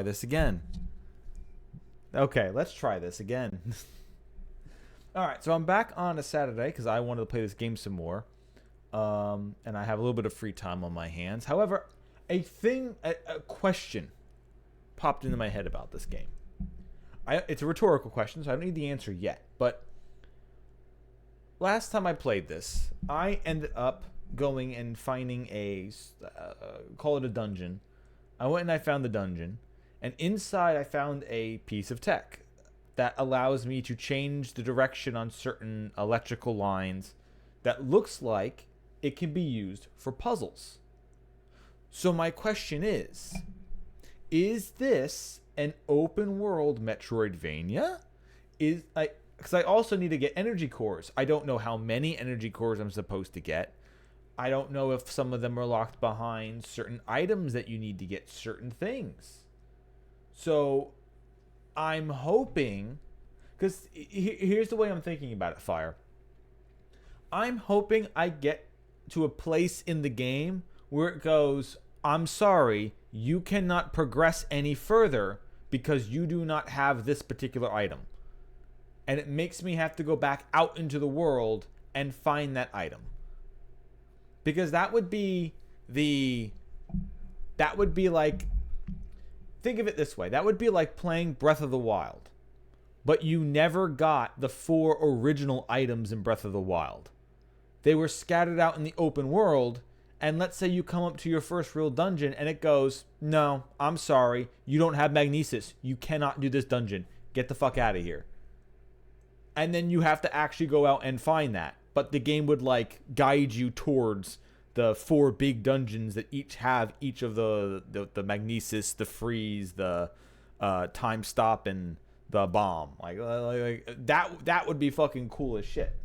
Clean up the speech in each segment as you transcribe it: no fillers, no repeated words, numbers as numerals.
this again. Okay, let's try this again. All right, so I'm back on a Saturday because I wanted to play this game some more, and I have a little bit of free time on my hands. However, a question popped into my head about this game. It's a rhetorical question, so I don't need the answer yet. But last time I played this, I ended up going and finding call it a dungeon. I went and I found the dungeon, and inside I found a piece of tech that allows me to change the direction on certain electrical lines that looks like it can be used for puzzles. So my question is this an open world metroidvania? Because I also need to get energy cores. I don't know how many energy cores I'm supposed to get. I don't know if some of them are locked behind certain items that you need to get certain things. So I'm hoping, because here's the way I'm thinking about it, Fire. I'm hoping I get to a place in the game where it goes, I'm sorry, you cannot progress any further because you do not have this particular item. And it makes me have to go back out into the world and find that item. Because that would be like, think of it this way. That would be like playing Breath of the Wild, but you never got the 4 original items in Breath of the Wild. They were scattered out in the open world, and let's say you come up to your first real dungeon and it goes, no, I'm sorry, you don't have magnesis. You cannot do this dungeon. Get the fuck out of here. And then you have to actually go out and find that. But the game would like guide you towards the 4 big dungeons that each have each of the magnesis, the freeze, the time stop, and the bomb. Like that would be fucking cool as shit.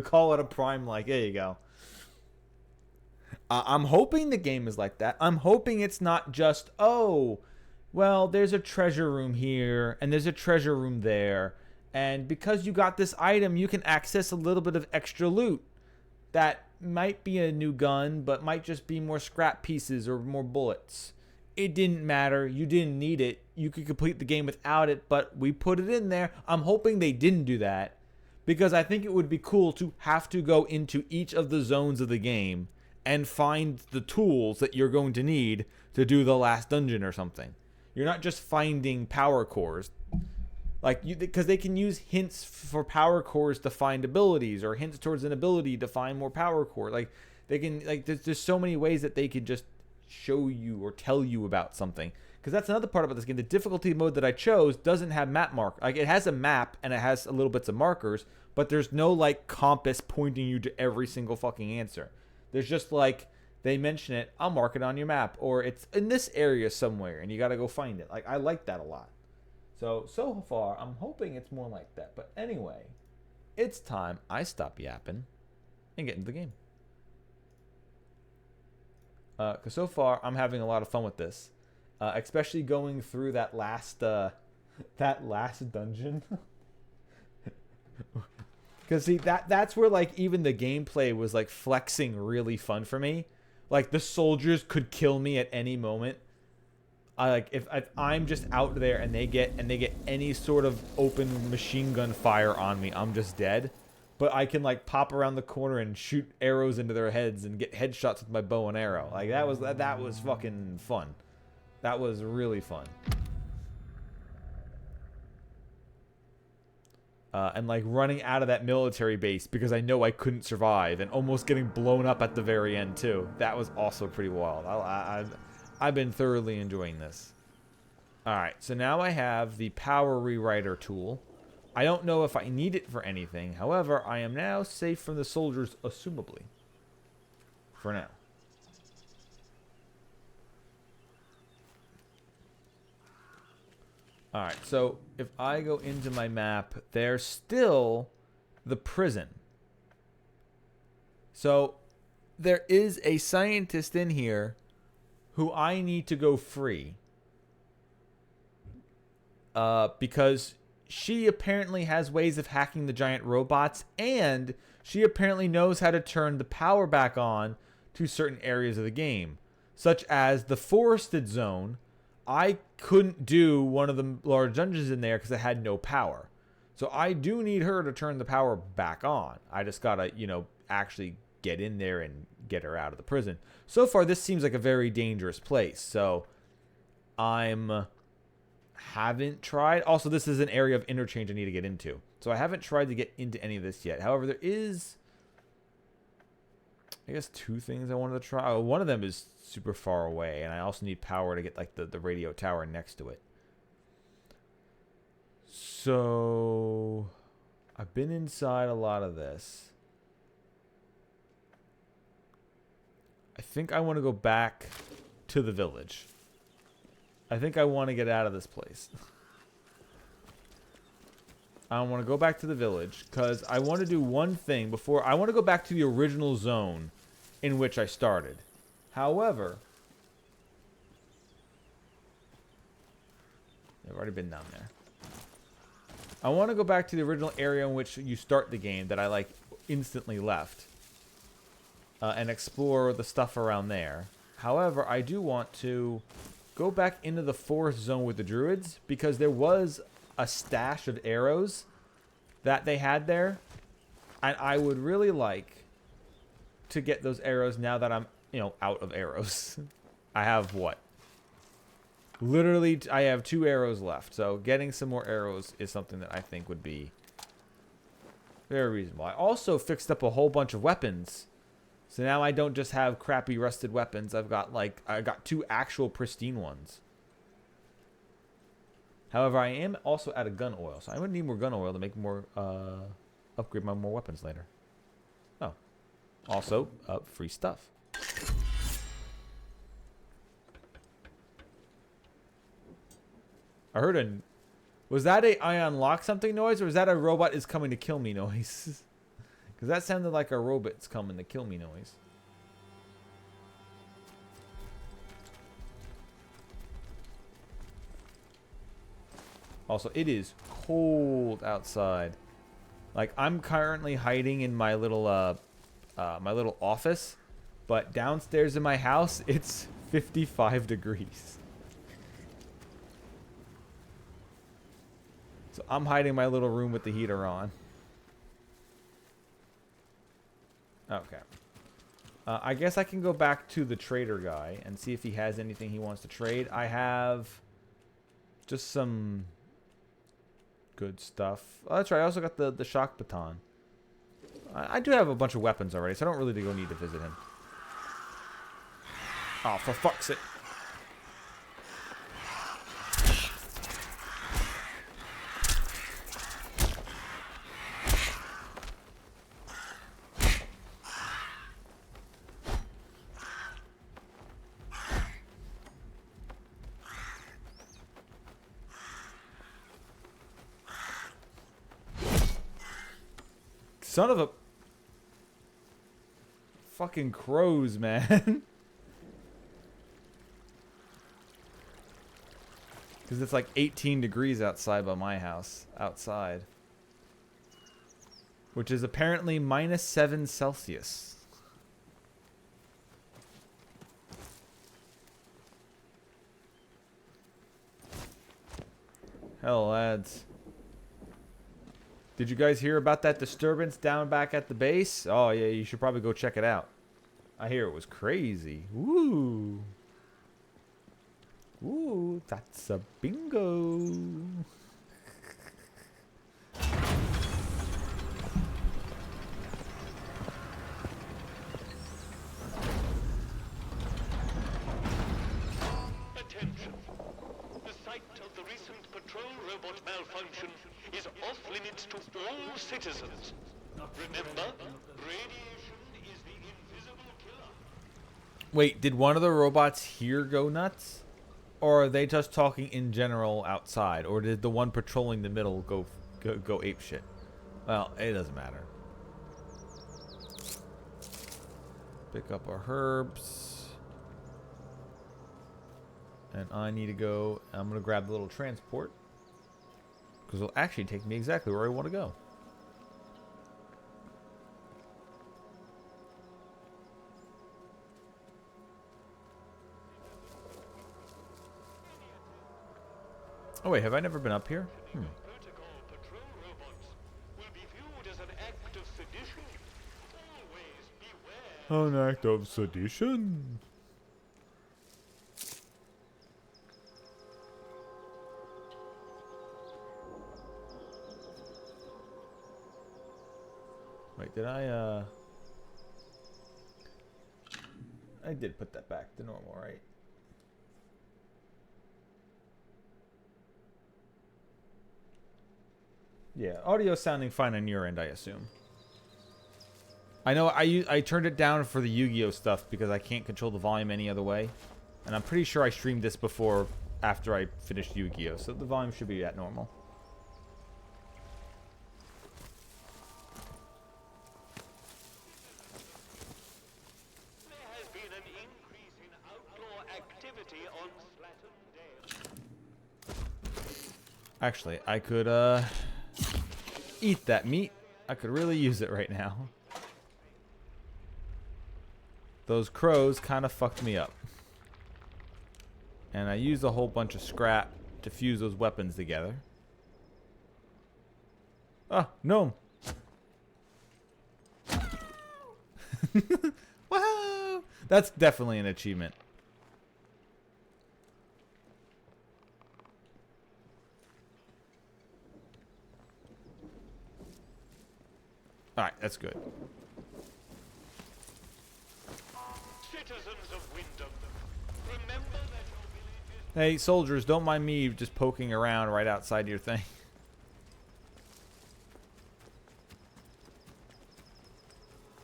Call it a prime. Like, there you go. I'm hoping the game is like that. I'm hoping it's not just, oh, well, there's a treasure room here and there's a treasure room there, and because you got this item, you can access a little bit of extra loot that might be a new gun, but might just be more scrap pieces or more bullets. It didn't matter. You didn't need it. You could complete the game without it, but we put it in there. I'm hoping they didn't do that, because I think it would be cool to have to go into each of the zones of the game and find the tools that you're going to need to do the last dungeon or something. You're not just finding power cores. Because they can use hints for power cores to find abilities, or hints towards an ability to find more power core. Like, they can, like, there's so many ways that they could just show you or tell you about something. Because that's another part about this game. The difficulty mode that I chose doesn't have map mark. Like, it has a map and it has a little bits of markers, but there's no like compass pointing you to every single fucking answer. There's just like, they mention it, I'll mark it on your map, or it's in this area somewhere and you got to go find it. Like, I like that a lot. So far, I'm hoping it's more like that. But anyway, it's time I stop yapping and get into the game. Because so far, I'm having a lot of fun with this. Especially going through that last dungeon. Because see, that's where like even the gameplay was like flexing really fun for me. Like, the soldiers could kill me at any moment. If I'm just out there and they get any sort of open machine gun fire on me, I'm just dead. But I can like pop around the corner and shoot arrows into their heads and get headshots with my bow and arrow. Like, that was fucking fun. That was really fun. And like running out of that military base because I know I couldn't survive, and almost getting blown up at the very end too. That was also pretty wild. I've been thoroughly enjoying this. Alright, so now I have the power rewriter tool. I don't know if I need it for anything. However, I am now safe from the soldiers, assumably. For now. Alright, so if I go into my map, there's still the prison. So there is a scientist in here who I need to go free. Because she apparently has ways of hacking the giant robots, and she apparently knows how to turn the power back on to certain areas of the game. such as the forested zone. I couldn't do one of the large dungeons in there because I had no power. So I do need her to turn the power back on. I just gotta, actually get in there and get her out of the prison. So far, this seems like a very dangerous place. So haven't tried. Also, this is an area of interchange I need to get into. So I haven't tried to get into any of this yet. However, there is, I guess, 2 things I wanted to try. One of them is super far away, and I also need power to get like the radio tower next to it. So I've been inside a lot of this. I think I want to go back to the village. I think I want to get out of this place. I want to go back to the village because I want to do one thing before. I want to go back to the original zone in which I started. However, I've already been down there. I want to go back to the original area in which you start the game that I like instantly left. And explore the stuff around there. However, I do want to go back into the forest zone with the druids because there was a stash of arrows that they had there. And I would really like to get those arrows now that I'm, out of arrows. I have what? Literally, I have 2 arrows left. So getting some more arrows is something that I think would be very reasonable. I also fixed up a whole bunch of weapons. So now I don't just have crappy rusted weapons. I got 2 actual pristine ones. However, I am also out of gun oil. So I'm going to need more gun oil to make more, upgrade my more weapons later. Oh. Also, free stuff. I heard was that a I unlock something noise, or was that a robot is coming to kill me noise? Because that sounded like a robot's coming to kill me noise. Also, it is cold outside. Like, I'm currently hiding in my little office, but downstairs in my house, it's 55 degrees. So I'm hiding in my little room with the heater on. Okay. I guess I can go back to the trader guy and see if he has anything he wants to trade. I have just some good stuff. Oh, that's right. I also got the shock baton. I do have a bunch of weapons already, so I don't really need to visit him. Oh, for fuck's sake. Son of a fucking crows, man. Because it's like 18 degrees outside by my house. Outside. Which is apparently -7 Celsius. Hell, lads. Did you guys hear about that disturbance down back at the base? Oh, yeah, you should probably go check it out. I hear it was crazy. Woo. Ooh, that's a bingo. Attention. The site of the recent patrol robot malfunction is off limits to all citizens. Remember, radiation is the invisible killer. Wait, did one of the robots here go nuts? Or are they just talking in general outside? Or did the one patrolling the middle go apeshit? Well, it doesn't matter. Pick up our herbs. And I need to go... I'm going to grab the little transport. Because it'll actually take me exactly where I want to go. Oh wait, have I never been up here? Protocol patrol robots will be viewed as an act of sedition. Always beware. An act of sedition. Wait, did I did put that back to normal, right? Yeah, audio sounding fine on your end, I assume. I know I turned it down for the Yu-Gi-Oh stuff because I can't control the volume any other way. And I'm pretty sure I streamed this before after I finished Yu-Gi-Oh, so the volume should be at normal. There has been an increase in outlaw activity on Slattern Dale. Actually, I could eat that meat. I could really use it right now. Those crows kind of fucked me up. And I used a whole bunch of scrap to fuse those weapons together. Ah, gnome. Wow! That's definitely an achievement. Alright, that's good. Citizens of Wyndham, remember that your village is... Hey, soldiers, don't mind me just poking around right outside your thing.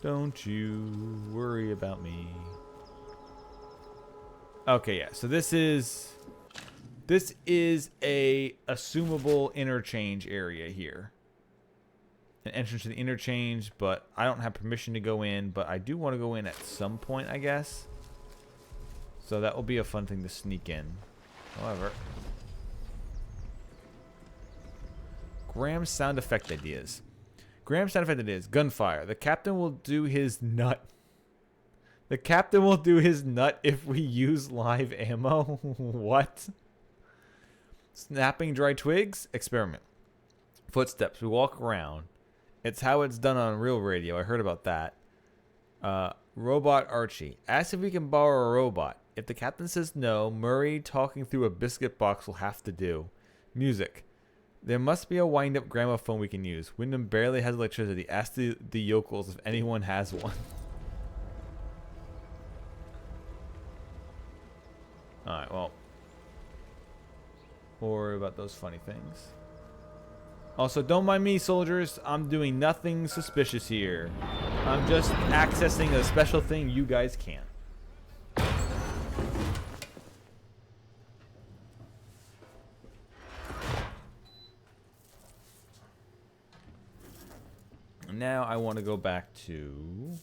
Don't you worry about me. Okay, yeah. So this is a assumable interchange area here. An entrance to the interchange, but I don't have permission to go in, but I do want to go in at some point, I guess. So that will be a fun thing to sneak in. However, Graham's sound effect ideas. Graham's sound effect ideas. Gunfire. The captain will do his nut. The captain will do his nut if we use live ammo. What? Snapping dry twigs. Experiment. Footsteps. We walk around. It's how it's done on real radio. I heard about that. Robot Archie. Ask if we can borrow a robot. If the captain says no, Murray talking through a biscuit box will have to do. Music. There must be a wind-up gramophone we can use. Wyndham barely has electricity. Ask the yokels if anyone has one. Alright, well. We'll worry about those funny things. Also, don't mind me, soldiers. I'm doing nothing suspicious here. I'm just accessing a special thing you guys can't. Now I want to go back to...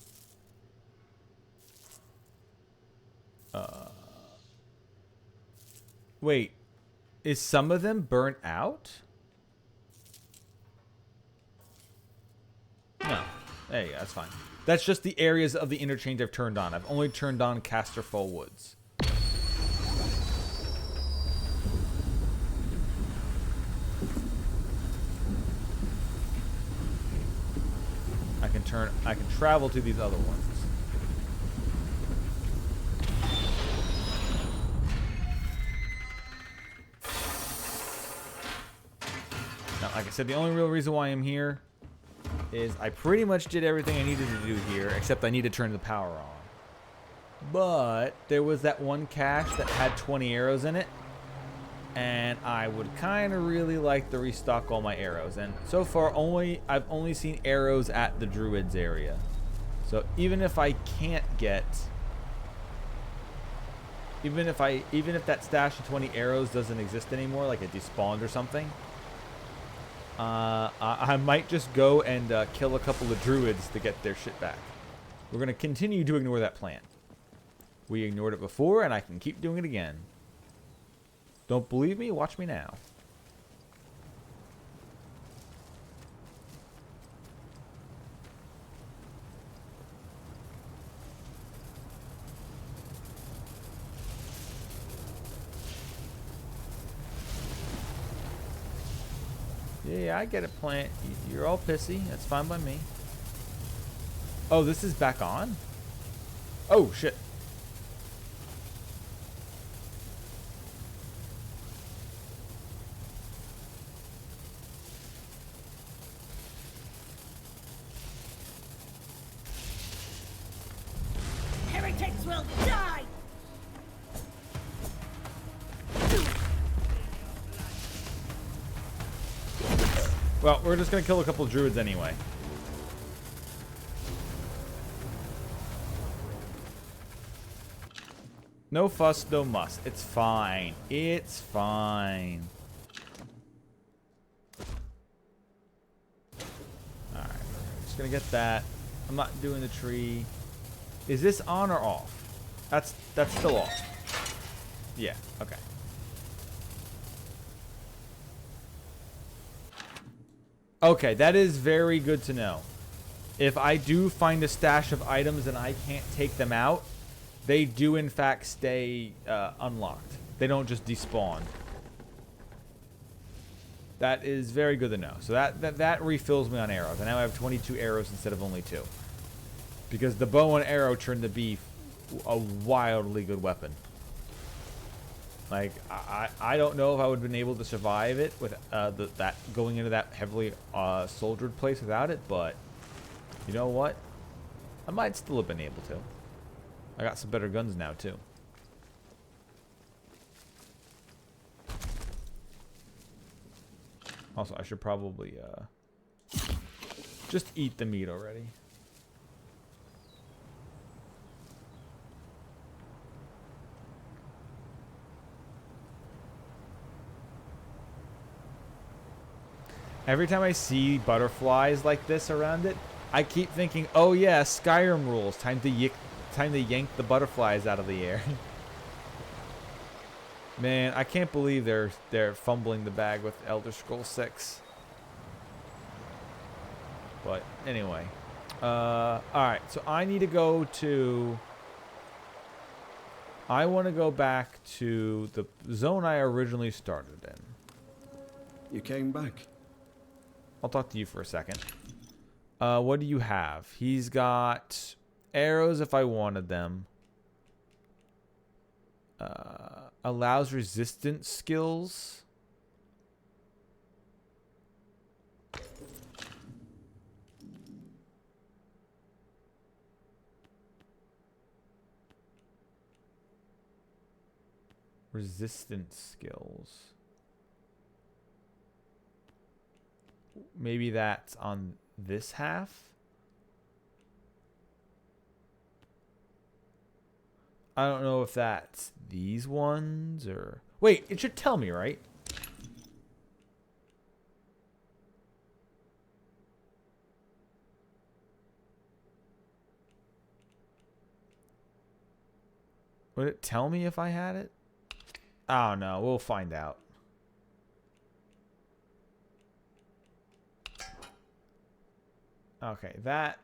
Wait. Is some of them burnt out? No. There you go. That's fine. That's just the areas of the interchange I've turned on. I've only turned on Casterfall Woods. I can travel to these other ones. Now, like I said, the only real reason why I'm here is I pretty much did everything I needed to do here, except I need to turn the power on. But there was that one cache that had 20 arrows in it, and I would kind of really like to restock all my arrows. And so far, I've only seen arrows at the Druids area. So even if I can't get, even if that stash of 20 arrows doesn't exist anymore, like it despawned or something, I might just go and kill a couple of Druids to get their shit back. We're gonna continue to ignore that plan. We ignored it before, and I can keep doing it again. Don't believe me? Watch me now. Yeah, I get it, Plant. You're all pissy. That's fine by me. Oh, this is back on? Oh, shit. Heretics will die! Well, we're just gonna kill a couple of druids anyway. No fuss, no muss. It's fine. It's fine. Alright, just gonna get that. I'm not doing the tree. Is this on or off? That's still off. Yeah, okay. Okay, that is very good to know. If I do find a stash of items and I can't take them out, they do in fact stay unlocked. They don't just despawn. That is very good to know. So that refills me on arrows. I now have 22 arrows instead of only 2. Because the bow and arrow turned to be a wildly good weapon. Like, I don't know if I would have been able to survive it with that going into that heavily soldiered place without it, but you know what? I might still have been able to. I got some better guns now, too. Also, I should probably just eat the meat already. Every time I see butterflies like this around it, I keep thinking, oh yeah, Skyrim rules. Time to yank the butterflies out of the air. Man, I can't believe they're fumbling the bag with Elder Scrolls 6. But anyway, all right. So I need to go to. I want to go back to the zone I originally started in. You came back. I'll talk to you for a second. What do you have? He's got arrows if I wanted them. Allows resistance skills. Resistance skills. Maybe that's on this half. I don't know if that's these ones or... Wait, it should tell me, right? Would it tell me if I had it? Oh no, we'll find out. Okay, that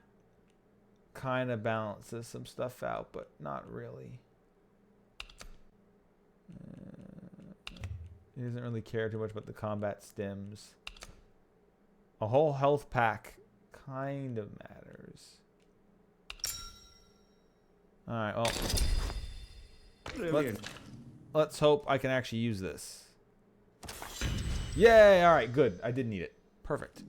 kind of balances some stuff out, but not really. He doesn't really care too much about the combat stims. A whole health pack kind of matters. Alright, well. Let's hope I can actually use this. Yay! Alright, good. I did need it. Perfect.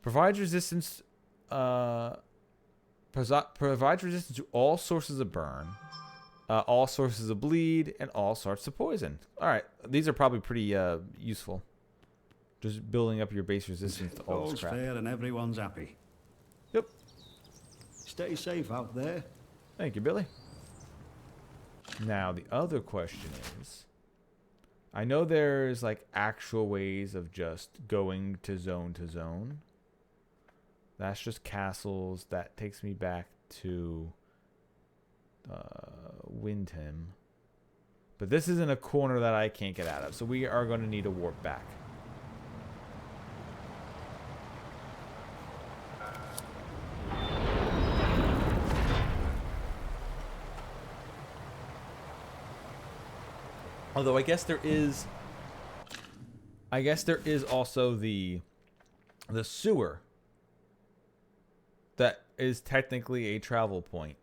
Provides resistance. Provides resistance to all sources of burn, all sources of bleed, and all sorts of poison. All right, these are probably pretty useful. Just building up your base resistance to all this crap. All's fair and everyone's happy. Yep. Stay safe out there. Thank you, Billy. Now the other question is, I know there's like actual ways of just going to zone. That's just castles. That takes me back to Windham. But this isn't a corner that I can't get out of. So we are going to need to warp back. Although I guess there is also the sewer that is technically a travel point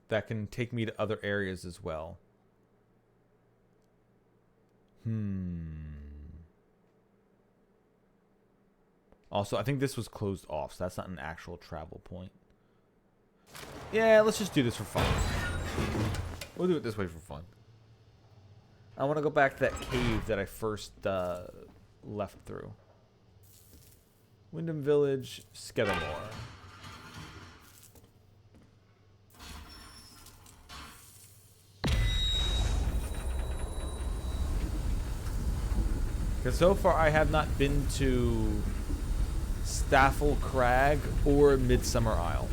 that can take me to other areas as well. Also, I think this was closed off, so that's not an actual travel point. Yeah, let's just do this for fun. We'll do it this way for fun. I want to go back to that cave that I first left through. Wyndham Village, Skedamore. Because so far I have not been to Staffel Crag or Midsummer Isle.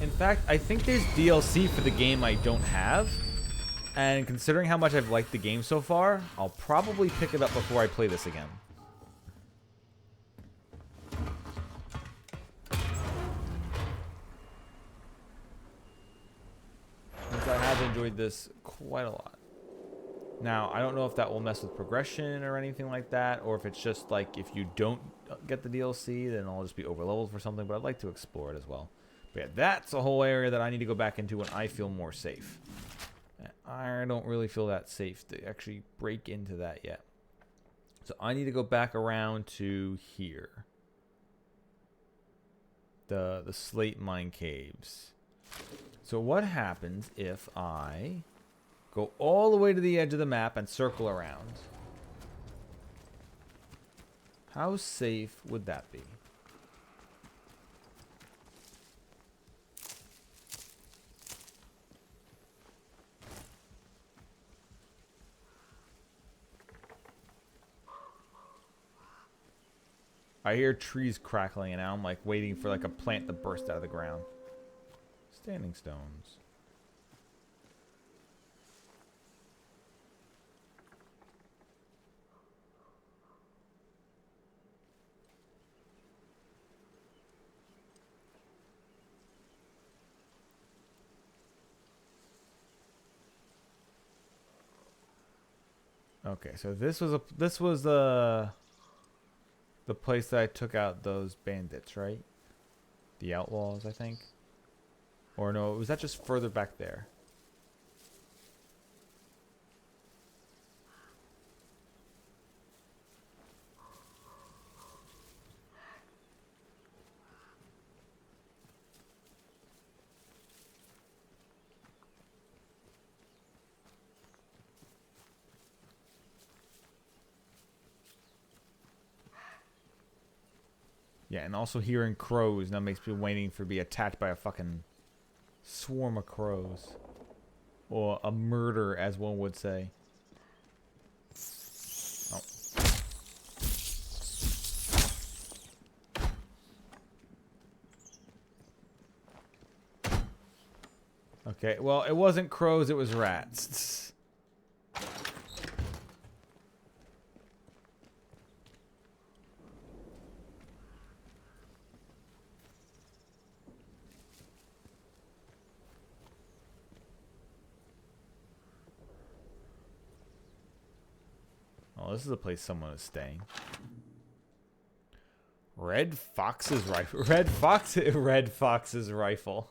In fact, I think there's DLC for the game I don't have. And considering how much I've liked the game so far, I'll probably pick it up before I play this again. Since I have enjoyed this quite a lot. Now, I don't know if that will mess with progression or anything like that, or if it's just like if you don't get the DLC, then I'll just be overleveled for something, but I'd like to explore it as well. But yeah, that's a whole area that I need to go back into when I feel more safe. I don't really feel that safe to actually break into that yet. So I need to go back around to here. The Slate Mine Caves. So what happens if I go all the way to the edge of the map and circle around? How safe would that be? I hear trees crackling, and now I'm like waiting for like a plant to burst out of the ground. Standing stones. Okay, so this was the place that I took out those bandits, right? The outlaws, I think. Or no, was that just further back there? Yeah, and also hearing crows now makes me waiting for to be attacked by a fucking swarm of crows. Or a murder, as one would say. Oh. Okay, well, it wasn't crows, it was rats. Oh, this is a place someone is staying. Red Fox's rifle. Red Fox's rifle.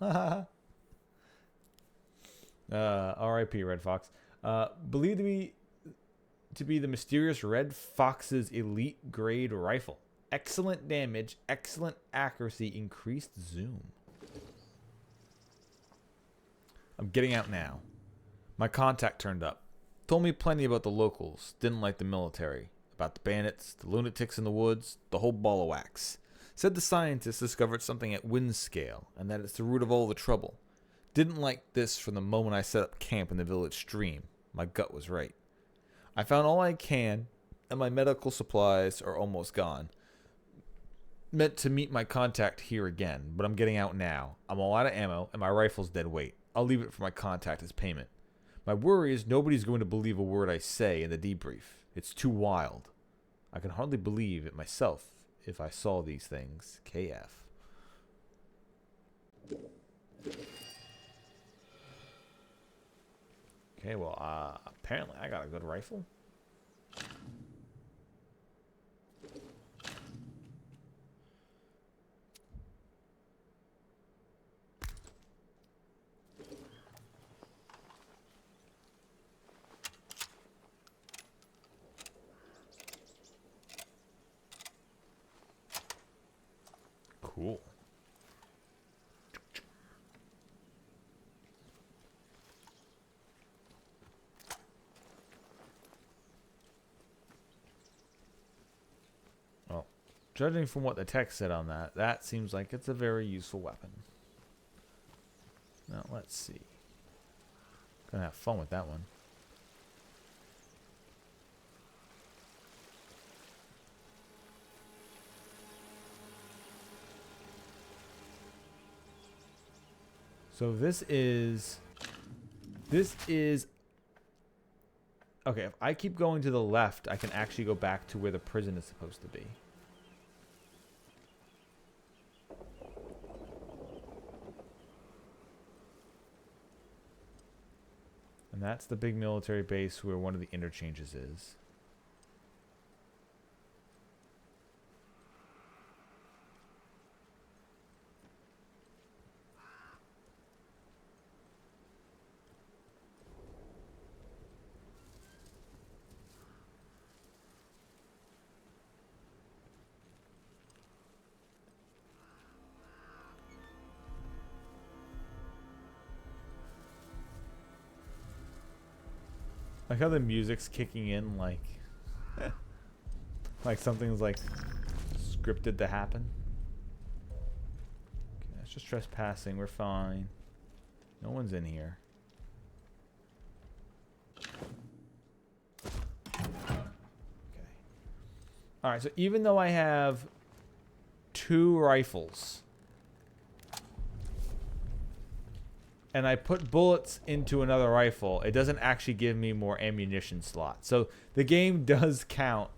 R.I.P. Red Fox. Believed to be the mysterious Red Fox's elite grade rifle. Excellent damage, excellent accuracy, increased zoom. I'm getting out now. My contact turned up. Told me plenty about the locals. Didn't like the military. About the bandits, the lunatics in the woods, the whole ball of wax. Said the scientists discovered something at wind scale, and that it's the root of all the trouble. Didn't like this from the moment I set up camp in the village stream. My gut was right. I found all I can, and my medical supplies are almost gone. Meant to meet my contact here again, but I'm getting out now. I'm all out of ammo, and my rifle's dead weight. I'll leave it for my contact as payment. My worry is nobody's going to believe a word I say in the debrief. It's too wild. I can hardly believe it myself if I saw these things. KF. Okay, well, apparently I got a good rifle. Cool. Well, judging from what the text said on that, that seems like it's a very useful weapon. Now, let's see. Gonna have fun with that one. So this is okay, if I keep going to the left, I can actually go back to where the prison is supposed to be. And that's the big military base where one of the interchanges is. Like how the music's kicking in like like something's like scripted to happen. Okay, that's just trespassing, we're fine. No one's in here. Okay. Alright, so even though I have 2 rifles and I put bullets into another rifle, it doesn't actually give me more ammunition slots. So the game does count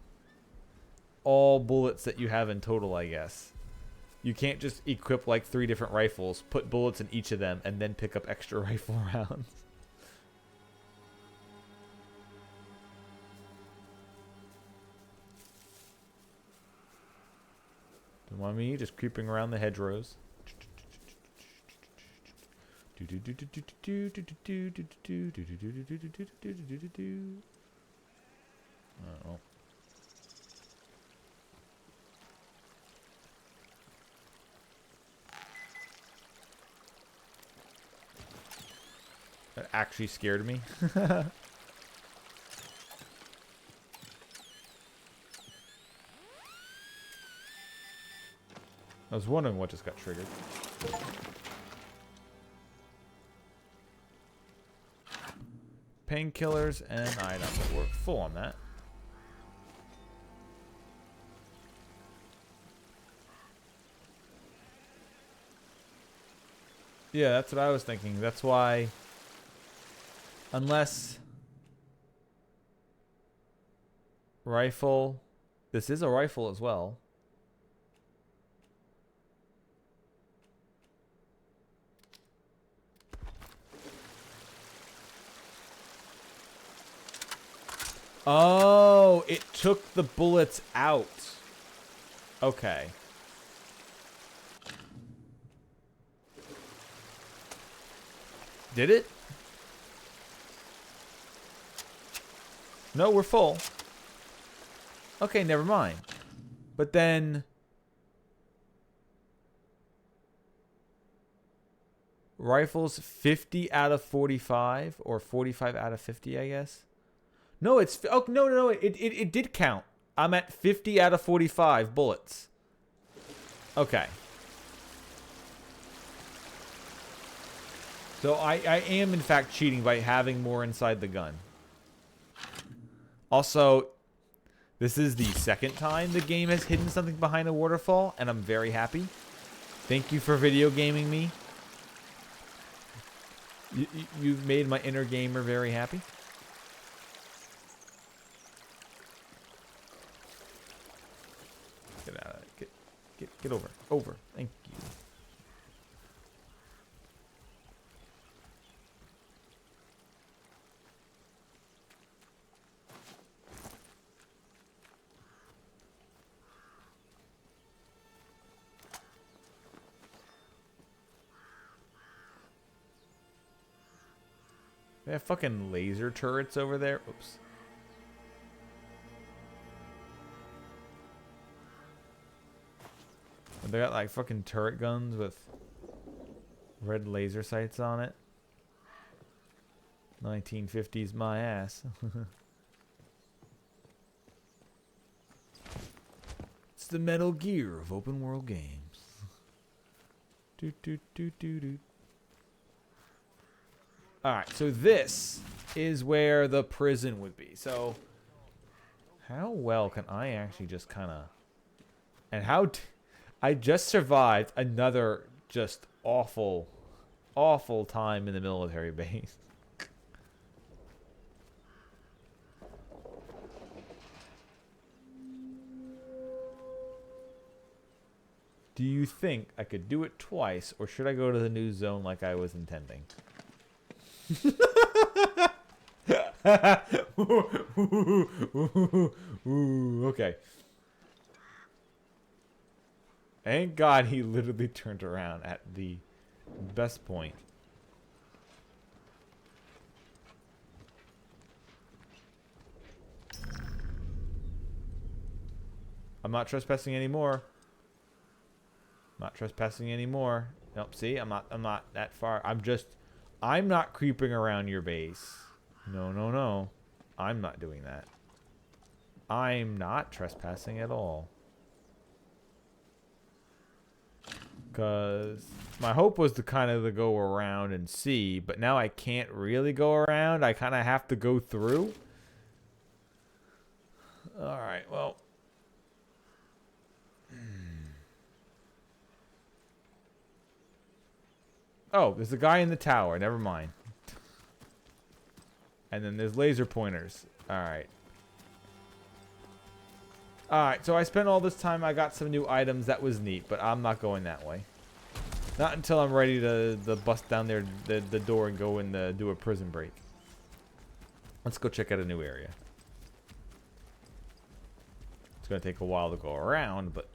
all bullets that you have in total, I guess. You can't just equip like 3 different rifles, put bullets in each of them, and then pick up extra rifle rounds. Don't mind me just creeping around the hedgerows. Oh. That actually scared me. I was wondering what just got triggered. Painkillers and items. We're full on that. Yeah, that's what I was thinking. That's why, unless rifle, this is a rifle as well. Oh, it took the bullets out. Okay. Did it? No, we're full. Okay, never mind. But then rifles 50 out of 45 or 45 out of 50, I guess. No, it's oh no. It did count. I'm at 50 out of 45 bullets. Okay. So I am in fact cheating by having more inside the gun. Also, this is the second time the game has hidden something behind a waterfall, and I'm very happy. Thank you for video gaming me. You've made my inner gamer very happy. Get out of it. Get over. Over. Thank you. They have fucking laser turrets over there. Oops. They got like fucking turret guns with red laser sights on it. 1950s my ass. It's the Metal Gear of open world games. Doot, doot, doot, doot, doot. Alright, so this is where the prison would be. So, how well can I actually just kind of... And how... I just survived another just awful, awful time in the military base. Do you think I could do it twice, or should I go to the new zone like I was intending? Okay. Thank God he literally turned around at the best point. I'm not trespassing anymore. Not trespassing anymore. Nope, see? I'm not that far. I'm not creeping around your base. No, no, no. I'm not doing that. I'm not trespassing at all. Because my hope was to kind of go around and see, but now I can't really go around. I kind of have to go through. Alright, well. Oh, there's a guy in the tower. Never mind. And then there's laser pointers. Alright. Alright, so I spent all this time. I got some new items. That was neat, but I'm not going that way. Not until I'm ready to bust down there the door and go and do a prison break. Let's go check out a new area. It's going to take a while to go around, but...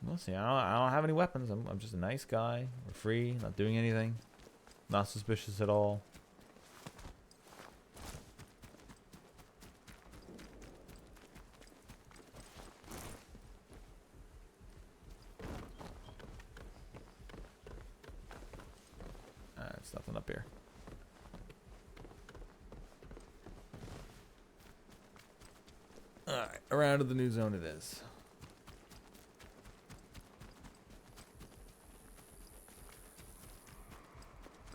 We'll see. I don't have any weapons. I'm just a nice guy. We're free. Not doing anything. Not suspicious at all. There's nothing up here. Alright, around to the new zone it is.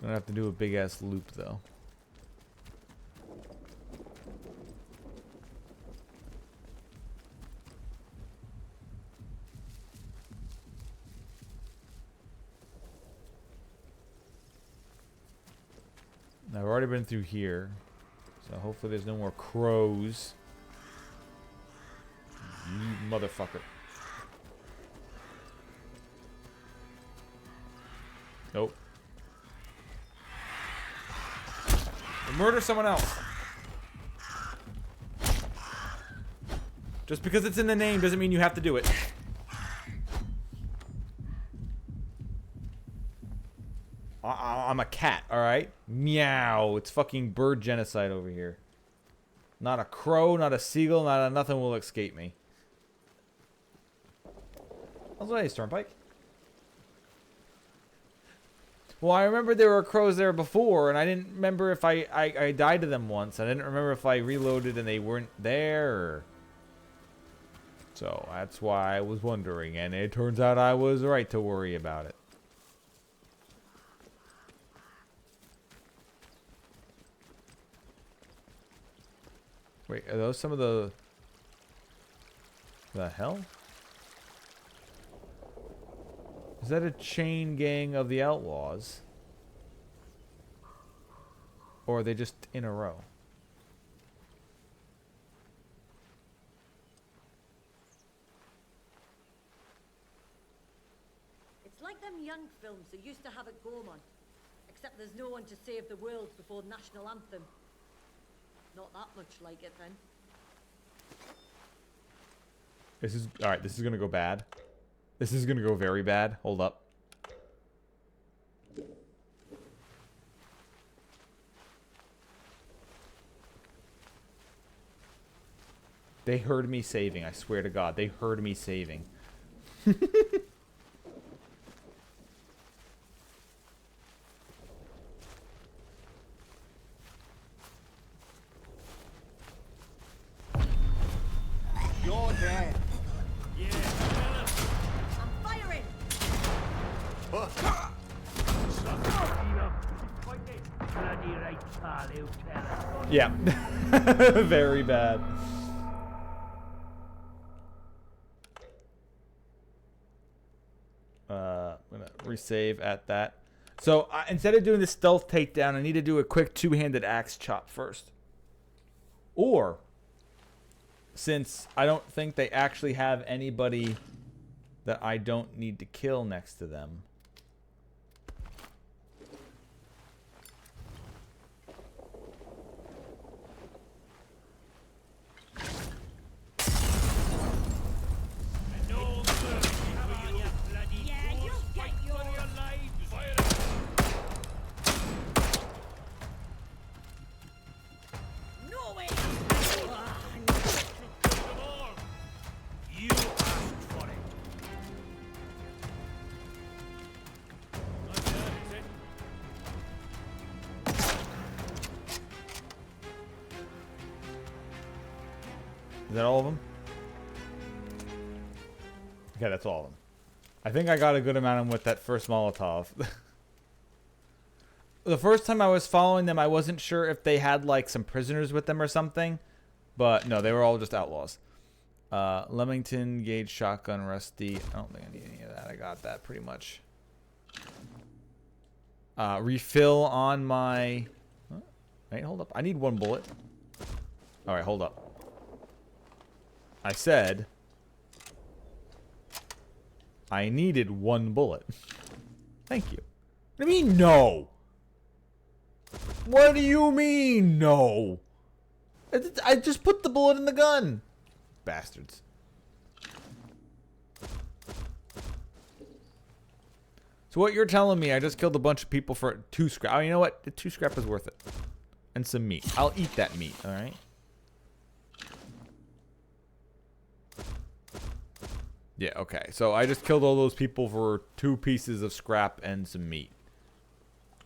Gonna have to do a big ass loop though. I've already been through here, so hopefully there's no more crows. You motherfucker. Nope. Murder someone else. Just because it's in the name doesn't mean you have to do it. I'm a cat, alright? Meow. It's fucking bird genocide over here. Not a crow, not a seagull, not a nothing will escape me. How's the way, Stormpike? Well, I remember there were crows there before, and I didn't remember if I died to them once. I didn't remember if I reloaded and they weren't there. Or... So, that's why I was wondering, and it turns out I was right to worry about it. Wait, are those some of the... The hell? Is that a chain gang of the outlaws? Or are they just in a row? It's like them young films that used to have it going on. Except there's no one to save the world before the national anthem. Not that much like it then. This is... Alright, this is gonna go bad. This is gonna go very bad. Hold up. They heard me saving. I swear to God, they heard me saving. You're dead. I'm firing! Yeah. Very bad. I'm gonna resave at that. So instead of doing the stealth takedown, I need to do a quick two-handed axe chop first. Or, since I don't think they actually have anybody that I don't need to kill next to them. Is that all of them? Okay, that's all of them. I think I got a good amount of them with that first Molotov. The first time I was following them, I wasn't sure if they had like some prisoners with them or something. But no, they were all just outlaws. Leamington, Gauge, Shotgun, Rusty. I don't think I need any of that. I got that pretty much. Refill on my... Wait, hold up. I need one bullet. Alright, hold up. I said I needed one bullet. Thank you. What do you mean, no? What do you mean, no? I just put the bullet in the gun. Bastards. So what you're telling me, I just killed a bunch of people for 2 scrap. Oh, you know what? The 2 scrap is worth it. And some meat. I'll eat that meat, alright? Yeah, okay. So I just killed all those people for 2 pieces of scrap and some meat.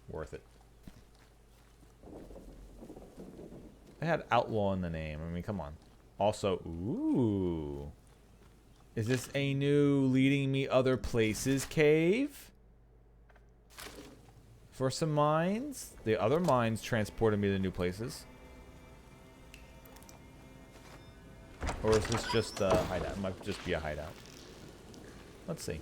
Worth it. They had outlaw in the name. I mean, come on. Also, ooh. Is this a new leading me other places cave? For some mines? The other mines transported me to new places. Or is this just a hideout? It might just be a hideout. Let's see.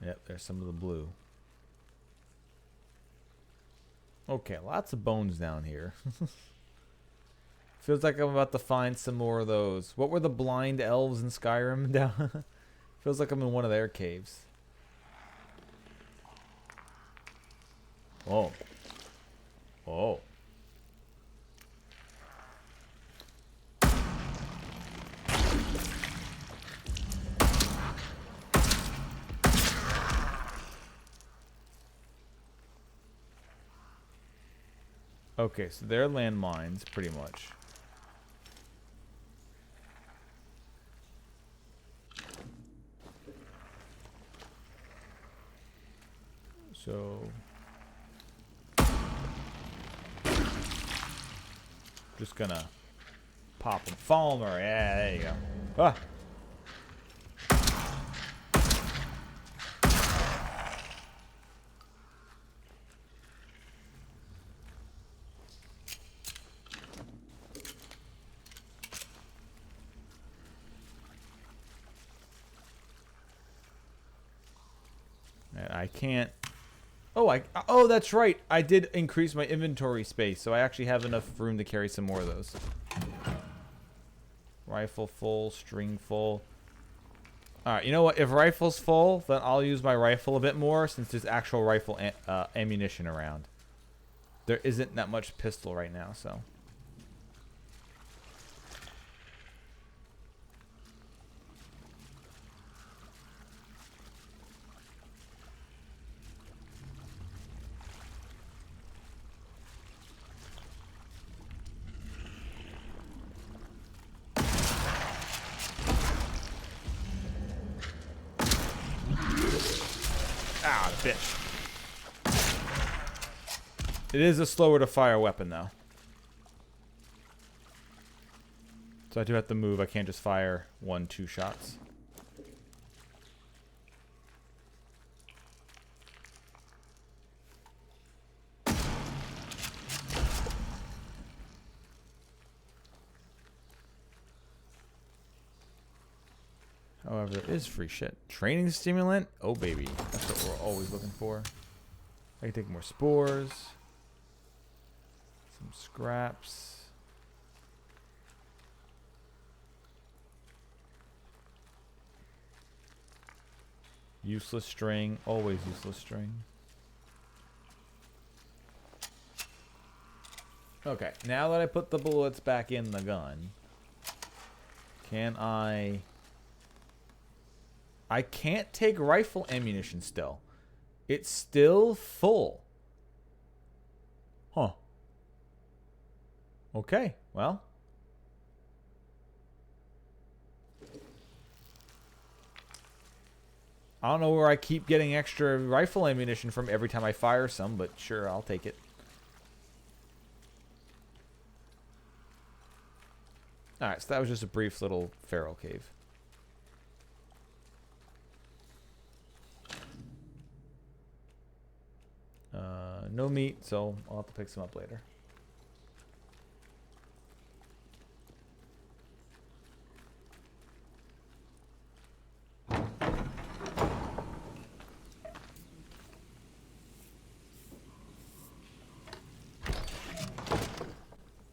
Yep, there's some of the blue. Okay, lots of bones down here. Feels like I'm about to find some more of those. What were the blind elves in Skyrim down? Feels like I'm in one of their caves. Oh. Oh. Okay, so they're landmines, pretty much. So... just gonna pop them. Falmer, yeah, there you go. Ah! I can't... Oh, that's right. I did increase my inventory space, so I actually have enough room to carry some more of those. Rifle full, string full. Alright, you know what? If rifle's full, then I'll use my rifle a bit more since there's actual rifle ammunition around. There isn't that much pistol right now, so. Ah, bitch. It is a slower to fire weapon, though. So I do have to move. I can't just fire 1-2 shots. However, there is free shit. Training stimulant? Oh, baby. That's what we're always looking for. I can take more spores. Some scraps. Useless string. Always useless string. Okay, now that I put the bullets back in the gun, can I can't take rifle ammunition still. It's still full. Huh. Okay, well. I don't know where I keep getting extra rifle ammunition from every time I fire some, but sure, I'll take it. Alright, so that was just a brief little feral cave. No meat, so I'll have to pick some up later.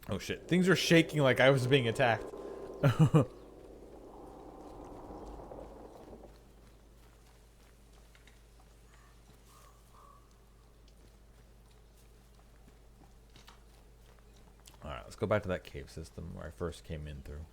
Oh shit, things are shaking like I was being attacked. Alright, let's go back to that cave system where I first came in through.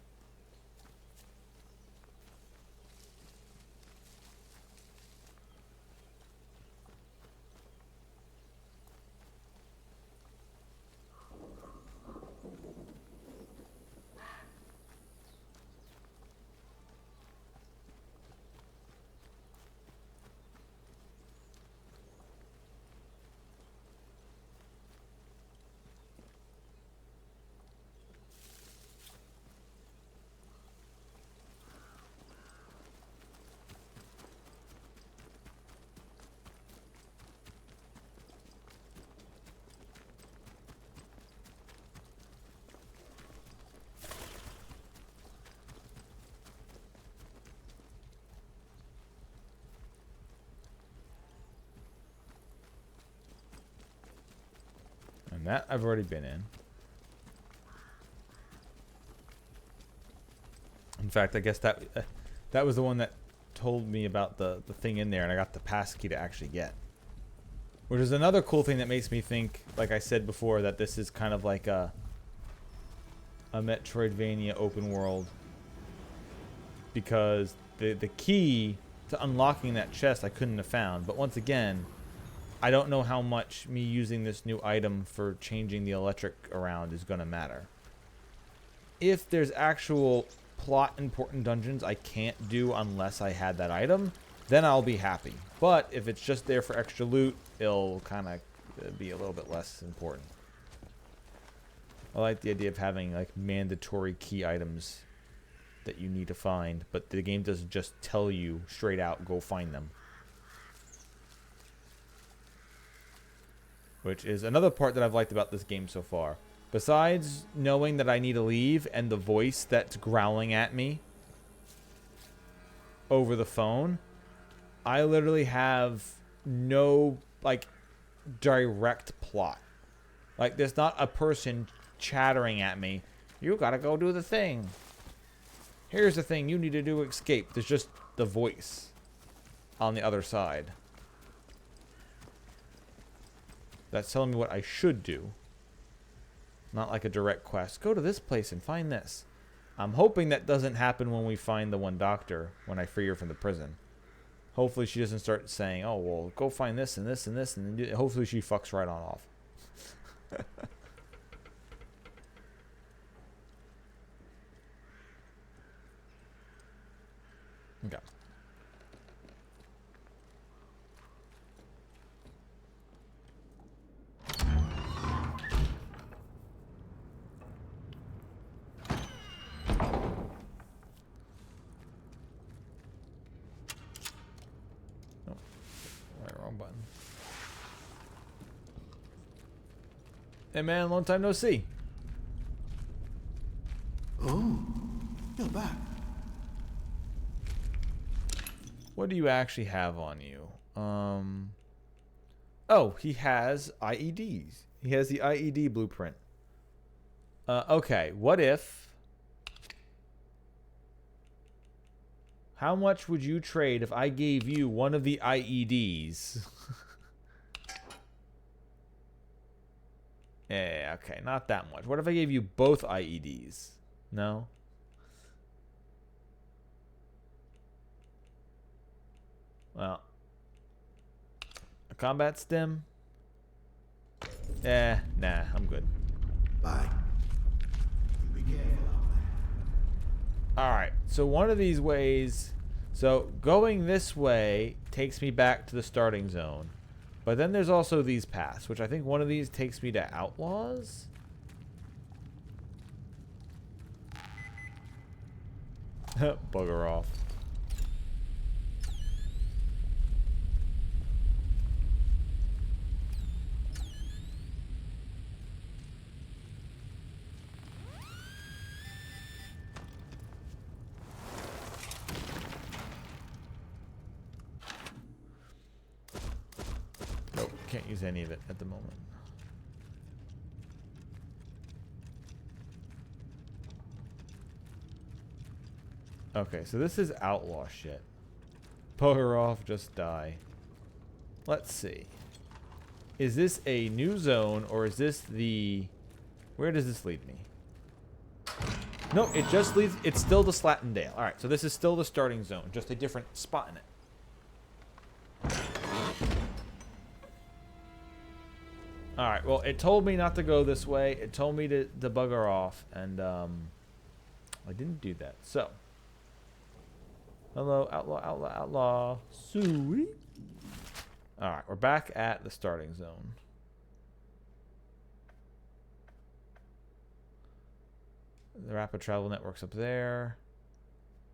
And that I've already been in. In fact, I guess that was the one that told me about the thing in there, and I got the passkey to actually get. Which is another cool thing that makes me think, like I said before, that this is kind of like a metroidvania open world. Because the key to unlocking that chest I couldn't have found. But once again, I don't know how much me using this new item for changing the electric around is going to matter. If there's actual plot important dungeons I can't do unless I had that item, then I'll be happy. But if it's just there for extra loot, it'll kind of be a little bit less important. I like the idea of having like mandatory key items that you need to find, but the game doesn't just tell you straight out, go find them. Which is another part that I've liked about this game so far. Besides knowing that I need to leave and the voice that's growling at me over the phone, I literally have no, like, direct plot. Like, there's not a person chattering at me, you gotta go do the thing. Here's the thing you need to do to escape. There's just the voice on the other side. That's telling me what I should do. Not like a direct quest. Go to this place and find this. I'm hoping that doesn't happen when we find the one doctor, when I free her from the prison. Hopefully she doesn't start saying, oh, well, go find this and this and this. And then hopefully she fucks right on off. Okay. Oh, wrong button. Hey man, long time no see. Oh, you're back. What do you actually have on you? Oh, he has IEDs. He has the IED blueprint. Okay, what if... How much would you trade if I gave you one of the IEDs? Yeah, okay, not that much. What if I gave you both IEDs? No? Well, a combat stim? Nah, I'm good. Bye. You be careful out there. Alright, so one of these ways... So, going this way takes me back to the starting zone. But then there's also these paths, which I think one of these takes me to Outlaws? Bugger off. Nope, can't use any of it at the moment. Okay, so this is outlaw shit. Bugger off, just die. Let's see. Is this a new zone or is this the... Where does this lead me? No, it just leads... It's still the Slattendale. Alright, so this is still the starting zone. Just a different spot in it. Alright, well, it told me not to go this way. It told me to bugger off. And, I didn't do that. So. Hello, outlaw, outlaw, outlaw. Sweet. Alright, we're back at the starting zone. The rapid travel network's up there.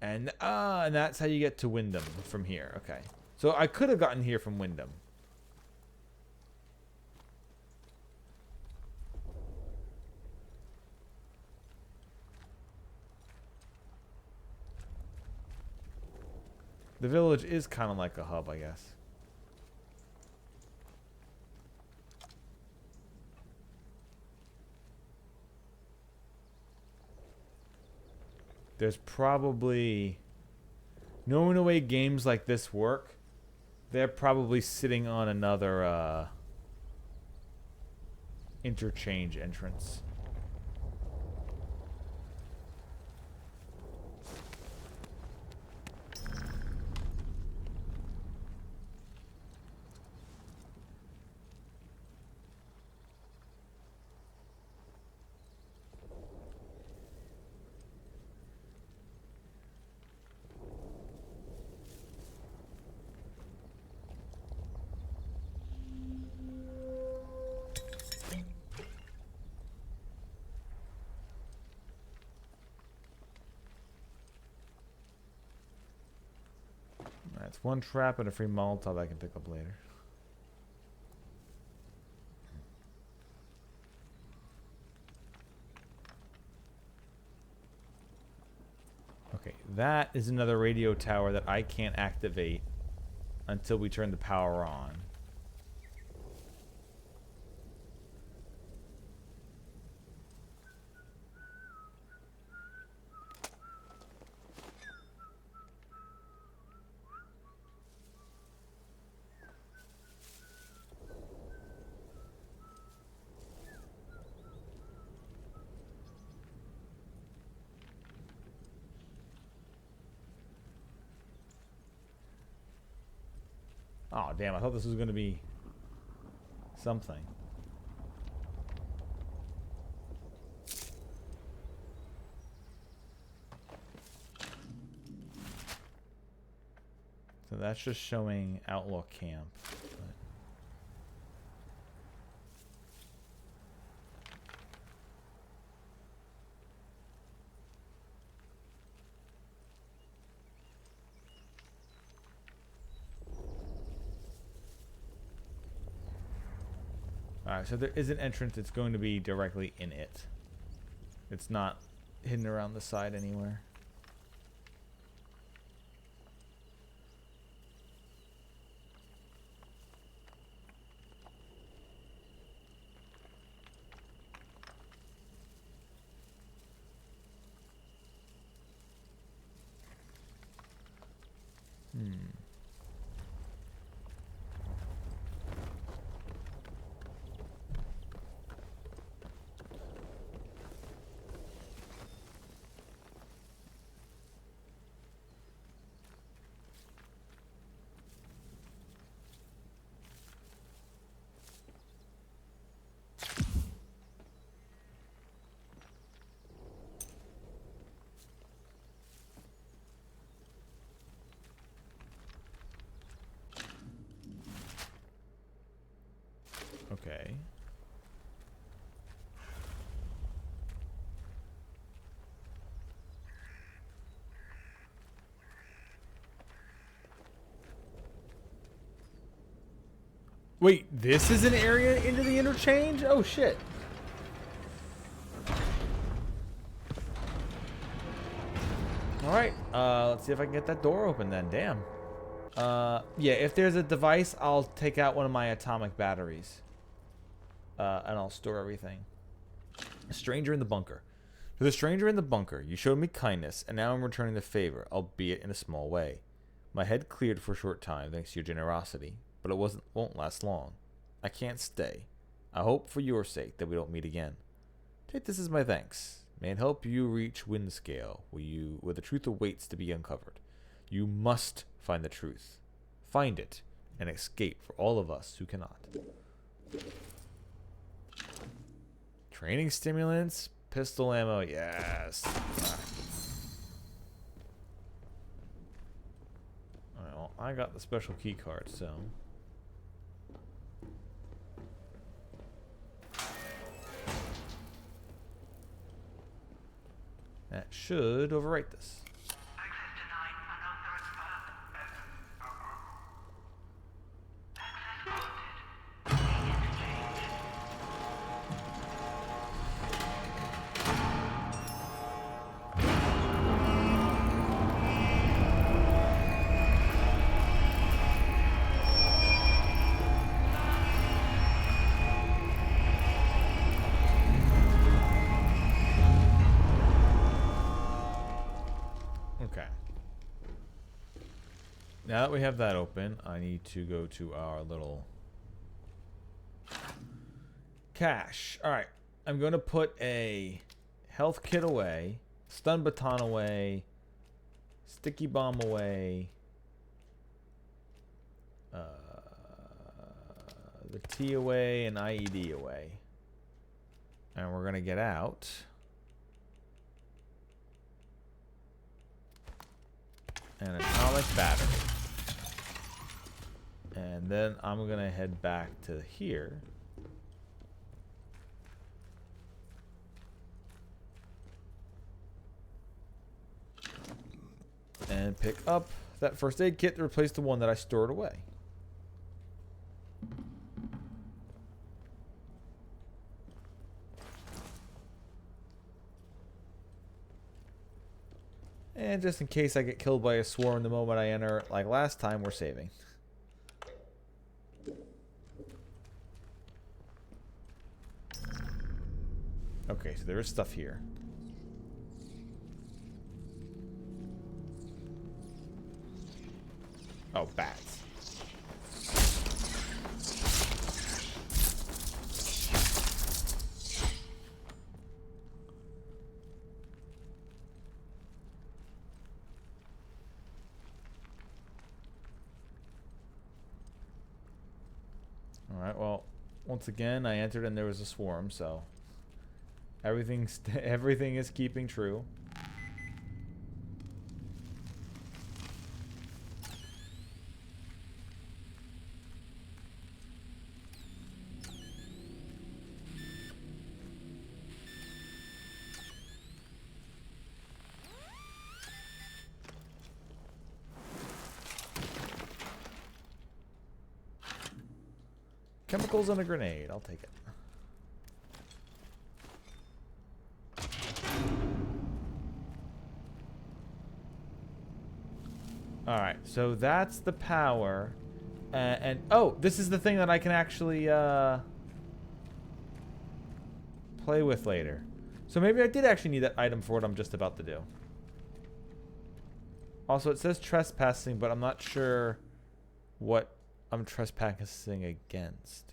And that's how you get to Wyndham from here. Okay. So I could have gotten here from Wyndham. The village is kind of like a hub, I guess. There's probably... Knowing the way games like this work, they're probably sitting on another interchange entrance. That's one trap and a free Molotov I can pick up later. Okay, that is another radio tower that I can't activate until we turn the power on. Oh, damn. I thought this was going to be something. So that's just showing Outlaw Camp. Alright, so there is an entrance that's going to be directly in it. It's not hidden around the side anywhere. Okay. Wait, this is an area into the interchange? Oh, shit. Alright, let's see if I can get that door open then. Damn. Yeah, if there's a device, I'll take out one of my atomic batteries. And I'll store everything. A stranger in the bunker. To the stranger in the bunker, you showed me kindness, and now I'm returning the favor, albeit in a small way. My head cleared for a short time, thanks to your generosity, but it won't last long. I can't stay. I hope, for your sake, that we don't meet again. Take this as my thanks. May it help you reach Windscale, where the truth awaits to be uncovered. You must find the truth. Find it, and escape for all of us who cannot. Training stimulants, pistol ammo, yes. Alright, well, I got the special key card, so. That should overwrite this. Now that we have that open, I need to go to our little cache. Alright, I'm going to put a health kit away, stun baton away, sticky bomb away, the T away, and IED away. And we're going to get out. An atomic battery. And then I'm gonna head back to here. And pick up that first aid kit to replace the one that I stored away. And just in case I get killed by a swarm the moment I enter, like last time, we're saving. Okay, so there is stuff here. Oh, bats. Alright, well, once again, I entered and there was a swarm, so everything is keeping true. Chemicals and a grenade. I'll take it. Alright, so that's the power. And oh, this is the thing that I can actually play with later. So maybe I did actually need that item for what I'm just about to do. Also, it says trespassing, but I'm not sure what I'm trespassing against.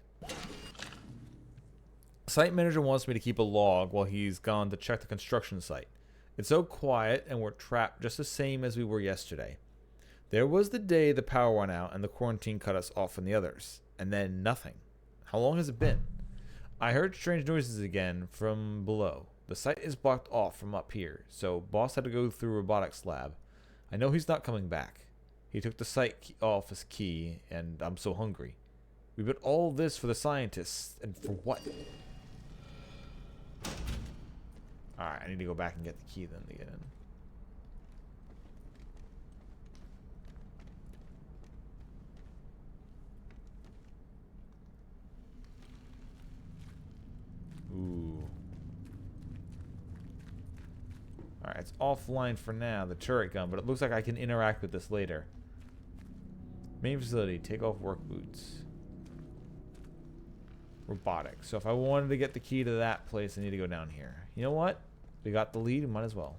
Site manager wants me to keep a log while he's gone to check the construction site. It's so quiet and we're trapped just the same as we were yesterday. There was the day the power went out and the quarantine cut us off from the others. And then nothing. How long has it been? I heard strange noises again from below. The site is blocked off from up here, so boss had to go through robotics lab. I know he's not coming back. He took the site office key, and I'm so hungry. We did all this for the scientists, and for what? Alright, I need to go back and get the key then to get in. Ooh. Alright, it's offline for now, the turret gun, but it looks like I can interact with this later. Main facility, take off work boots. Robotics. So if I wanted to get the key to that place, I need to go down here. You know what? We got the lead, we might as well.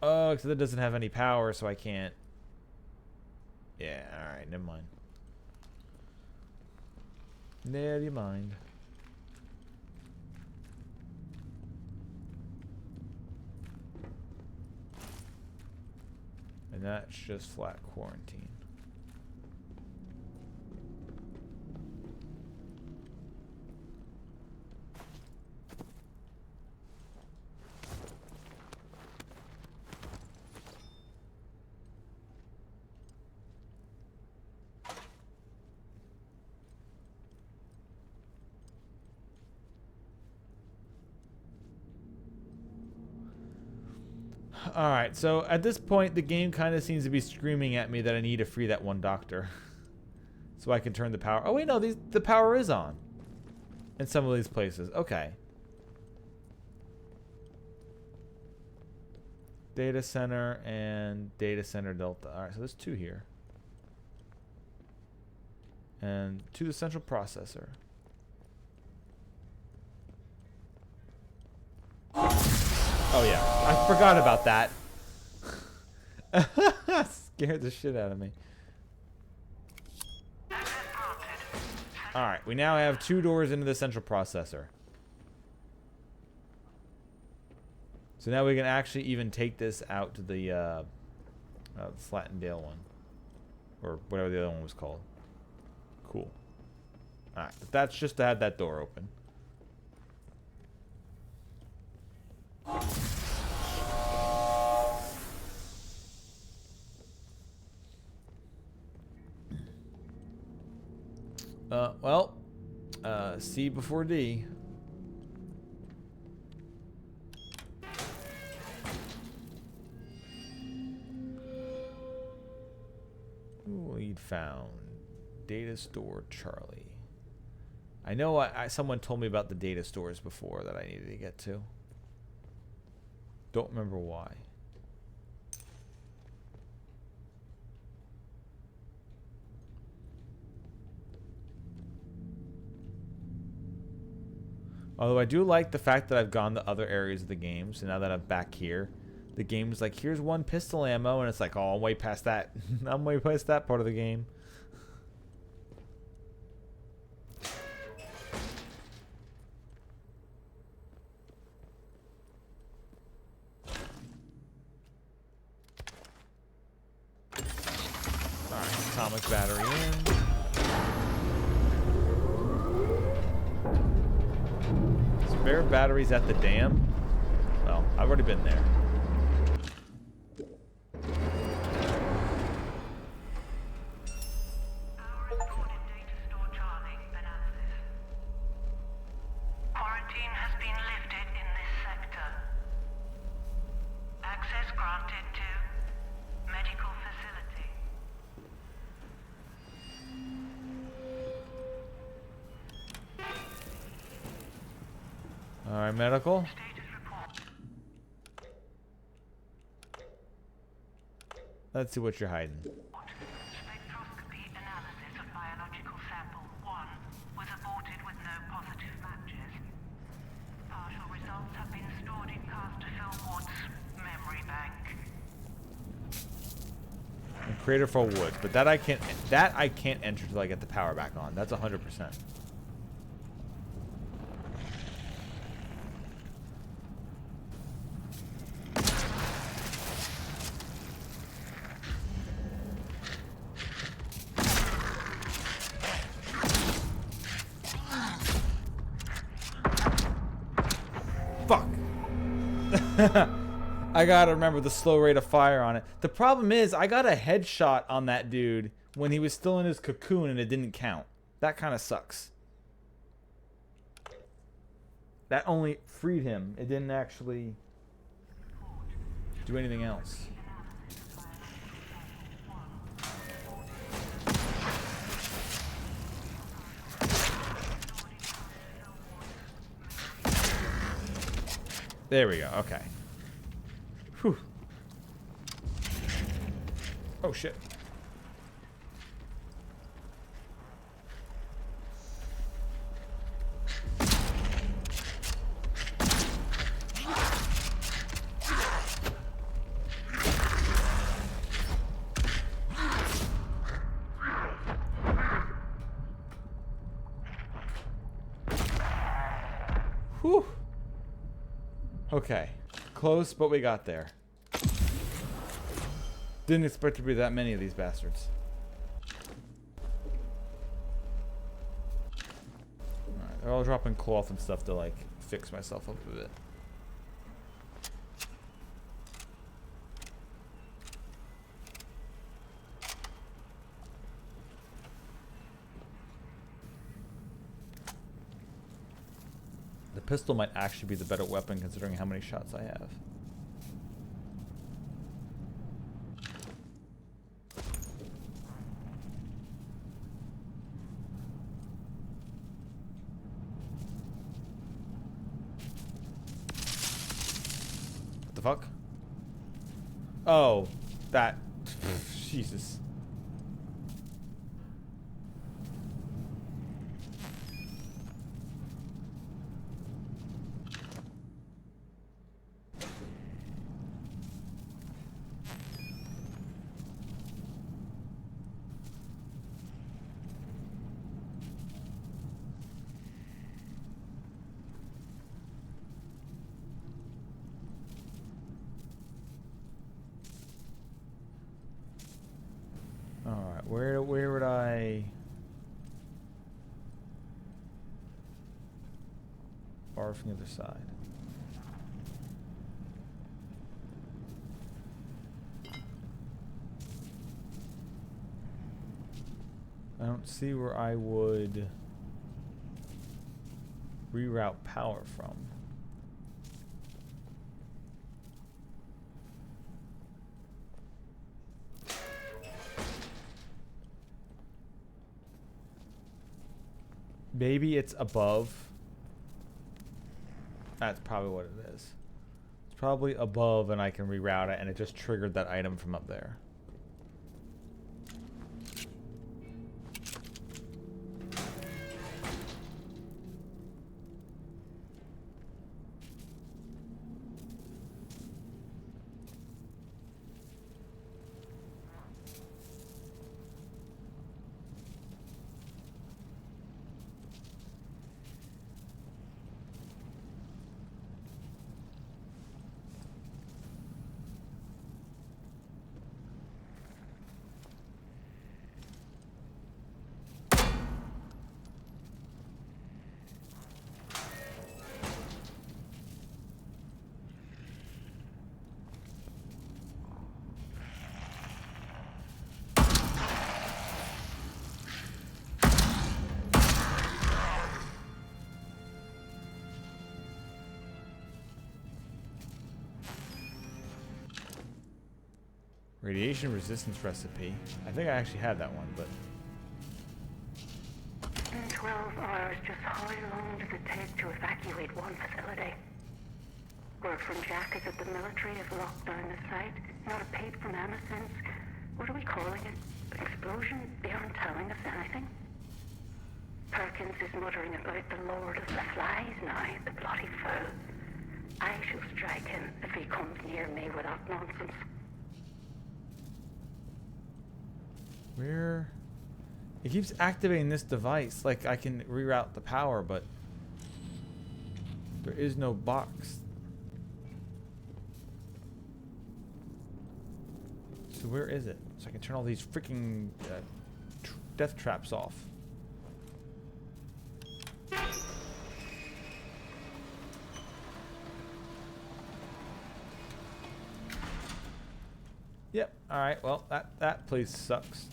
Oh, because it doesn't have any power, so I can't. Yeah, alright, never mind. Never mind. And that's just flat quarantine. Alright, so at this point, the game kind of seems to be screaming at me that I need to free that one doctor. So I can turn the power... Oh, wait, no, the power is on. In some of these places. Okay. Data center and data center delta. Alright, so there's two here. And to the central processor. Oh yeah, I forgot about that. Scared the shit out of me. Alright, we now have 2 doors into the central processor. So now we can actually even take this out to the Slatendale one. Or whatever the other one was called. Cool. Alright, but that's just to have that door open. Well, C before D. Lead found. Data store Charlie. I know someone told me about the data stores before that I needed to get to. Don't remember why. Although I do like the fact that I've gone to other areas of the game, so now that I'm back here, the game's like, here's 1 pistol ammo, and it's like, oh, I'm way past that. I'm way past that part of the game. Alright, atomic battery in. spare batteries at the dam? Well, I've already been there. Quarantine has been lifted in this sector. Access granted to medical facility. All right, medical. Status report. Let's see what you're hiding. Spectroscopy analysis of biological sample 1 was aborted with no positive matches. Partial results have been stored in Caster Philwood's memory bank. And Crater for Woods, but that I can't enter till I get the power back on. That's 100%. Fuck. I gotta remember the slow rate of fire on it. The problem is, I got a headshot on that dude when he was still in his cocoon and it didn't count. That kind of sucks. That only freed him. It didn't actually do anything else. There we go. Okay. Whew. Oh shit. Whew. Okay. Close, but we got there. Didn't expect to be that many of these bastards. Alright, they're all dropping cloth and stuff to, like, fix myself up a bit. The pistol might actually be the better weapon considering how many shots I have. What the fuck? Oh, that. Jesus. Alright, where would I... Far from the other side. I don't see where I would reroute power from. Maybe it's above. That's probably what it is. It's probably above and I can reroute it and it just triggered that item from up there. Radiation resistance recipe. I think I actually had that one, but... In 12 hours, just how long does it take to evacuate one facility? Word from Jack is that the military have locked down the site. Not a peep from Emma since... What are we calling it? An explosion? They aren't telling us anything. Perkins is muttering about the Lord of the Flies now, the bloody fool. I shall strike him if he comes near me with that nonsense. Where? It keeps activating this device. Like I can reroute the power, but there is no box. So where is it? So I can turn all these freaking death traps off. Yep. All right. Well, that place sucks.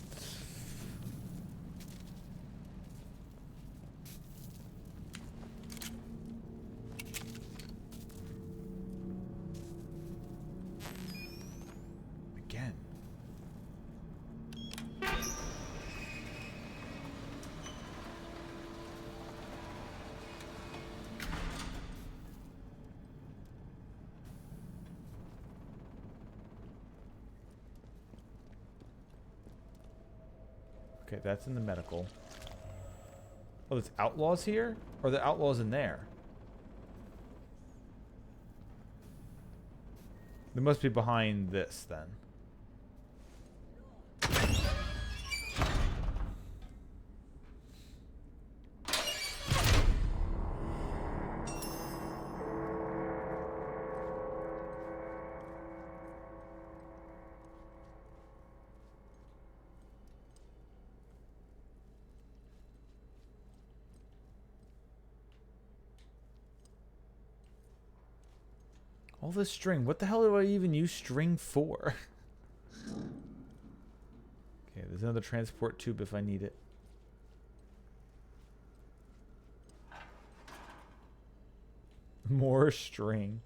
Again. Okay, that's in the medical. Oh, there's outlaws here? Or the outlaws in there? They must be behind this, then. All this string. What the hell do I even use string for? Okay, there's another transport tube if I need it. More string.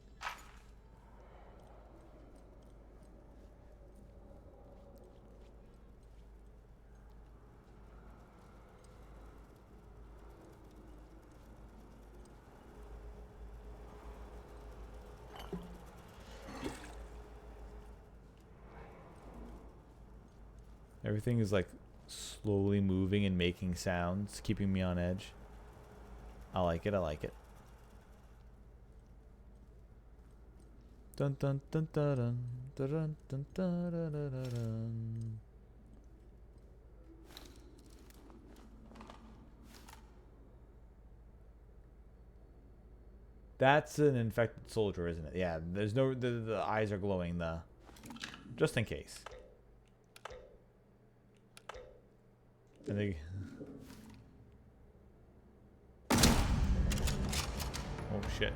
Everything is like slowly moving and making sounds, keeping me on edge. I like it, I like it. Dun dun dun dun dun dun dun dun dun dun dun. That's an infected soldier, isn't it? Yeah, there's no the eyes are glowing, the just in case. I think. Oh shit.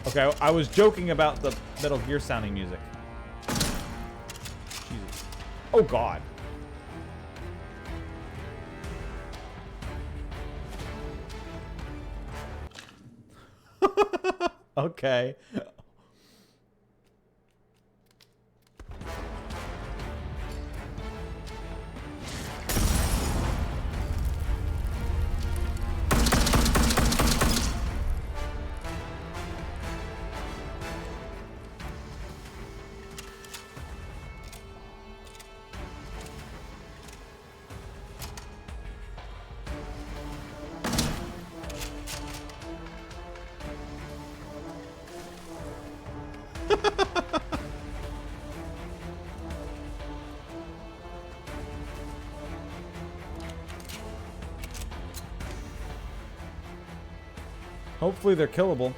Okay, I was joking about the Metal Gear sounding music. Jesus. Oh god. Okay. Hopefully they're killable.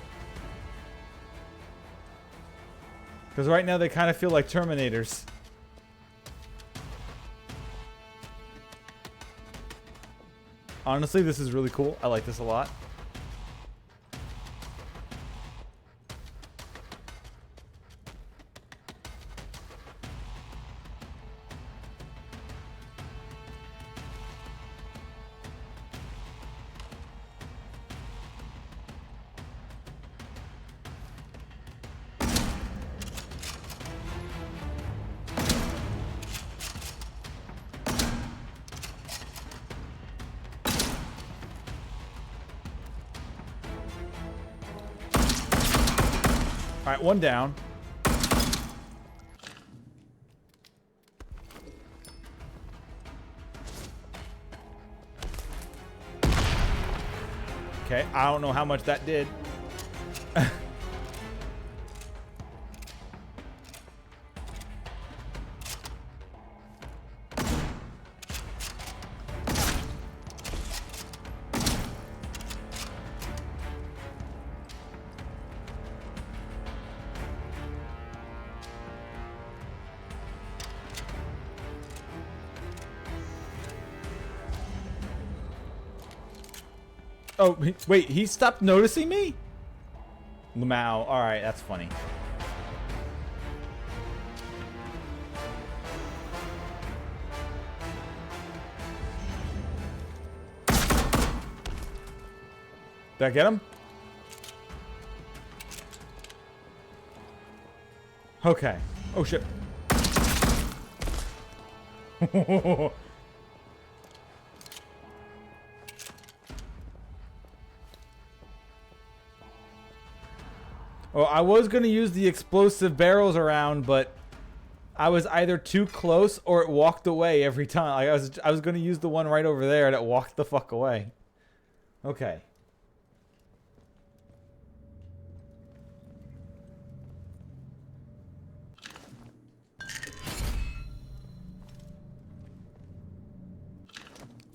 Because right now they kind of feel like Terminators. Honestly, this is really cool. I like this a lot. Alright, one down. Okay, I don't know how much that did. Oh, wait, he stopped noticing me? Lamau, alright, that's funny. Did I get him? Okay. Oh, shit. Oh, I was going to use the explosive barrels around, but I was either too close or it walked away every time. Like I was going to use the one right over there and it walked the fuck away. Okay.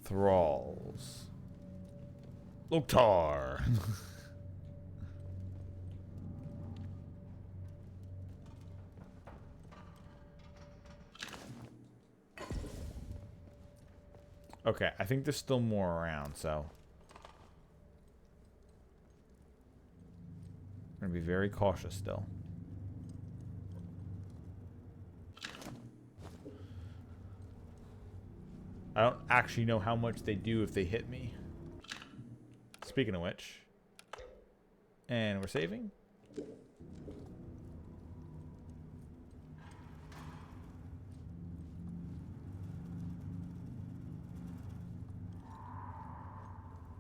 Thralls. Loktar. Okay, I think there's still more around, so I'm gonna be very cautious still. I don't actually know how much they do if they hit me. Speaking of which, and we're saving.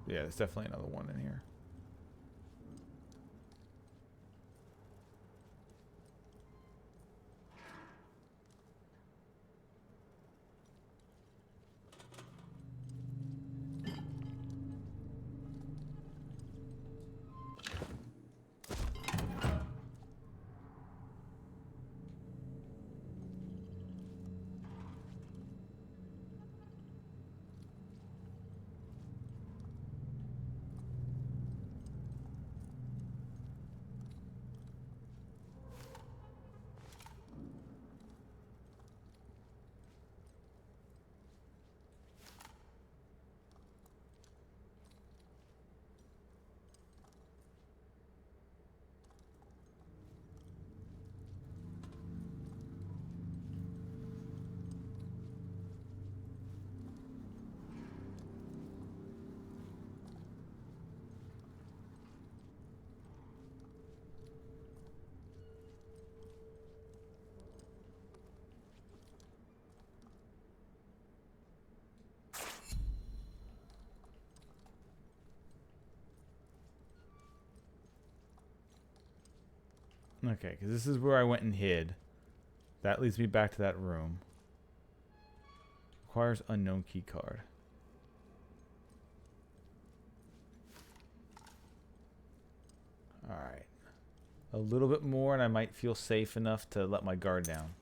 Yeah, there's definitely another one in here. Okay, because this is where I went and hid. That leads me back to that room. Requires unknown key card. Alright. A little bit more and I might feel safe enough to let my guard down.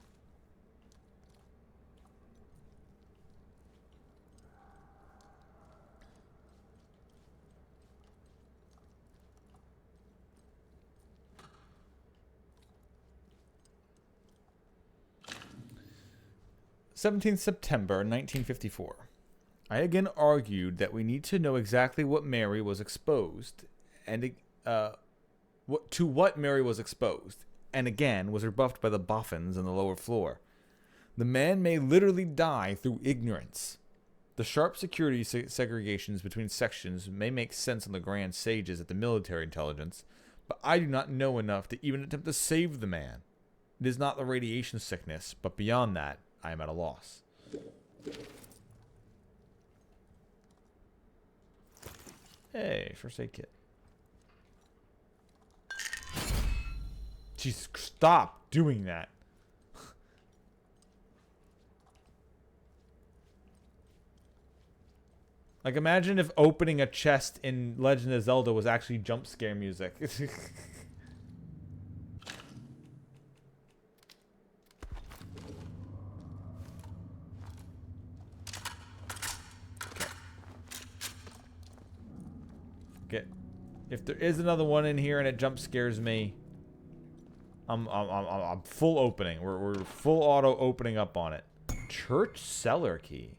September 1954. I again argued that we need to know exactly what Mary was exposed, and what Mary was exposed, and again was rebuffed by the boffins on the lower floor. The man may literally die through ignorance. The sharp security segregations between sections may make sense on the grand sages at the military intelligence, but I do not know enough to even attempt to save the man. It is not the radiation sickness, but beyond that, I am at a loss. Hey, first aid kit. Jeez, stop doing that. Like, imagine if opening a chest in Legend of Zelda was actually jump scare music. Okay. If there is another one in here and it jump scares me, I'm full opening. We're full auto opening up on it. Church cellar key.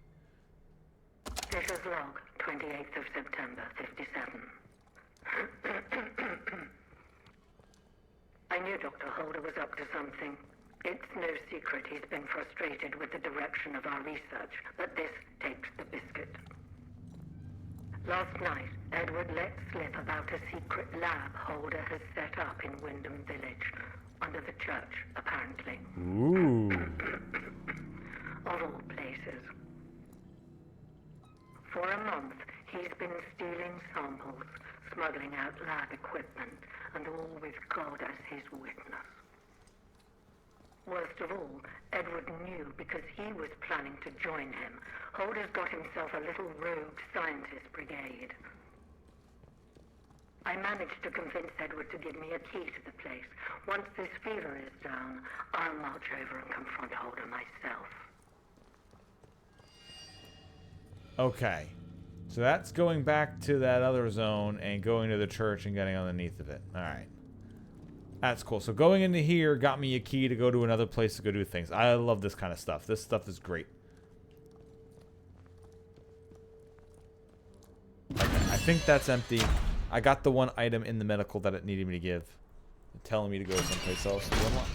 Fisher's log, 28th of September, 57. I knew Dr. Holder was up to something. It's no secret he's been frustrated with the direction of our research, but this takes the biscuit. Last night, Edward let slip about a secret lab Holder has set up in Wyndham Village, under the church, apparently. Ooh. Of all places. For a month, he's been stealing samples, smuggling out lab equipment, and all with God as his witness. Worst of all, Edward knew because he was planning to join him. Holder's got himself a little rogue scientist brigade. I managed to convince Edward to give me a key to the place. Once this fever is down, I'll march over and confront Holder myself. Okay. So that's going back to that other zone and going to the church and getting underneath of it. Alright. That's cool. So going into here got me a key to go to another place to go do things. I love this kind of stuff. This stuff is great. Okay, I think that's empty. I got the one item in the medical that it needed me to give. Telling me to go someplace else to unlock.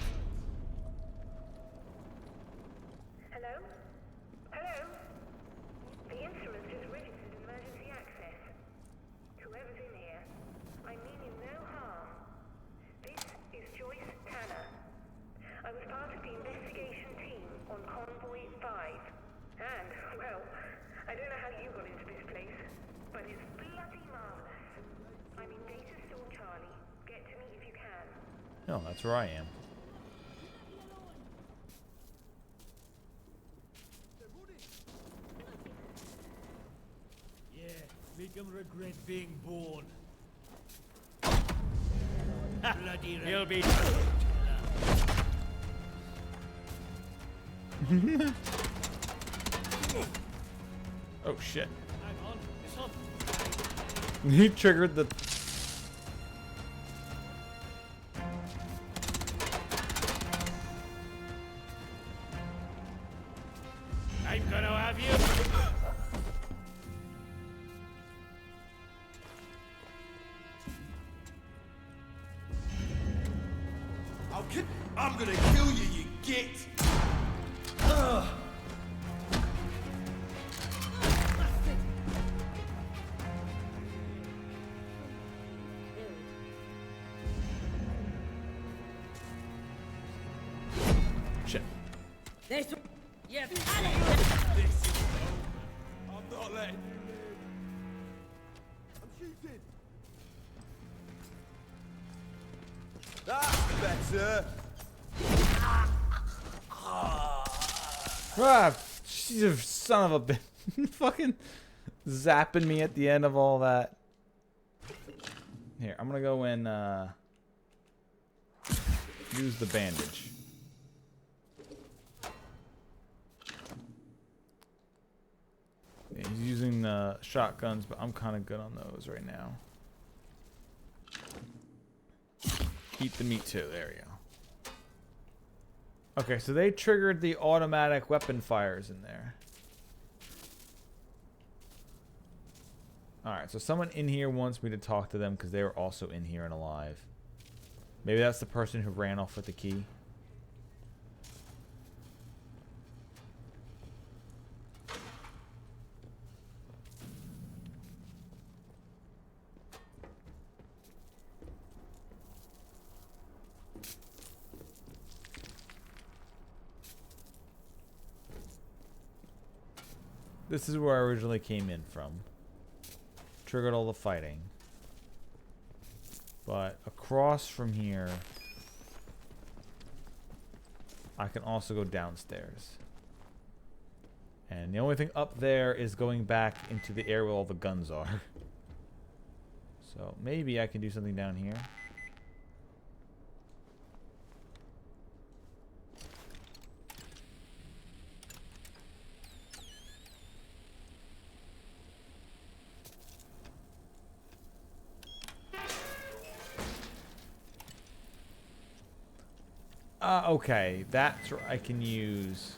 Hello? Hello? The instrument just registered emergency access. Whoever's in here, I mean you no harm. This is Joyce Tanner. I was part of the investigation team on Convoy 5. And, well, I don't know how you got into this place, but it's bloody marvelous. I'm in Data Store Charlie. Get to me if you can. No, that's where I am. Yeah, make him regret being born. Bloody right. He'll be... Oh shit. Hang on, it's on. He triggered the... I'm gonna have you. I'm gonna kill you, you git! Ugh. Shit. This... You've had it! I'm not letting you live. I'm shooting. That's better. Ah, you son of a bitch. Fucking zapping me at the end of all that. Here, I'm gonna go and use the bandage. Yeah, he's using the shotguns, but I'm kind of good on those right now. Eat the meat too. There we go. Okay, so they triggered the automatic weapon fires in there. Alright, so someone in here wants me to talk to them because they were also in here and alive. Maybe that's the person who ran off with the key. This is where I originally came in from. Triggered all the fighting. But across from here I can also go downstairs. And the only thing up there is going back into the area where all the guns are. So maybe I can do something down here. Okay, that's where I can use.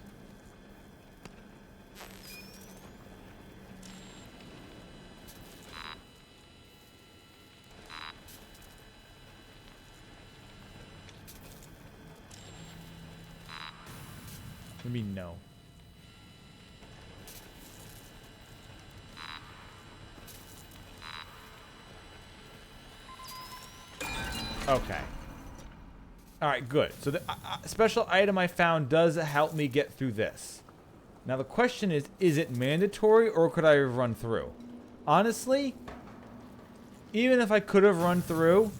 Maybe no. Okay. Alright, good. So the special item I found does help me get through this. Now the question is it mandatory or could I have run through? Honestly, even if I could have run through,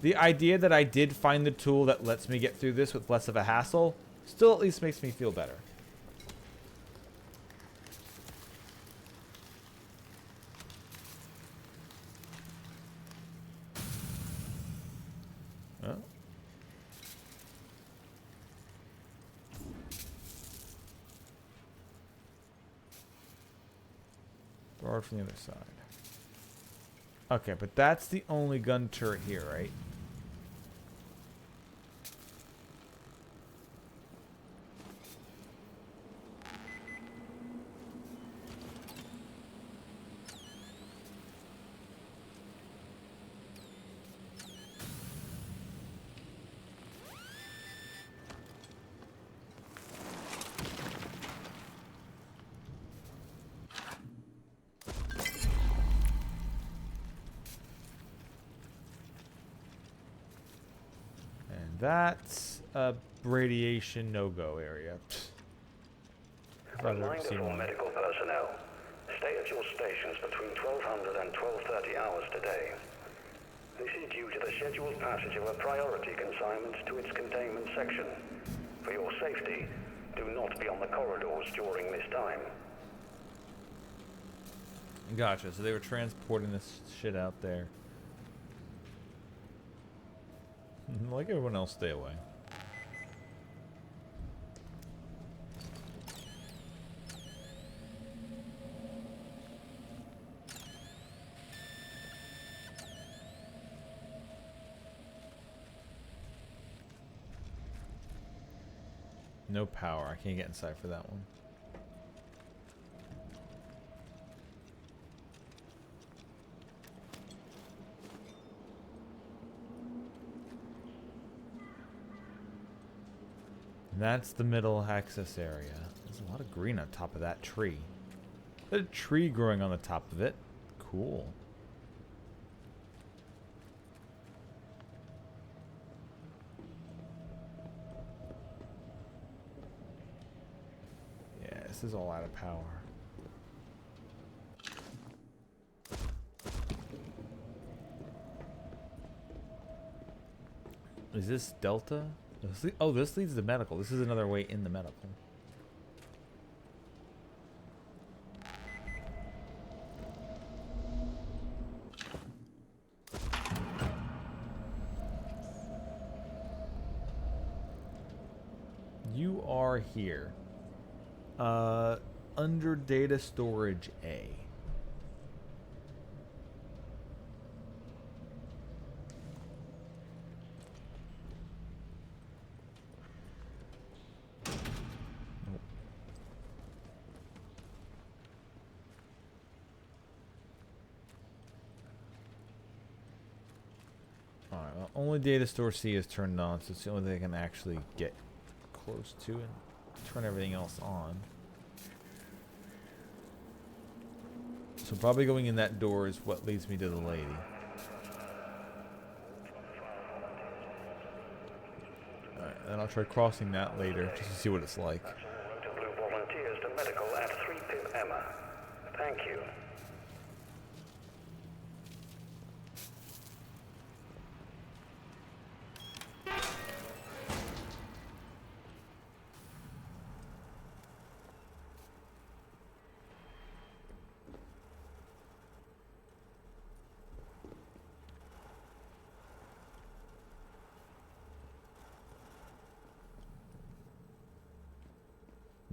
the idea that I did find the tool that lets me get through this with less of a hassle still at least makes me feel better. Oh. Barred from the other side. Okay, but that's the only gun turret here, right? That's a radiation no-go area. I've never seen Reminder for one. medical personnel. Stay at your stations between 1200 and 1230 hours today. This is due to the scheduled passage of a priority consignment to its containment section. For your safety, do not be on the corridors during this time. Gotcha, so they were transporting this shit out there. Like everyone else, stay away. No power. I can't get inside for that one. That's the middle access area. There's a lot of green on top of that tree. There's a tree growing on the top of it. Cool. Yeah, this is all out of power. Is this Delta? Oh, this leads to medical. This is another way in the medical. You are here. Under data storage A. Alright, well, only data store C is turned on, so it's the only thing I can actually get close to and turn everything else on. So probably going in that door is what leads me to the lady. Alright, then I'll try crossing that later just to see what it's like. Rota Blue volunteers to medical at 3 Pip Emma. Thank you.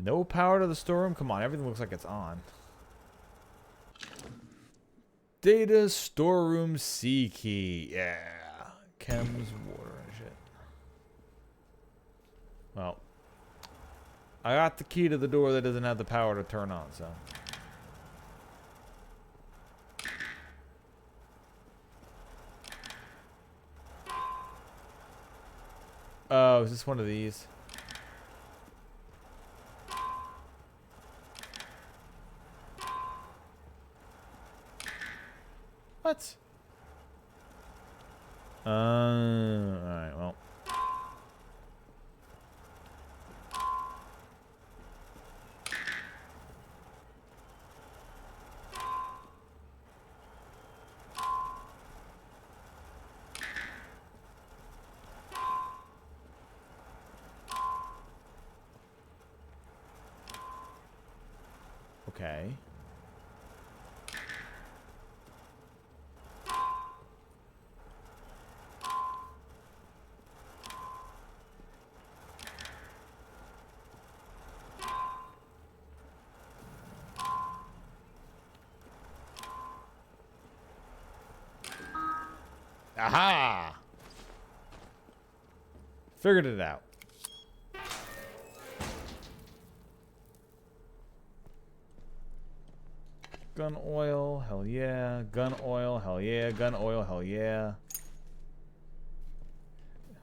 No power to the storeroom? Come on, everything looks like it's on. Data storeroom C key. Yeah. Chems, water, and shit. Well, I got the key to the door that doesn't have the power to turn on, so. Oh, is this one of these? What? Alright, well. Okay. Aha! Figured it out. Gun oil, hell yeah. Gun oil, hell yeah. Gun oil, hell yeah.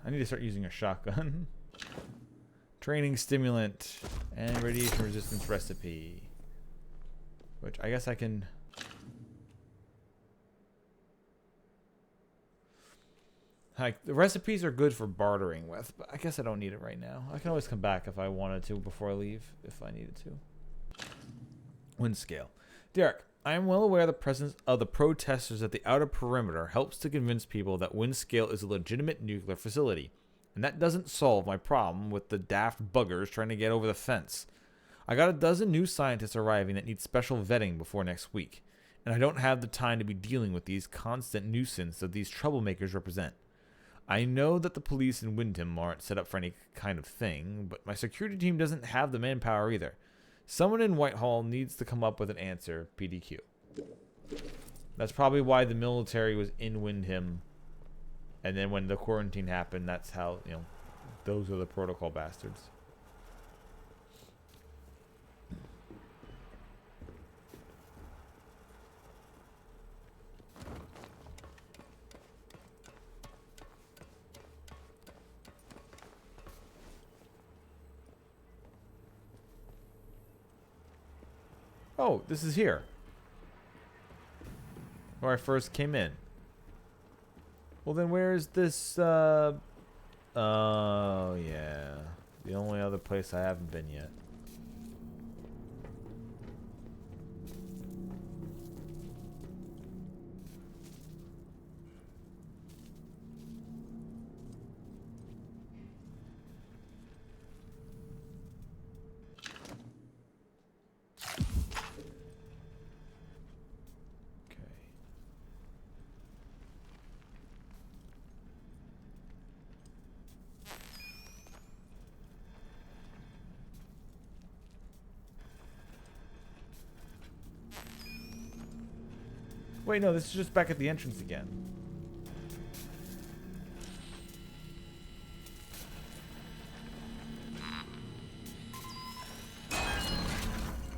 I need to start using a shotgun. Training stimulant and radiation resistance recipe. Which I guess I can... Like, the recipes are good for bartering with, but I guess I don't need it right now. I can always come back if I wanted to before I leave, if I needed to. Wind scale. Derek, I am well aware of the presence of the protesters at the outer perimeter helps to convince people that Wind scale is a legitimate nuclear facility. And that doesn't solve my problem with the daft buggers trying to get over the fence. I got a dozen new scientists arriving that need special vetting before next week. And I don't have the time to be dealing with these constant nuisance that these troublemakers represent. I know that the police in Wyndham aren't set up for any kind of thing, but my security team doesn't have the manpower either. Someone in Whitehall needs to come up with an answer, PDQ. That's probably why the military was in Wyndham. And then when the quarantine happened, that's how, you know, those are the protocol bastards. Oh, this is here. Where I first came in. Well, then where's this, oh, yeah. The only other place I haven't been yet. Wait, no, this is just back at the entrance again.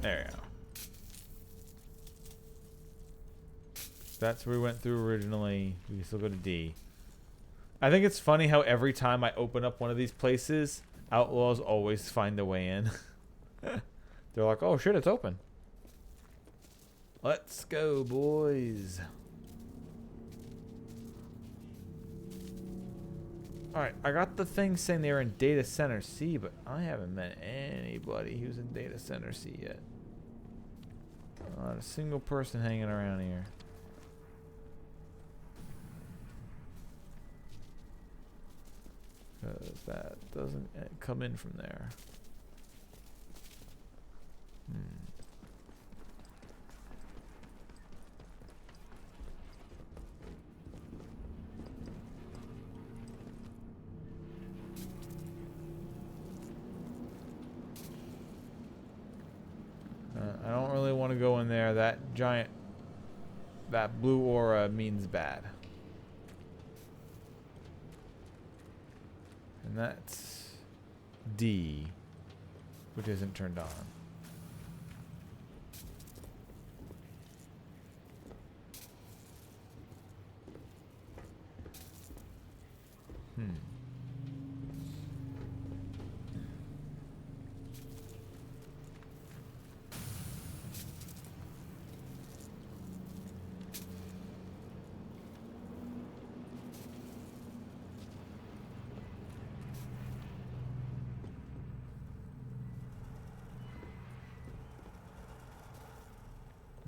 There we go. That's where we went through originally. We can still go to D. I think it's funny how every time I open up one of these places, outlaws always find a way in. They're like, oh shit, it's open. Let's go, boys. Alright, I got the thing saying they're in Data Center C, but I haven't met anybody who's in Data Center C yet. Not a single person hanging around here. Because that doesn't come in from there. to go in there. That blue aura means bad. And that's D, which isn't turned on.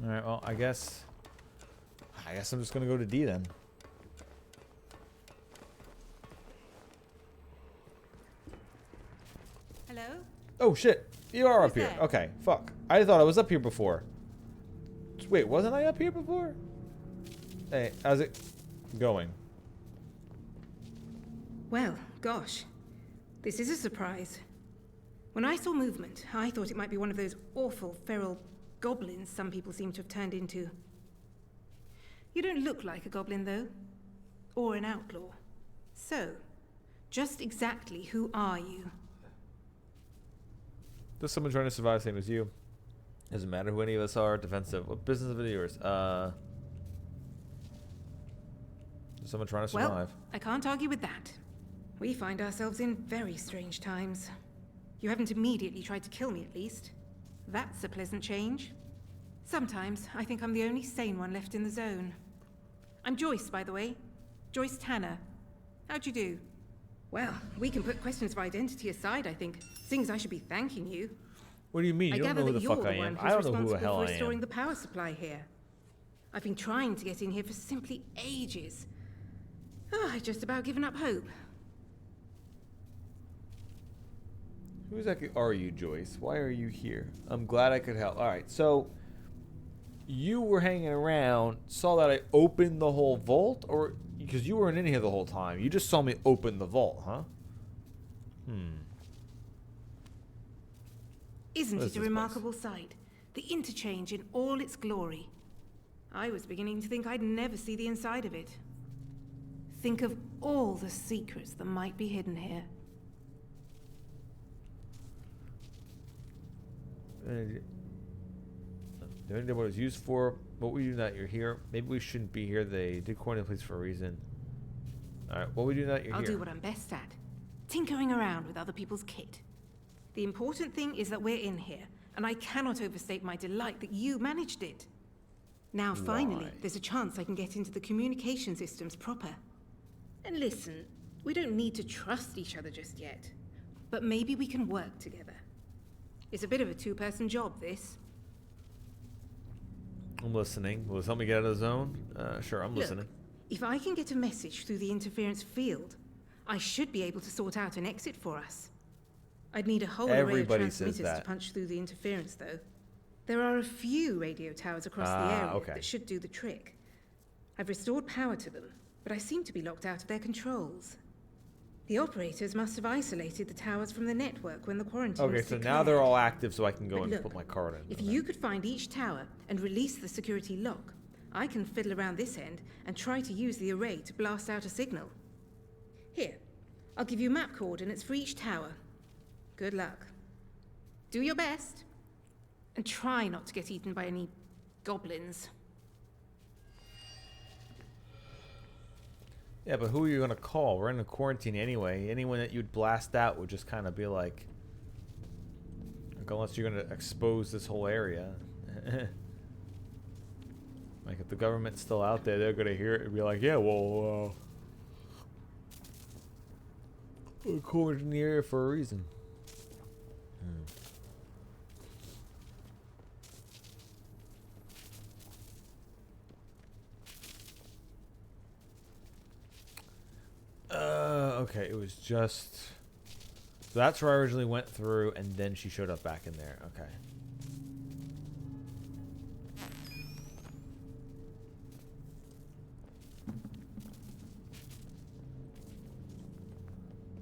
Alright, well, I guess I'm just gonna go to D then. Hello? Oh shit! You are Who's up here. there? Okay, fuck. I thought I was up here before. Wait, wasn't I up here before? Hey, how's it going? Well, gosh. This is a surprise. When I saw movement, I thought it might be one of those awful feral goblins some people seem to have turned into. You don't look like a goblin, though. Or an outlaw. So, just exactly who are you? Just someone trying to survive, same as you. Doesn't matter who any of us are. Defensive. What business of it yours? Just someone trying to survive. Well, I can't argue with that. We find ourselves in very strange times. You haven't immediately tried to kill me, at least. That's a pleasant change. Sometimes I think I'm the only sane one left in the zone. I'm Joyce, by the way. Joyce Tanner. How'd you do? Well, we can put questions of identity aside, I think. Things I should be thanking you. What do you mean? You don't know who the fuck I am. I don't know who the hell I am. Restoring the power supply here. I've been trying to get in here for simply ages. I've just about given up hope. Who exactly are you, Joyce? Why are you here? I'm glad I could help. Alright, so you were hanging around, saw that I opened the whole vault, or because you weren't in here the whole time. You just saw me open the vault, huh? Isn't What is it a this remarkable sight? The interchange in all its glory. I was beginning to think I'd never see the inside of it. Think of all the secrets that might be hidden here. No idea what it was used for. What were you doing that you're here? Maybe we shouldn't be here. They did quarantine the place for a reason. Alright, what were you doing that you're I'll here? do what I'm best at. Tinkering around with other people's kit. The important thing is that we're in here, and I cannot overstate my delight that you managed it. Now, finally, Why? there's a chance I can get into the communication systems proper. And listen, we don't need to trust each other just yet. But maybe we can work together. It's a bit of a two-person job, this. I'm listening. Will this help me get out of the zone? Sure, I'm Look, listening. if I can get a message through the interference field, I should be able to sort out an exit for us. I'd need a whole array of Everybody says transmitters to that. punch through the interference, though. There are a few radio towers across the area okay. that should do the trick. I've restored power to them, but I seem to be locked out of their controls. The operators must have isolated the towers from the network when the quarantine Okay, was so declared. now they're all active, so I can go But and look, put my card in. if Okay. you could find each tower and release the security lock, I can fiddle around this end and try to use the array to blast out a signal. Here, I'll give you map coordinates for each tower. Good luck. Do your best. And try not to get eaten by any goblins. Yeah, but who are you gonna call? We're in a quarantine anyway. Anyone that you'd blast out would just kind of be like unless you're gonna expose this whole area. Like if the government's still out there, they're gonna hear it and be like, yeah, well, we're quarantined the area for a reason. Okay, it was just... So that's where I originally went through, and then she showed up back in there. Okay.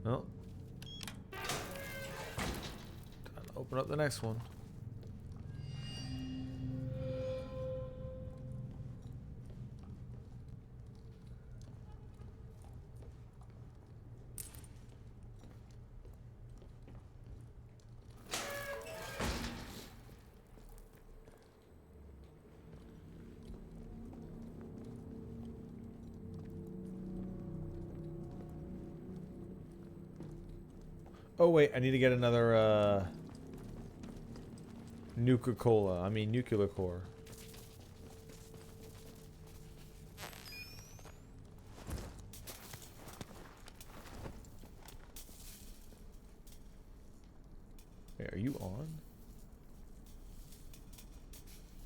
Well. Time to open up the next one. Oh wait, I need to get another Nuka-Cola. I mean nuclear core. Wait, are you on?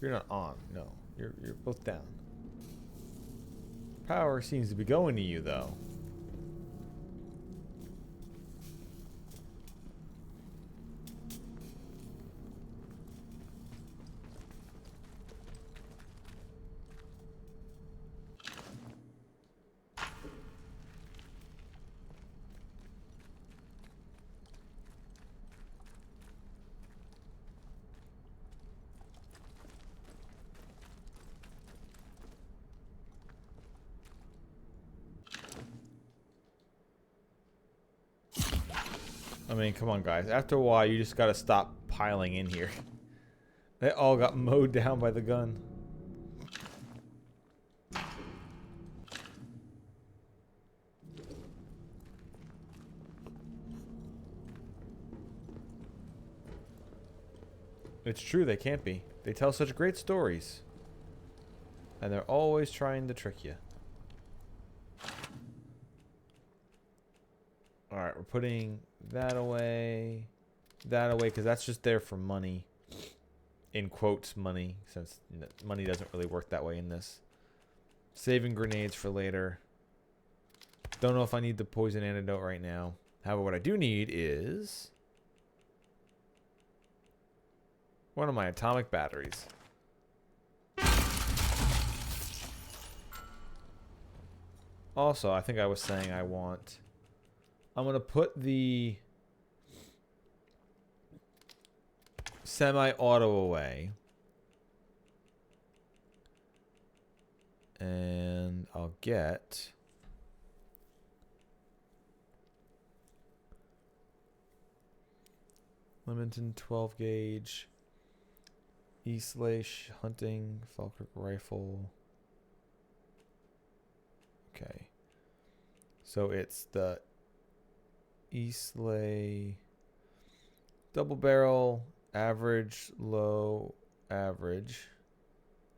You're not on. No, you're both down. Power seems to be going to you though. I mean, come on, guys. After a while, you just gotta stop piling in here. They all got mowed down by the gun. It's true, they can't be. They tell such great stories. And they're always trying to trick you. Alright, we're putting that away, because that's just there for money. In quotes, money, since money doesn't really work that way in this. Saving grenades for later. Don't know if I need the poison antidote right now. However, what I do need is one of my atomic batteries. Also, I think I was saying I'm going to put the semi-auto away. And I'll get Leamington 12 gauge, Eastlash hunting, Falkirk rifle. Okay. So it's the Eastleigh double barrel, average, low, average,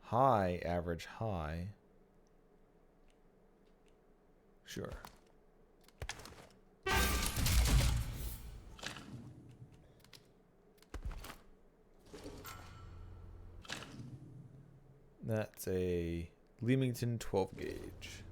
high, average, high. Sure. That's a Leamington 12 gauge.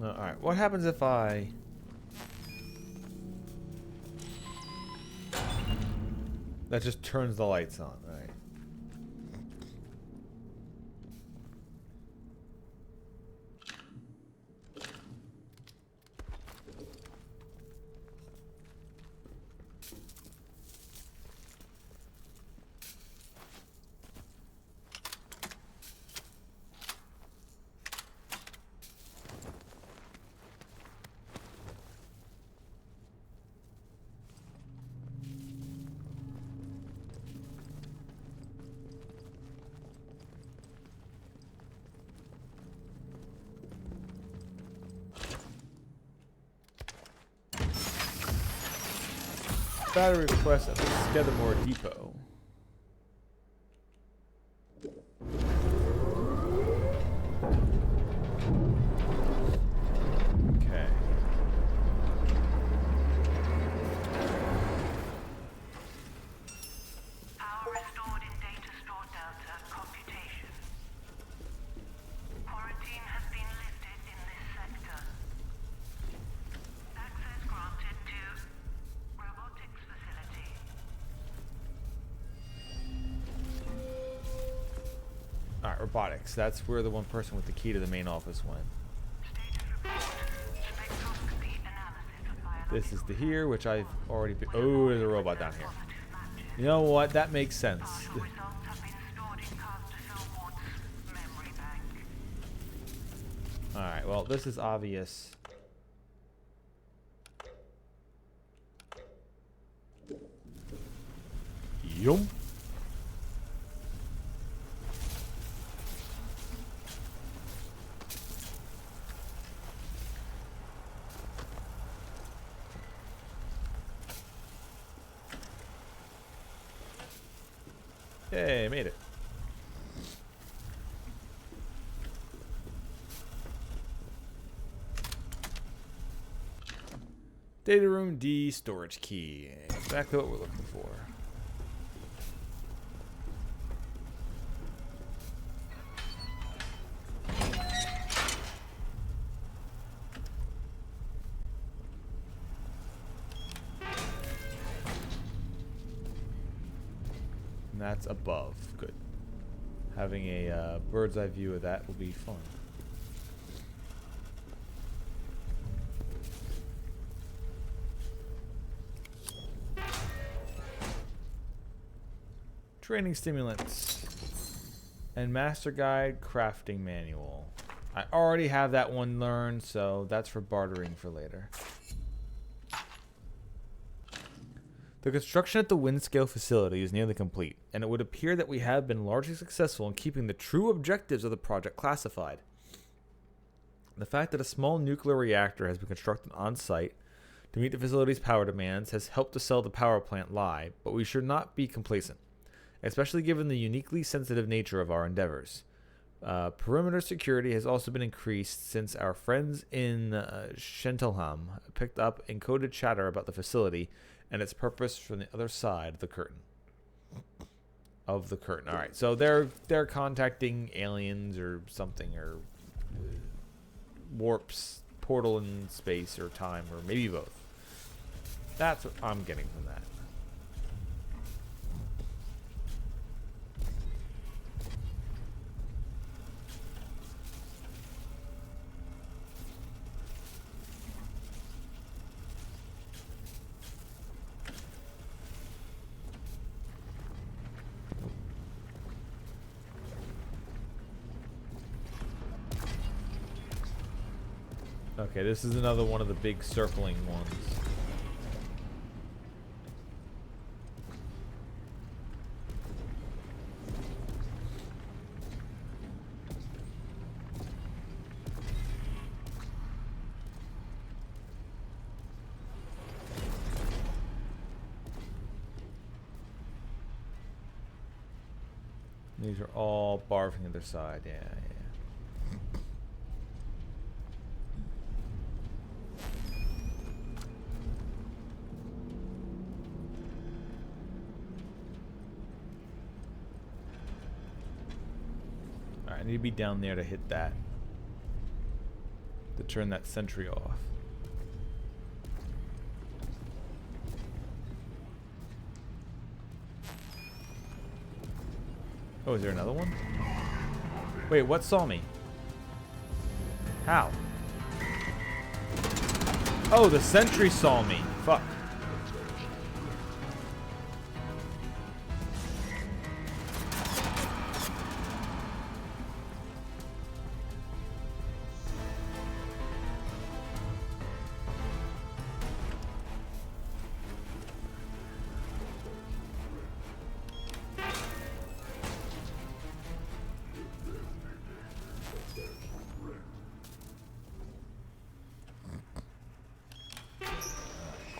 Alright, what happens if I... That just turns the lights on, alright. Battery request at the Skidmore Depot. Okay. Power restored in data store Delta computation. Quarantine has been lifted in this sector. Access granted to robotics facility. Robotics. That's where the one person with the key to the main office went. This is the here, which I've already been. Oh, there's a robot down here. You know what? That makes sense. Alright, well, this is obvious. Yum. Hey, made it. Data room D storage key. Exactly what we're looking for. And that's above. Good. Having a bird's eye view of that will be fun. Training stimulants. And master guide crafting manual. I already have that one learned, so that's for bartering for later. The construction at the Windscale facility is nearly complete, and it would appear that we have been largely successful in keeping the true objectives of the project classified. The fact that a small nuclear reactor has been constructed on site to meet the facility's power demands has helped to sell the power plant lie, but we should not be complacent, especially given the uniquely sensitive nature of our endeavors. Perimeter security has also been increased since our friends in Shentelham picked up encoded chatter about the facility and its purpose from the other side of the curtain. All right, so they're contacting aliens or something, or warps, portal in space or time, or maybe both. That's what I'm getting from that. Okay, this is another one of the big circling ones. These are all barred from the other side. Yeah, yeah. I need to be down there to hit that. To turn that sentry off. Oh, is there another one? Wait, what saw me? How? Oh, the sentry saw me. Fuck.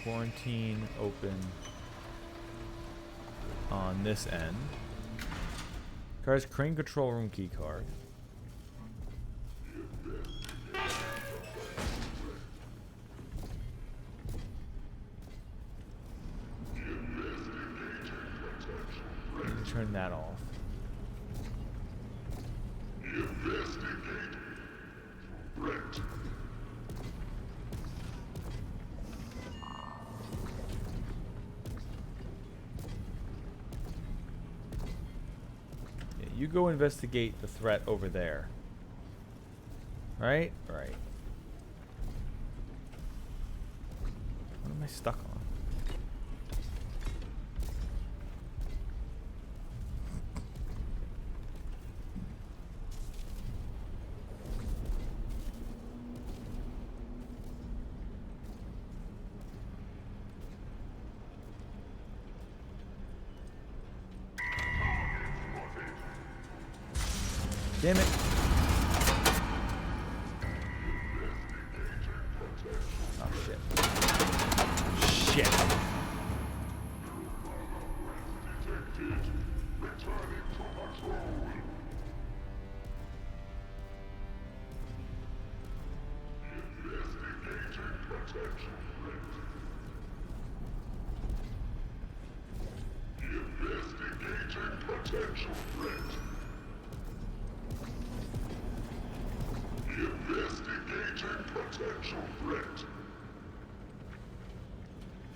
Quarantine open on this end. Car's crane control room key card. Turn that off. you go investigate the threat over there. Right? Right. What am I stuck on? Damn it. Oh, shit. Shit.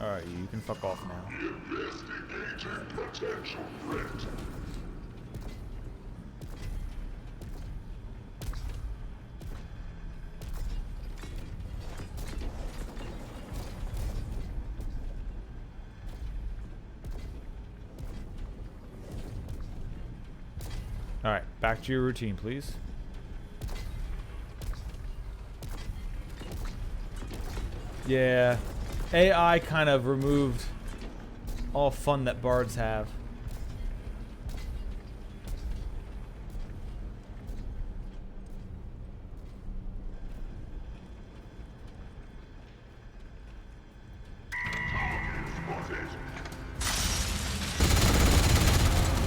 Alright, you can fuck off now. Alright, back to your routine, please. Yeah. AI kind of removed all fun that bards have.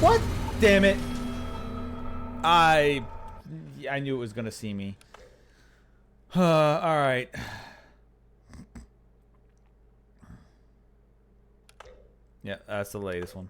What? Damn it. I knew it was gonna see me. Alright. Yeah, that's the latest one.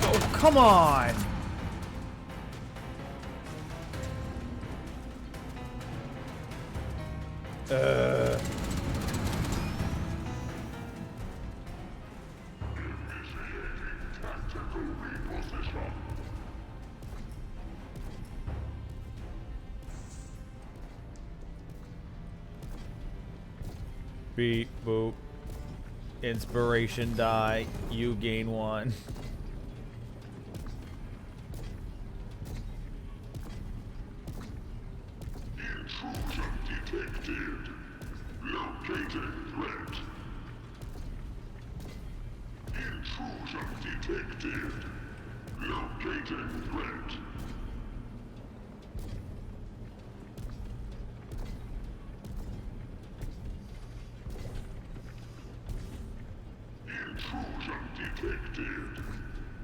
Oh, come on! Beep, boop. Inspiration die. You gain 1. Intrusion detected. Locating threat. Intrusion detected. Locating threat. Intrusion detected.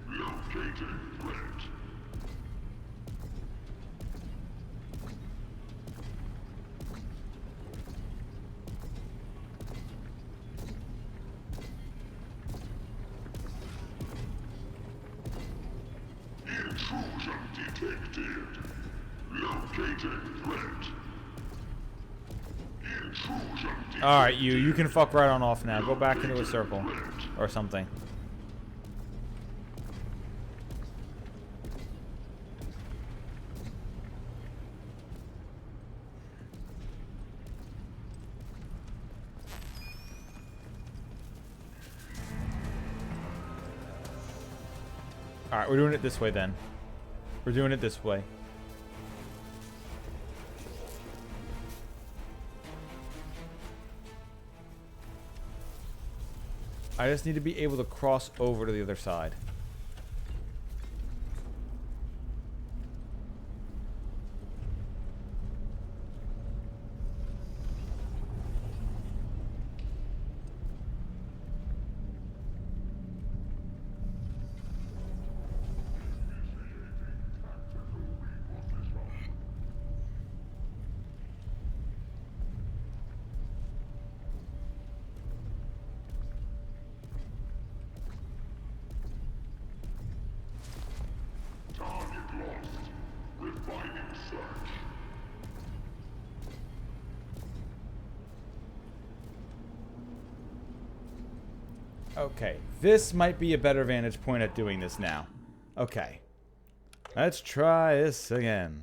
Locating threat. Intrusion detected. Locating threat. Intrusion detected. Alright, you can fuck right on off now. Go back into a circle. Or something. Alright, we're doing it this way then. We're doing it this way. I just need to be able to cross over to the other side. Okay, this might be a better vantage point at doing this now. Okay. Let's try this again.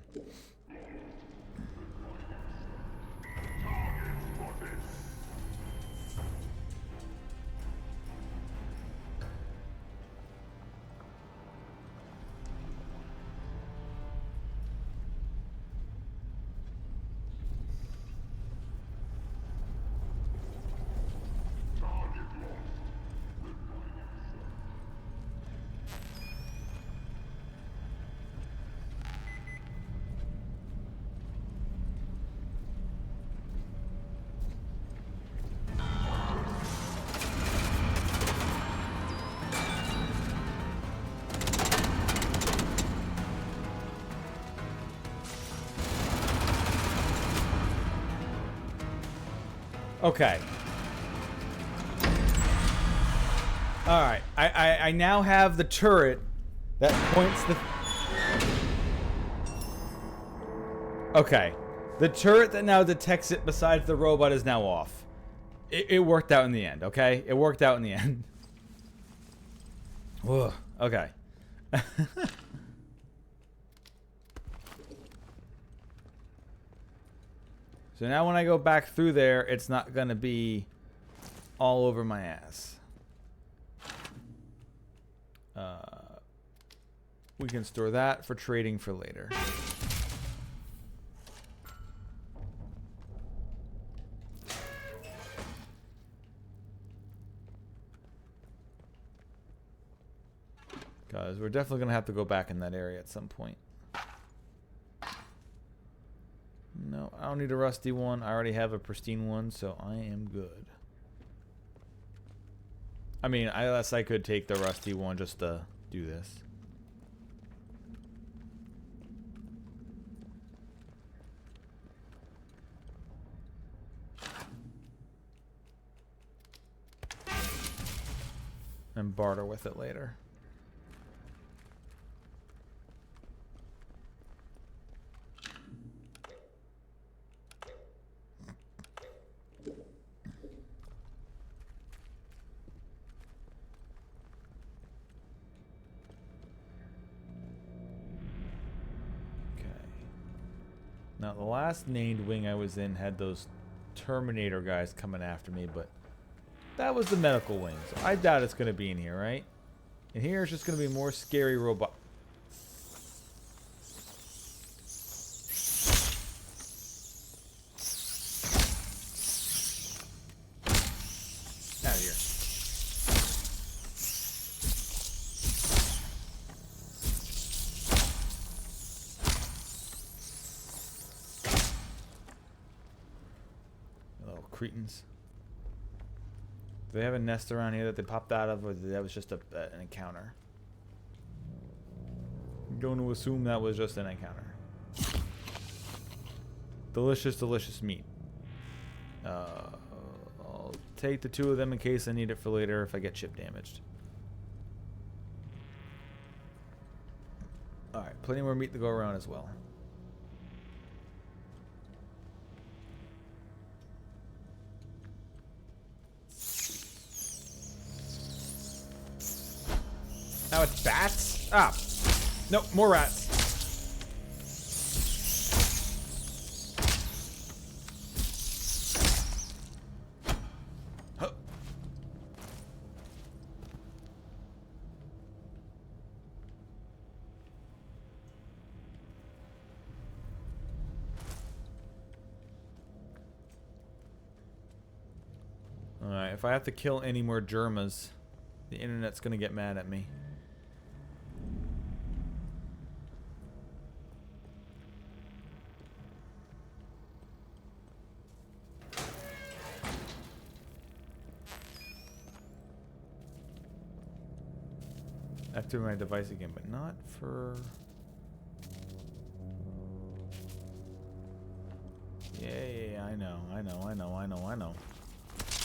Okay. Alright. I now have the turret that points the... Okay. The turret that now detects it besides the robot is now off. It worked out in the end, okay? It worked out in the end. Ugh. Okay. So now when I go back through there, it's not going to be all over my ass. We can store that for trading for later. Because we're definitely going to have to go back in that area at some point. No, I don't need a rusty one. I already have a pristine one, so I am good. I mean, unless I could take the rusty one just to do this. And barter with it later. Now, the last named wing I was in had those Terminator guys coming after me, but that was the medical wing, so I doubt it's going to be in here, right? And here it's just going to be more scary robot. Out of here. Cretins. Do they have a nest around here that they popped out of, or that was just an encounter? I'm going to assume that was just an encounter. Delicious, delicious meat. I'll take the 2 of them in case I need it for later if I get chip damaged. Alright, plenty more meat to go around as well. Now it's bats? Ah. Nope, more rats. Huh. Alright, if I have to kill any more Germas, the internet's gonna get mad at me. After my device again, but not for... Yeah, I know.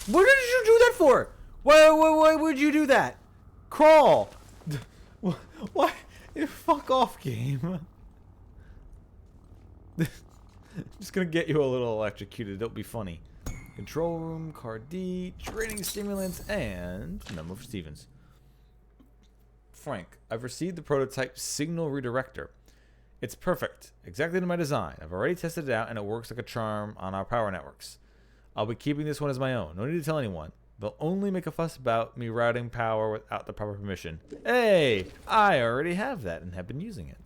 What did you do that for? Why would you do that? Crawl! Why? Fuck off, game. Just gonna get you a little electrocuted. It'll be funny. Control room, card D, training stimulants, and memo for Stevens. Frank, I've received the prototype signal redirector. It's perfect, exactly to my design. I've already tested it out and it works like a charm on our power networks. I'll be keeping this one as my own. No need to tell anyone. They'll only make a fuss about me routing power without the proper permission. Hey, I already have that and have been using it.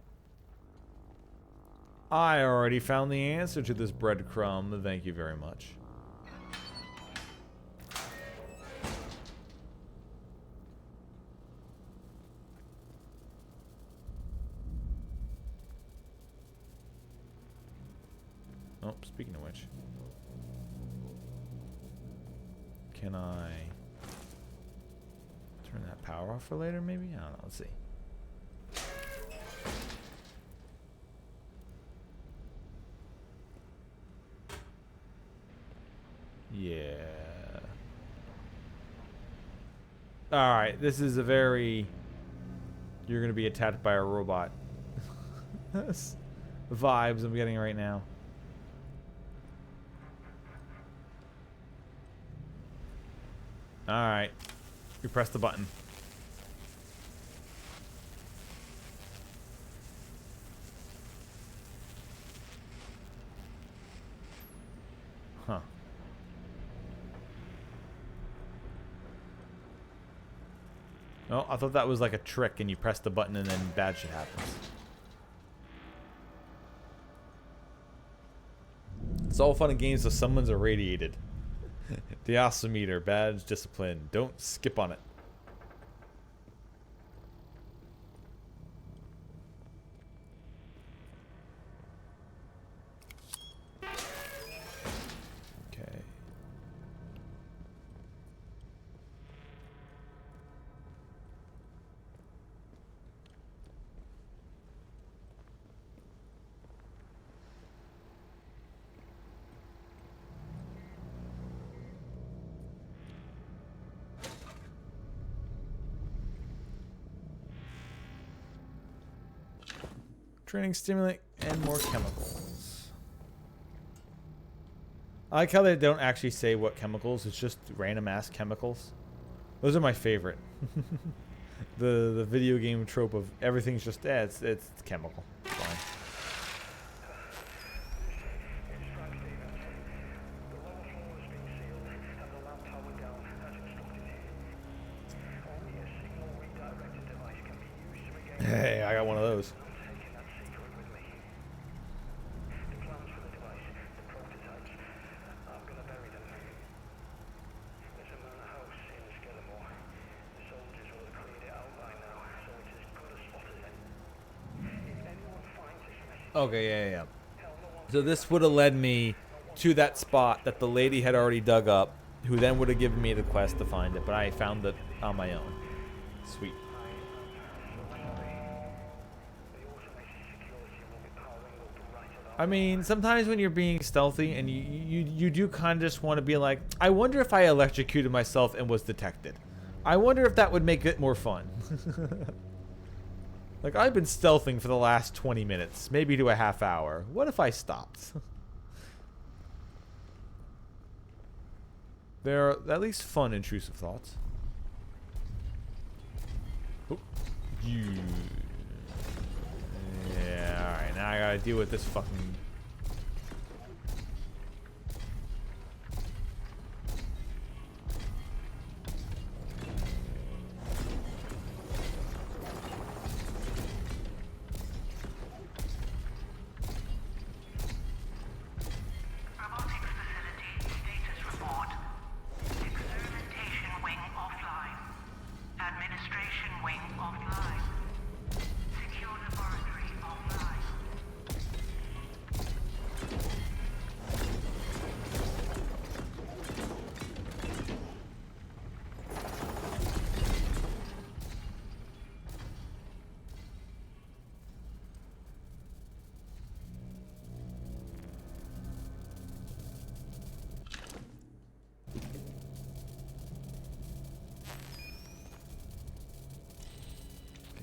I already found the answer to this breadcrumb. Thank you very much. Oh, speaking of which. Can I turn that power off for later, maybe? I don't know. Let's see. Yeah. Alright, this is a very... You're going to be attacked by a robot. That's the vibes I'm getting right now. Alright. You press the button. Huh. Oh, I thought that was like a trick and you press the button and then bad shit happens. It's all fun and games so someone's irradiated. Diosmeter, badge, discipline. Don't skip on it. Okay. Training stimulant and more chemicals. I like how they don't actually say what chemicals. It's just random ass chemicals. Those are my favorite. the video game trope of everything's just it's chemical. It's fine. Hey, I got one of those. Okay, yeah. So this would have led me to that spot that the lady had already dug up, who then would have given me the quest to find it, but I found it on my own. Sweet. I mean, sometimes when you're being stealthy and you do kind of just want to be like, I wonder if I electrocuted myself and was detected. I wonder if that would make it more fun. Like, I've been stealthing for the last 20 minutes, maybe to a half hour. What if I stopped? There are at least fun, intrusive thoughts. Oh. Yeah, alright, now I gotta deal with this fucking...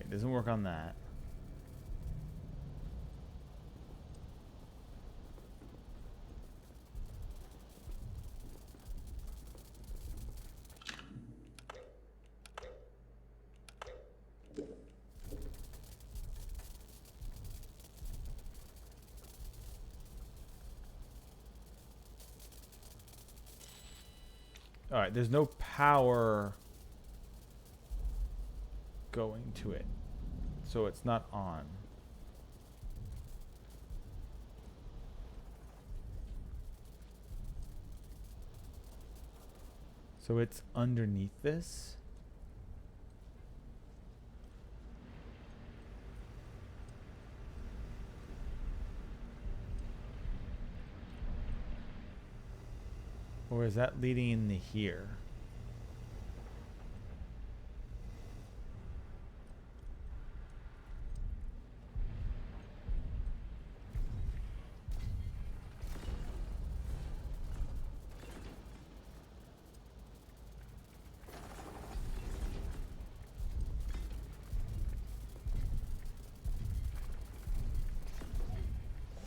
Doesn't work on that. Alright, there's no power going to it. So it's not on. So it's underneath this. Or is that leading into here?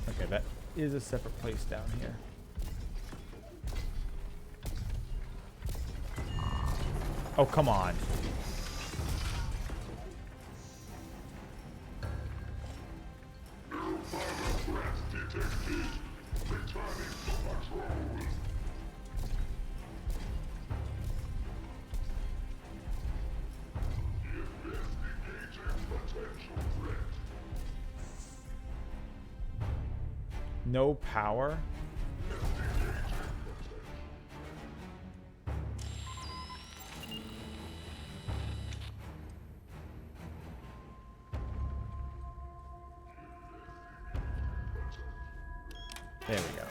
Okay, that is a separate place down here. Oh, come on. No power? There we go.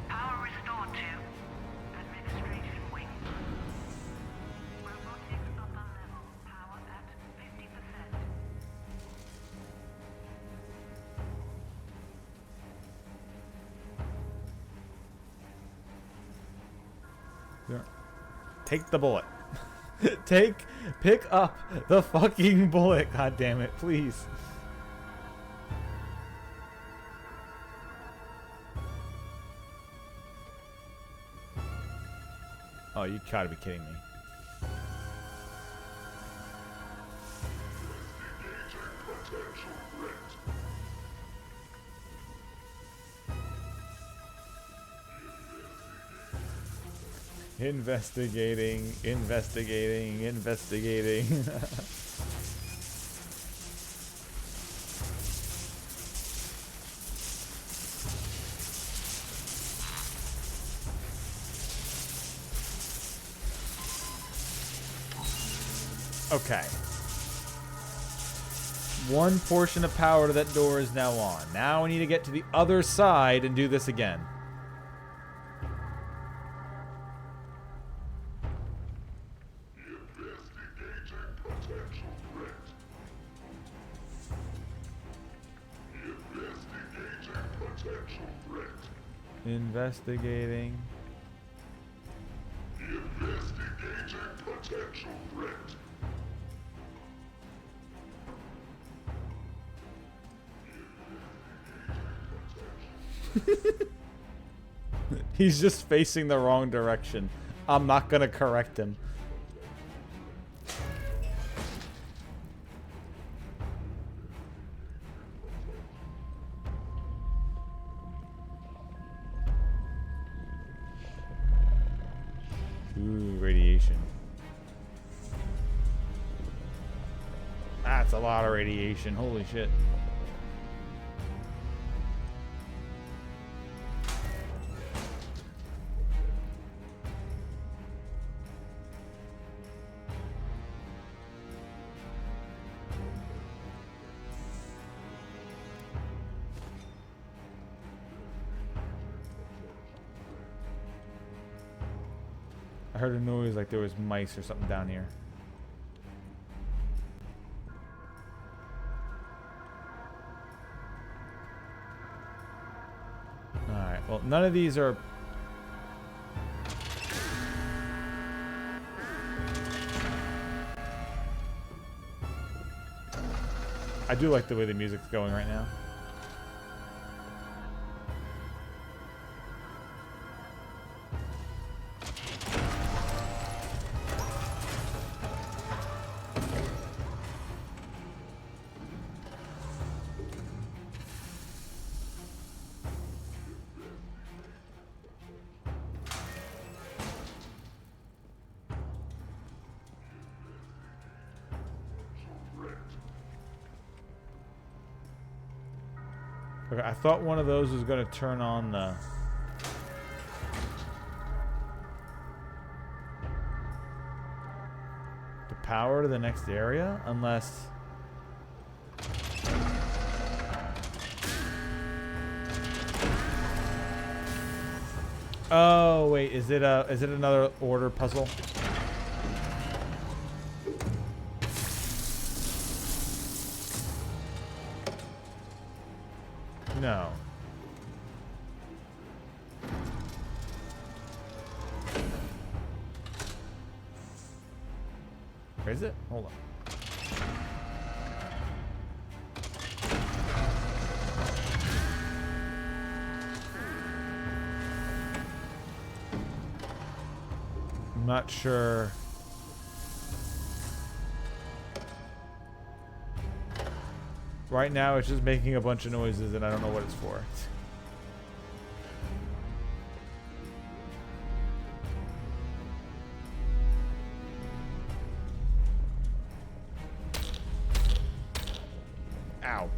Power restored to Administration Wing. Robotics upper level. Power at 50%. Take the bullet. Pick up the fucking bullet. God damn it, please. Oh, you gotta be kidding me. Investigating. Okay. One portion of power to that door is now on. Now we need to get to the other side and do this again. Investigating. Potential threat. He's just facing the wrong direction. I'm not gonna correct him. Ooh, radiation. That's a lot of radiation. Holy shit. I heard a noise like there was mice or something down here. Alright, well, none of these are... I do like the way the music's going right now. Okay, I thought one of those was going to turn on the... power to the next area, unless... Oh, wait, is it another order puzzle? No. Where is it? Hold on. I'm not sure. Right now it's just making a bunch of noises and I don't know what it's for. Ow.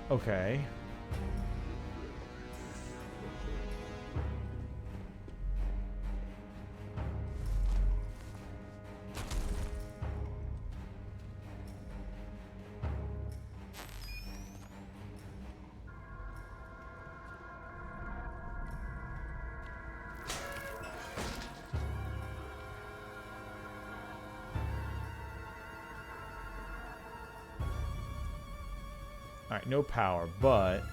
Okay. Alright, no power, but...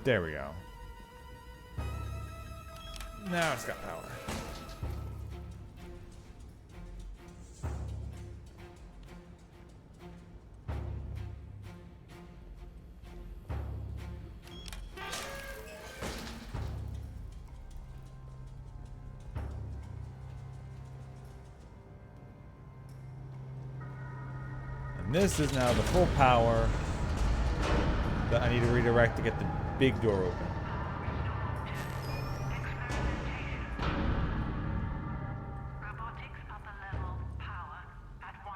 There we go. Now it's got power. This is now the full power that I need to redirect to get the big door open. Robotics upper level power at 100%.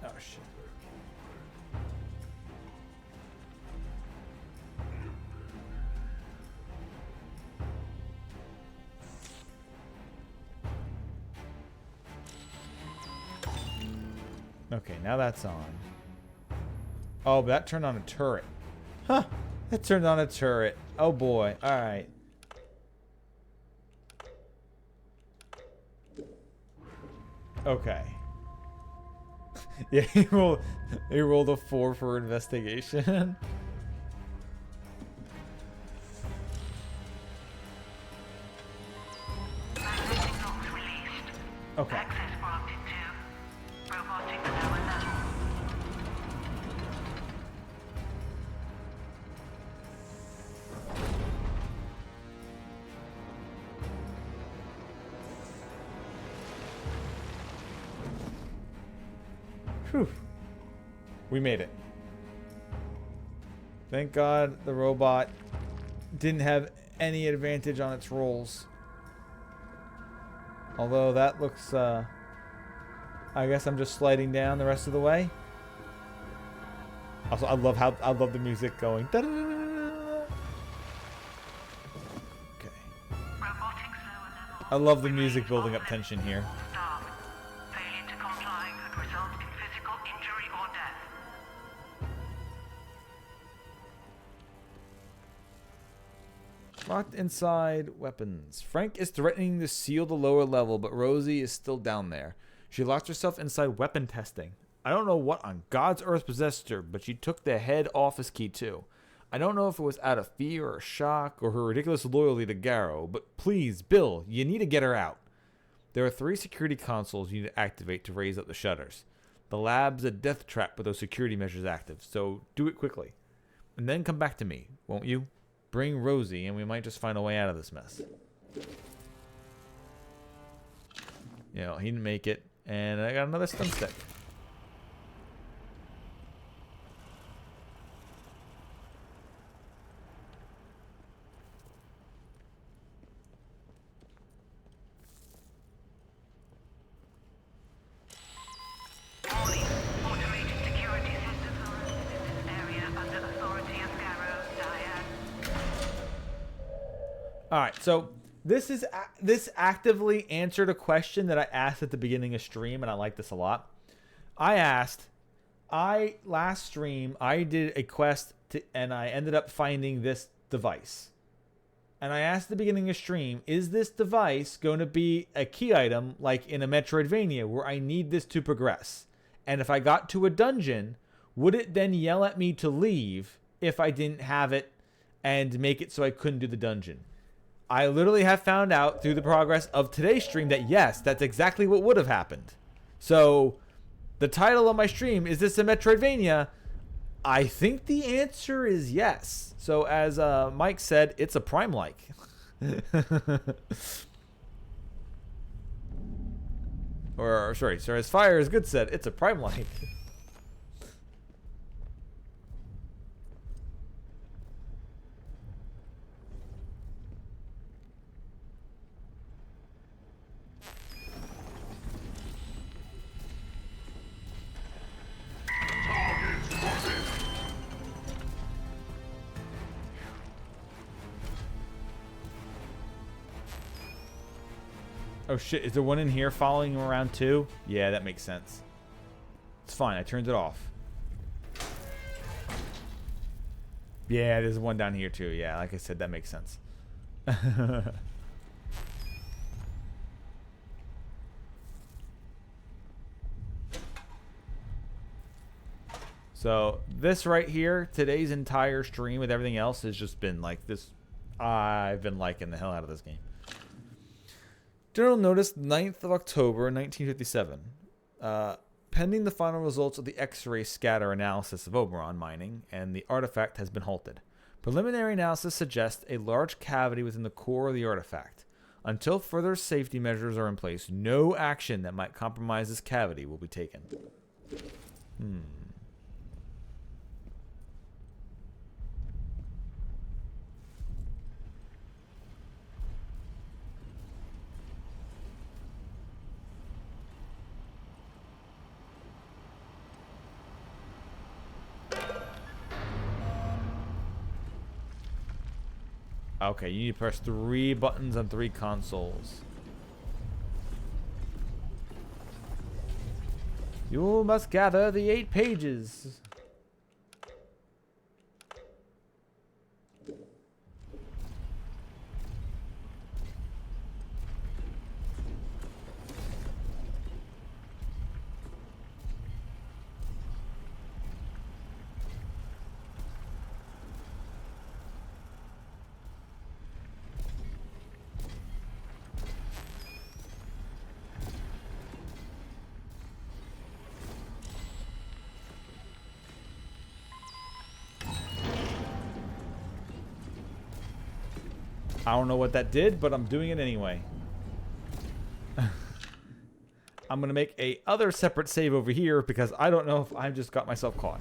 Oh shit. Okay, now that's on. Oh, but that turned on a turret. Huh. That turned on a turret. Oh boy. Alright. Okay. Yeah, he rolled a 4 for investigation. Okay. Access granted to robotics lower level. Whew. We made it. Thank God the robot didn't have any advantage on its rolls. Although that looks, I guess I'm just sliding down the rest of the way. Also, I love the music going. Okay. I love the music building up tension here. Failure to comply could result in physical injury or death. Locked inside weapons. Frank is threatening to seal the lower level, but Rosie is still down there. She locked herself inside weapon testing. I don't know what on God's earth possessed her, but she took the head office key too. I don't know if it was out of fear or shock or her ridiculous loyalty to Garrow, but please, Bill, you need to get her out. There are 3 security consoles you need to activate to raise up the shutters. The lab's a death trap with those security measures active, so do it quickly. And then come back to me, won't you? Bring Rosie, and we might just find a way out of this mess. You know, he didn't make it. And I got another stun stick. Warning. Automated security systems are in this area under authority of Garrow, Diane. All right, so this actively answered a question that I asked at the beginning of stream, and I like this a lot. Last stream I did a quest and I ended up finding this device, and I asked at the beginning of stream, is this device going to be a key item like in a Metroidvania where I need this to progress? And if I got to a dungeon, would it then yell at me to leave if I didn't have it and make it so I couldn't do the dungeon? I literally have found out through the progress of today's stream that yes, that's exactly what would have happened. So the title of my stream, is this a Metroidvania? I think the answer is yes. So as Mike said, it's a Prime-like. or sorry, as Fire is Good said, it's a Prime-like. Oh shit, is there one in here following him around too? Yeah, that makes sense. It's fine, I turned it off. Yeah, there's one down here too. Yeah, like I said, that makes sense. So this right here, today's entire stream with everything else has just been like this. I've been liking the hell out of this game. General Notice, 9th of October, 1957. Pending the final results of the X-ray scatter analysis of Oberon mining, and the artifact has been halted. Preliminary analysis suggests a large cavity within the core of the artifact. Until further safety measures are in place, no action that might compromise this cavity will be taken. Okay, you need to press 3 buttons on 3 consoles. You must gather the 8 pages. I don't know what that did, but I'm doing it anyway. I'm going to make a other separate save over here because I don't know if I just got myself caught.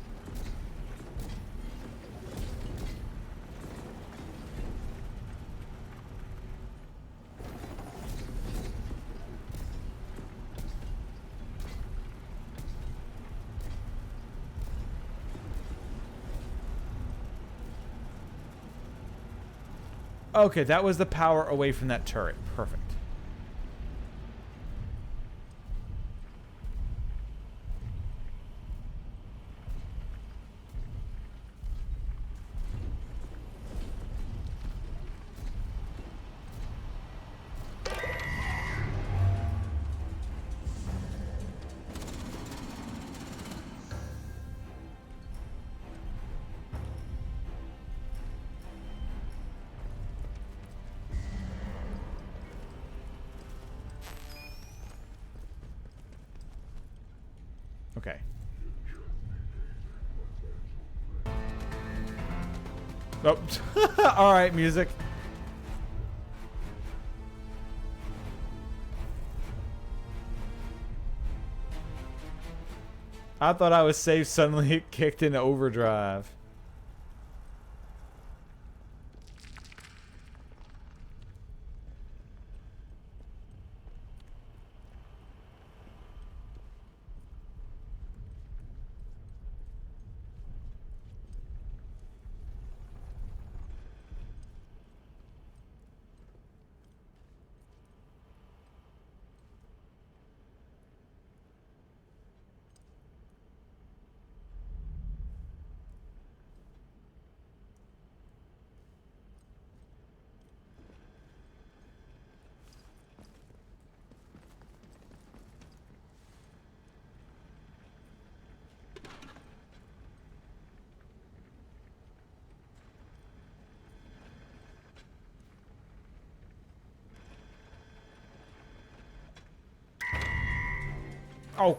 Okay, that was the power away from that turret. Perfect. Okay. Oh. All right, music. I thought I was safe. Suddenly it kicked into overdrive. Oh,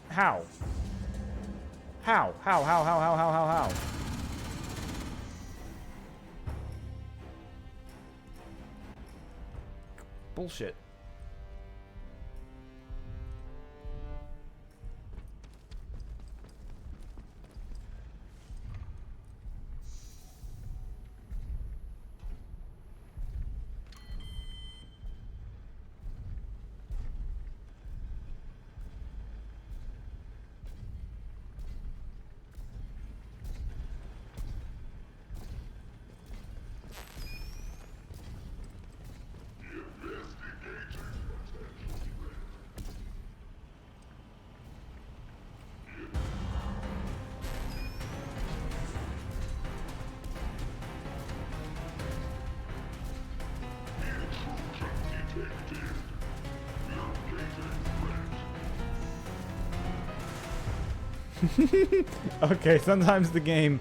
how? How? Bullshit. Okay, sometimes the game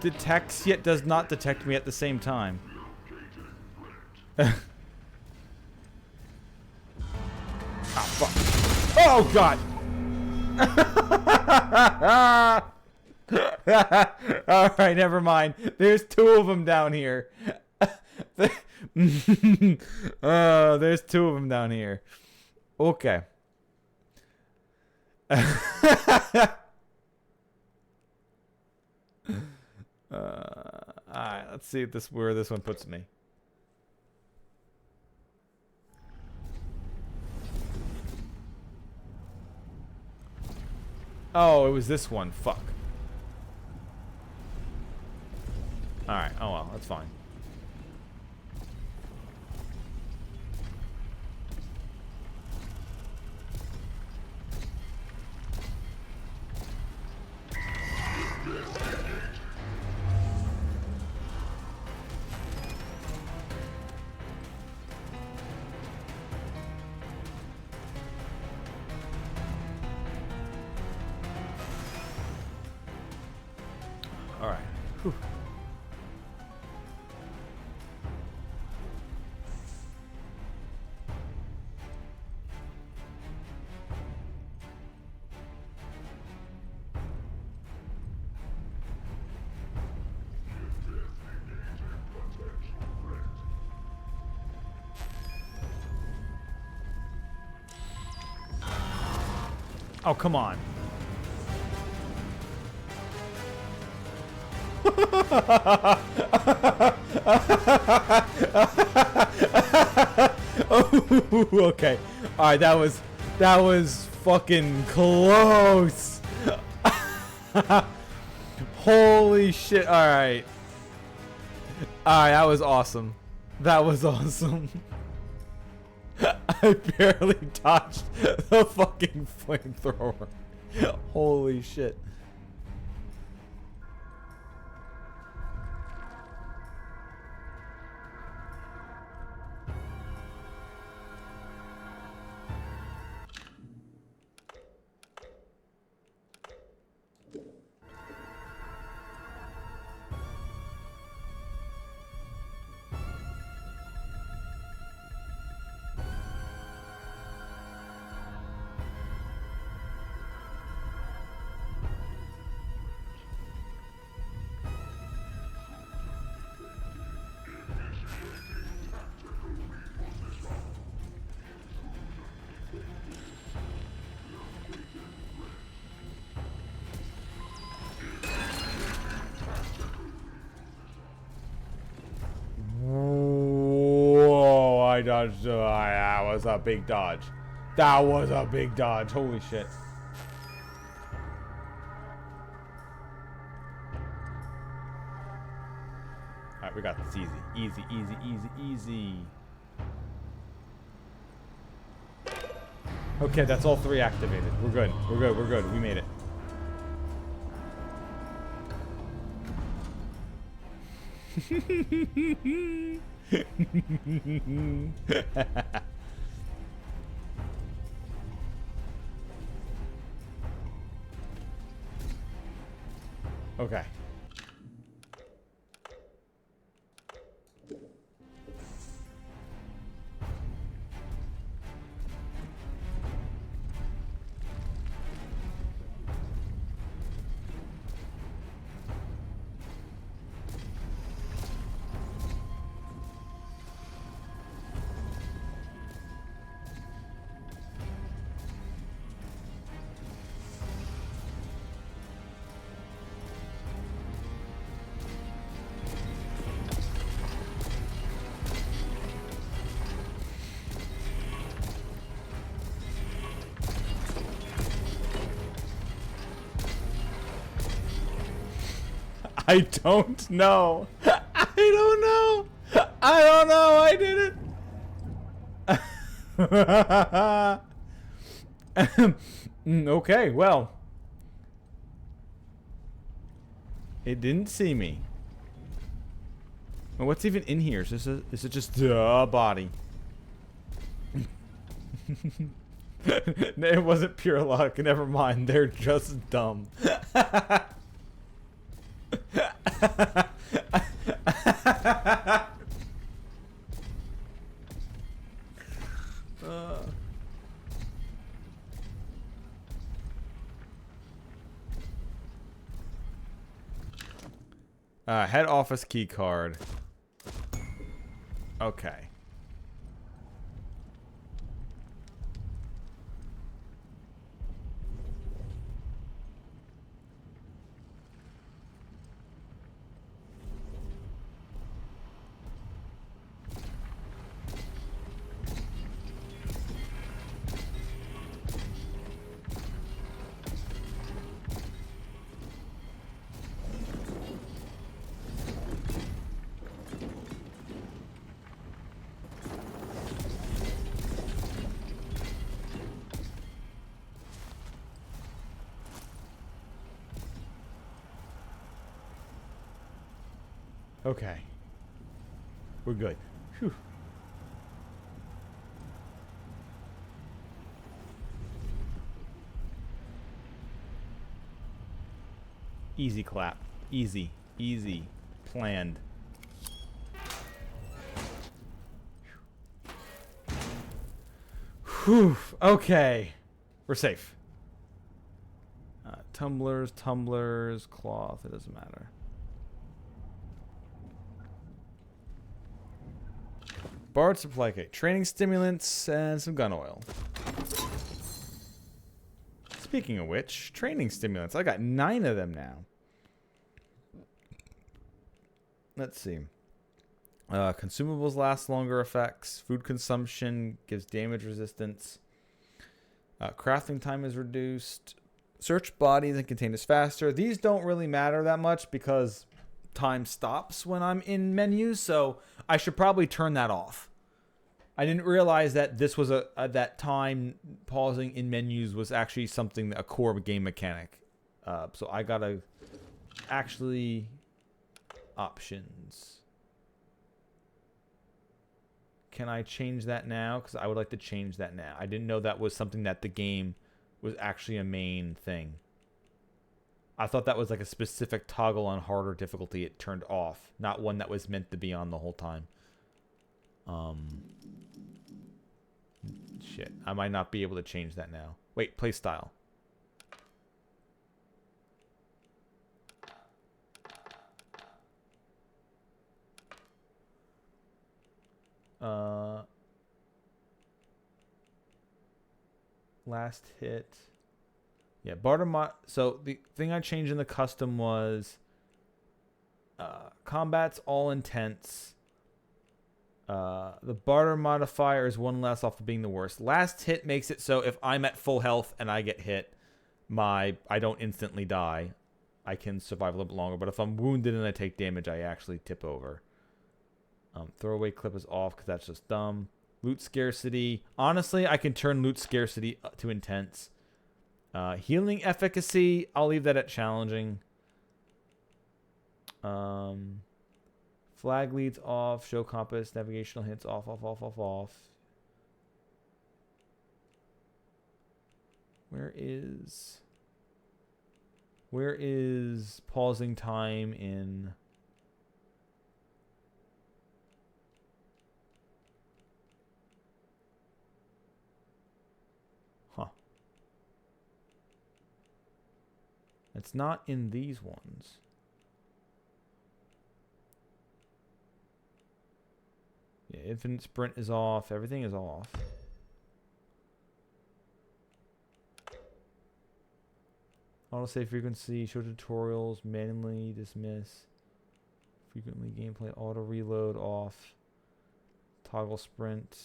detects yet does not detect me at the same time. Ah, fuck. Oh, God! Alright, never mind. There's two of them down here. There's two of them down here. Okay. Alright, let's see if where this one puts me. Oh, it was this one. Fuck. Alright, oh well, that's fine. Alright. Whew. Oh, come on. Oh, okay. All right, that was fucking close. Holy shit. All right. All right, that was awesome. That was awesome. I barely dodged the fucking flamethrower. Holy shit. dodged. That was a big dodge. That was a big dodge. Holy shit. Alright, we got this easy. Easy, easy, easy, easy. Okay, that's all 3 activated. We're good. We're good. We're good. We made it. Okay. I don't know. I don't know. I don't know. I did it. Okay, well. It didn't see me. Well, what's even in here? Is it just a body? It wasn't pure luck. Never mind. They're just dumb. Head office key card. Okay. Okay. We're good. Whew. Easy clap. Easy. Easy. Planned. Whew. Okay. We're safe. Tumblers, cloth. It doesn't matter. Borrowed supply kit, training stimulants, and some gun oil. Speaking of which, training stimulants. I got 9 of them now. Let's see. Consumables last longer effects. Food consumption gives damage resistance. Crafting time is reduced. Search bodies and containers faster. These don't really matter that much because time stops when I'm in menus, so I should probably turn that off. I didn't realize that this was that time pausing in menus was actually something, a core game mechanic. So I gotta actually options. Can I change that now? Because I would like to change that now. I didn't know that was something that the game was actually a main thing. I thought that was like a specific toggle on harder difficulty it turned off, not one that was meant to be on the whole time. Shit, I might not be able to change that now. Wait, play style. Last hit. Yeah, barter so the thing I changed in the custom was combat's all intense. The barter modifier is one less off of being the worst. Last hit makes it so if I'm at full health and I get hit, I don't instantly die. I can survive a little bit longer. But if I'm wounded and I take damage, I actually tip over. Throwaway clip is off because that's just dumb. Loot scarcity. Honestly, I can turn loot scarcity to intense. Healing efficacy, I'll leave that at challenging. Flag leads off. Show compass. Navigational hints off, off, off, off, off. Where is pausing time in... Huh. It's not in these ones. Yeah, infinite sprint is off. Everything is off. Autosave frequency, show tutorials, manually dismiss. Frequently gameplay, auto reload off. Toggle sprint.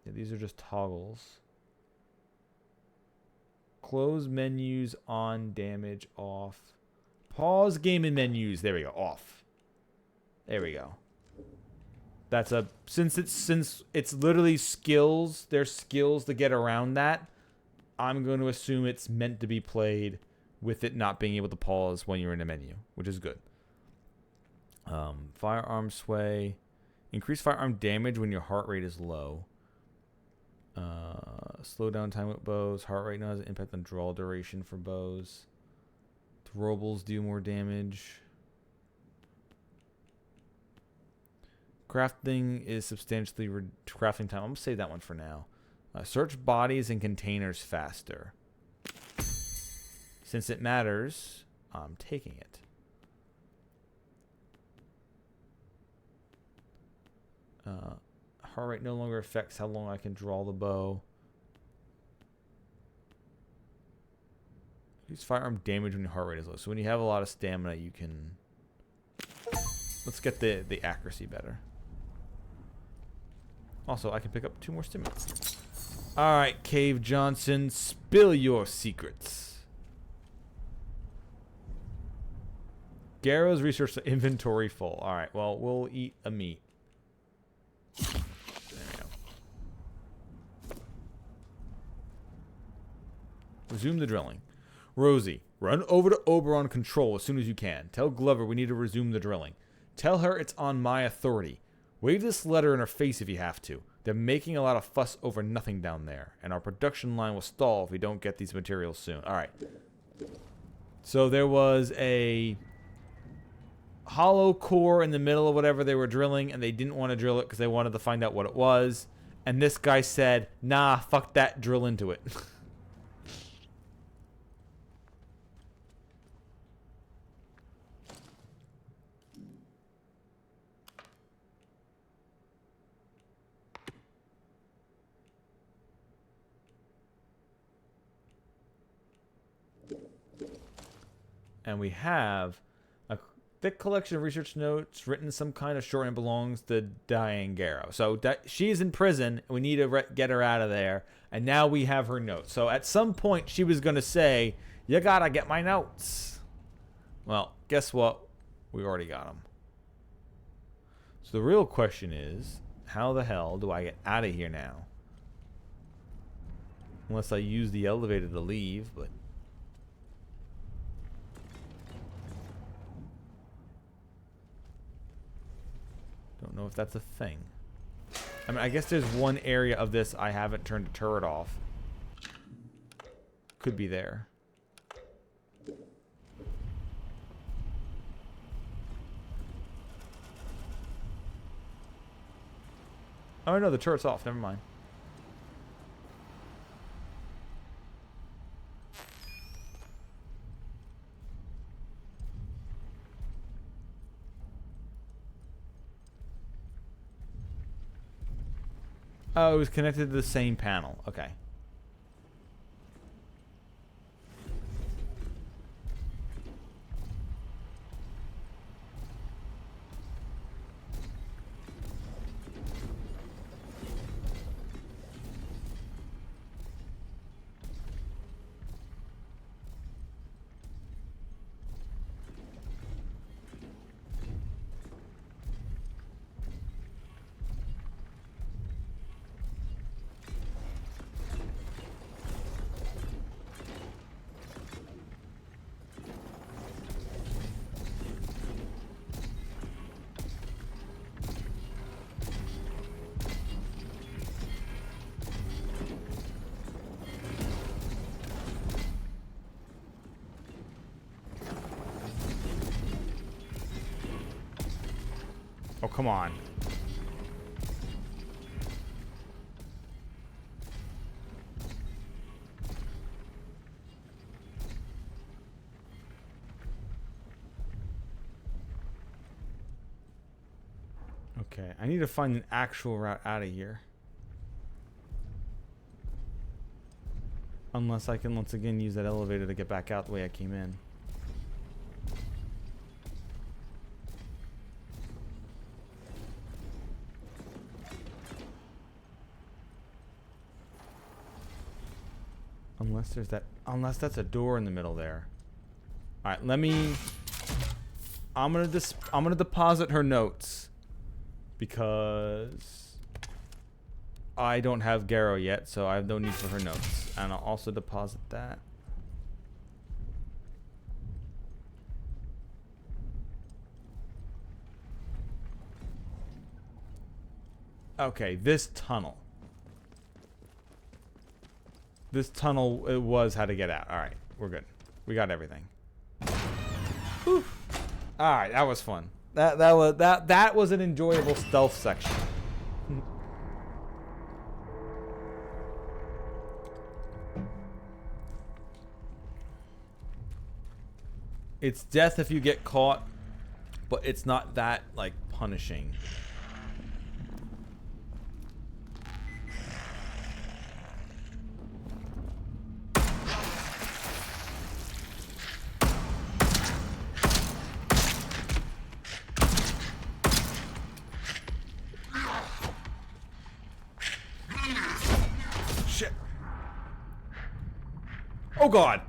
Yeah, these are just toggles. Close menus on, damage off. Pause game and menus. There we go. Off. There we go. That's a since it's literally skills, there's skills to get around that. I'm going to assume it's meant to be played with it not being able to pause when you're in a menu, which is good. Firearm sway. Increase firearm damage when your heart rate is low. Slow down time with bows. Heart rate now has an impact on draw duration for bows. Throwables do more damage. Crafting is substantially crafting time. I'm going to save that one for now. Search bodies and containers faster. Since it matters, I'm taking it. Heart rate no longer affects how long I can draw the bow. Use firearm damage when your heart rate is low. So when you have a lot of stamina, you can... Let's get the accuracy better. Also, I can pick up 2 more stimulants. Alright, Cave Johnson, spill your secrets. Garrow's research inventory full. Alright, well, we'll eat a meat. There we go. Resume the drilling. Rosie, run over to Oberon Control as soon as you can. Tell Glover we need to resume the drilling. Tell her it's on my authority. Wave this letter in her face if you have to. They're making a lot of fuss over nothing down there, and our production line will stall if we don't get these materials soon. All right. So there was a hollow core in the middle of whatever they were drilling, and they didn't want to drill it because they wanted to find out what it was. And this guy said, nah, fuck that, drill into it. And we have a thick collection of research notes written in some kind of shorthand belongs to Diane Garrow. So she's in prison. We need to get her out of there. And now we have her notes. So at some point she was going to say, you got to get my notes. Well, guess what? We already got them. So the real question is, how the hell do I get out of here now? Unless I use the elevator to leave, but... Don't know if that's a thing. I mean, I guess there's one area of this I haven't turned the turret off. Could be there. Oh no, the turret's off. Never mind. Oh, it was connected to the same panel. Okay. Oh, come on. Okay, I need to find an actual route out of here. Unless I can once again use that elevator to get back out the way I came in. Unless there's that, unless that's a door in the middle there. All right, let me. I'm gonna deposit her notes because I don't have Garrow yet, so I have no need for her notes. And I'll also deposit that. Okay, this tunnel. This tunnel, it was how to get out. All right, we're good. We got everything. Whew. All right, that was fun. That was an enjoyable stealth section. It's death if you get caught, but it's not that like punishing. Shit. Oh God.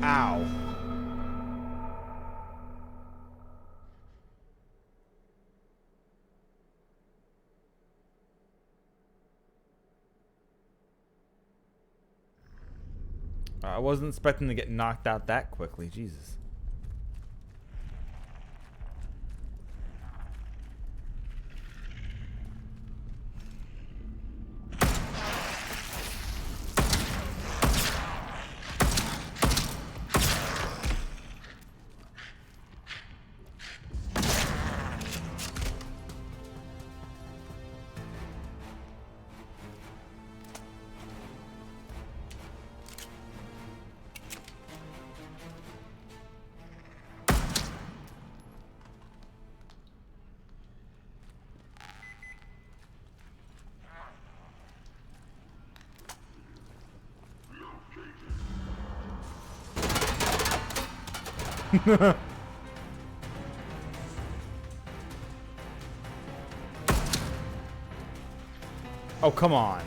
Ow. I wasn't expecting to get knocked out that quickly. Jesus. Oh, come on.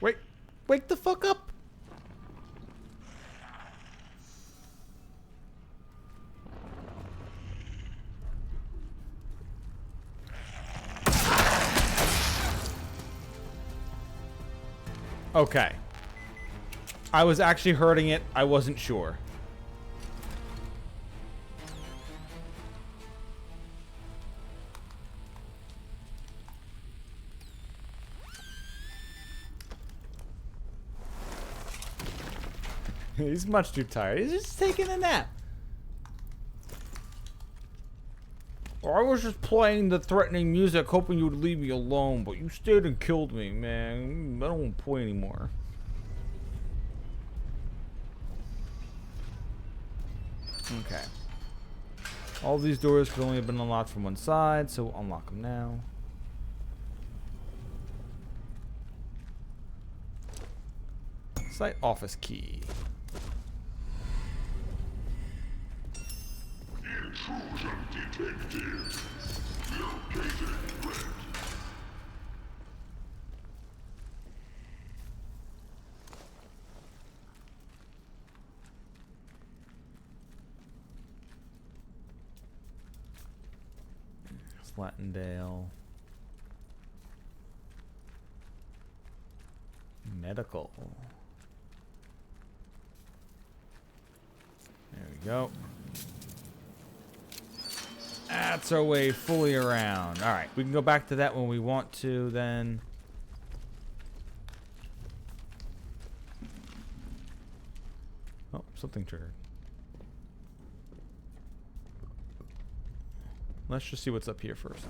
Wait, wake the fuck up. Okay. I was actually hurting it. I wasn't sure. He's much too tired. He's just taking a nap. I was just playing the threatening music, hoping you would leave me alone, but you stayed and killed me, man. I don't want to play anymore. Okay. All these doors could only have been unlocked from one side, so we'll unlock them now. Site office key. Intrusion detected. Located threat. Slattendale. Medical. There we go. That's our way fully around. Alright, we can go back to that when we want to then. Oh, something triggered. Let's just see what's up here first.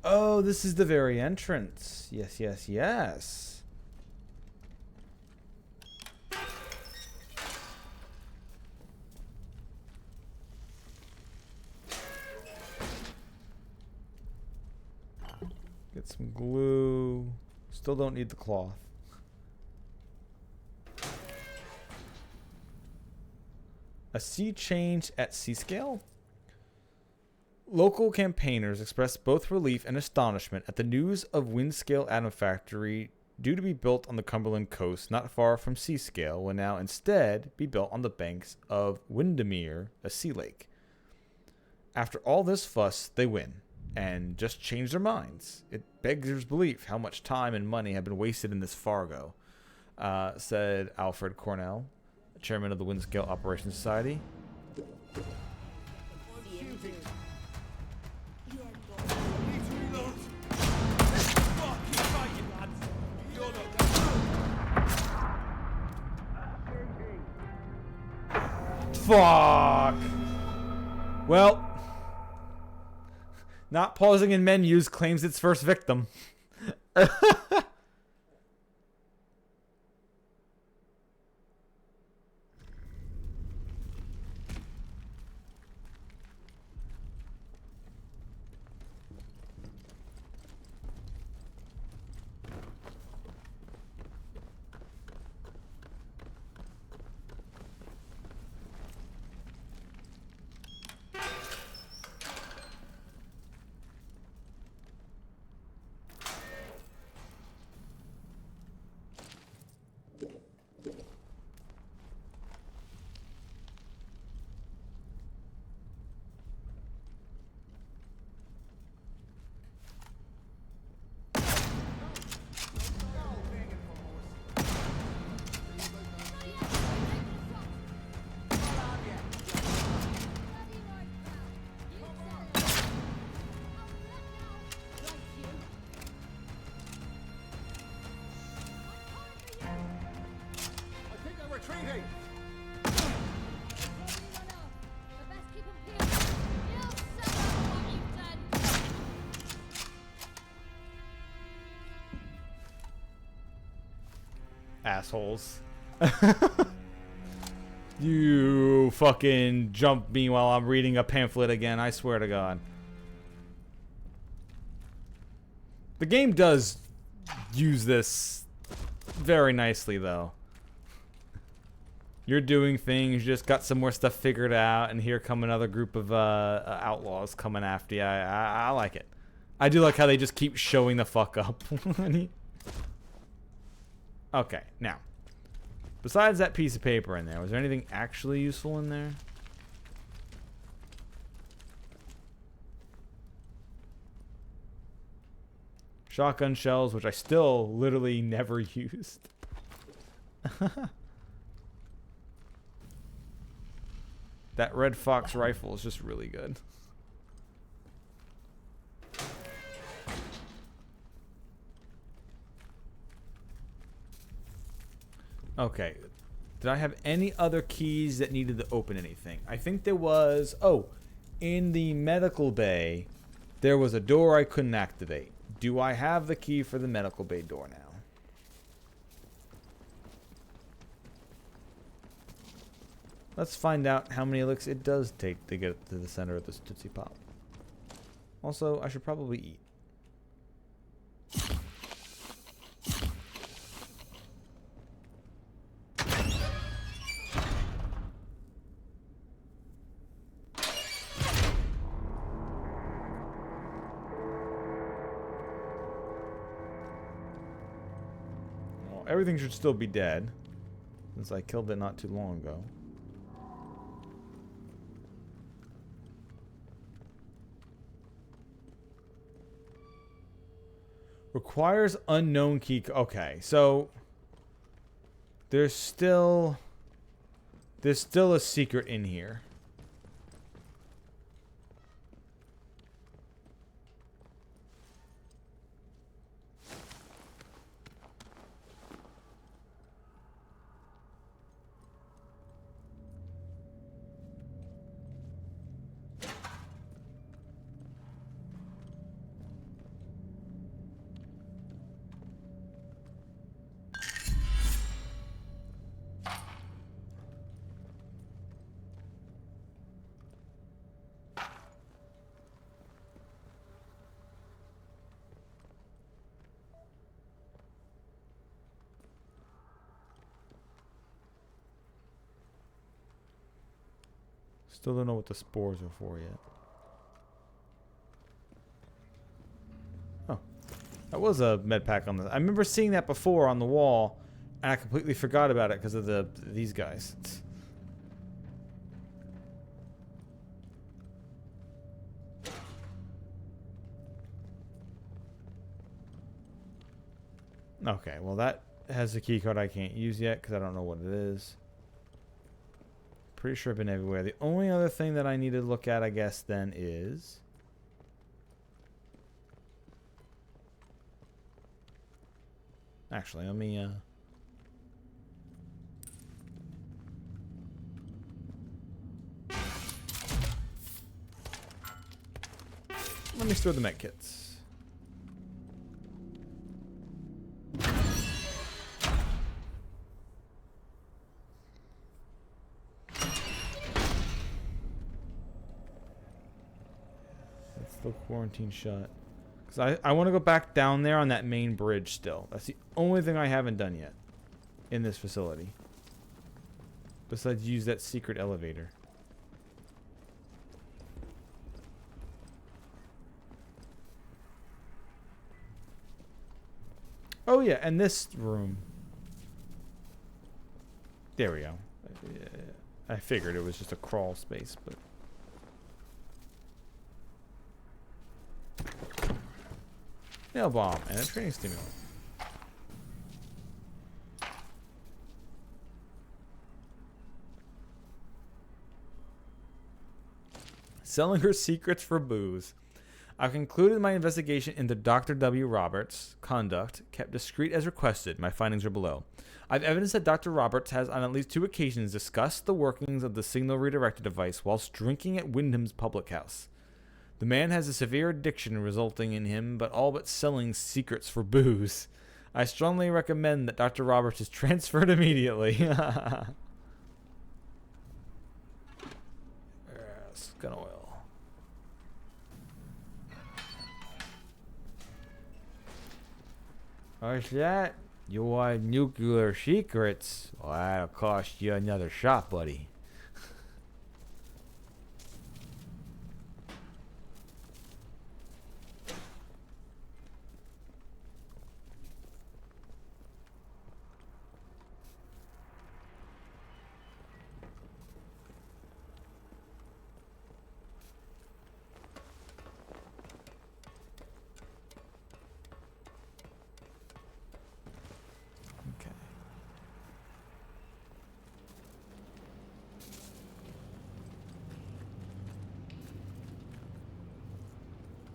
Oh, this is the very entrance. Yes, yes, yes. Get some glue. Still don't need the cloth. A sea change at sea scale? Local campaigners expressed both relief and astonishment at the news of Windscale Atom Factory, due to be built on the Cumberland coast not far from Seascale, will now instead be built on the banks of Windermere, a sea lake. After all this fuss, they win, and just change their minds. It beggars belief how much time and money have been wasted in this Fargo, said Alfred Cornell, chairman of the Windscale Operations Society. Fuck. Well, not pausing in menus claims its first victim. Assholes. You fucking jump me while I'm reading a pamphlet again, I swear to God. The game does use this very nicely, though. You're doing things, you just got some more stuff figured out, and here come another group of outlaws coming after you. I like it. I do like how they just keep showing the fuck up. Okay, now. Besides that piece of paper in there, was there anything actually useful in there? Shotgun shells, which I still literally never used. That Red Fox rifle is just really good. Okay. Did I have any other keys that needed to open anything? I think there was... Oh, in the medical bay, there was a door I couldn't activate. Do I have the key for the medical bay door now? Let's find out how many licks it does take to get to the center of this Tootsie Pop. Also, I should probably eat. Everything should still be dead, since I killed it not too long ago. Requires unknown key. Okay, so there's still a secret in here. Still don't know what the spores are for yet. Oh, that was a med pack on the. I remember seeing that before on the wall, and I completely forgot about it because of these guys. Okay, well that has a key code I can't use yet because I don't know what it is. Pretty sure I've been everywhere. The only other thing that I need to look at, I guess, then is... Actually, let me store the med kits. Quarantine shut. Because I want to go back down there on that main bridge still. That's the only thing I haven't done yet in this facility. Besides use that secret elevator. Oh yeah, and this room. There we go. I figured it was just a crawl space, but... Nail bomb and a training stimulant. Selling her secrets for booze. I've concluded my investigation into Dr. W. Roberts' conduct, kept discreet as requested. My findings are below. I've evidence that Dr. Roberts has on at least 2 occasions discussed the workings of the signal redirector device whilst drinking at Wyndham's public house. The man has a severe addiction resulting in him all but selling secrets for booze. I strongly recommend that Dr. Roberts is transferred immediately. Yes, gun oil. What's that? You want nuclear secrets? Well, that'll cost you another shot, buddy.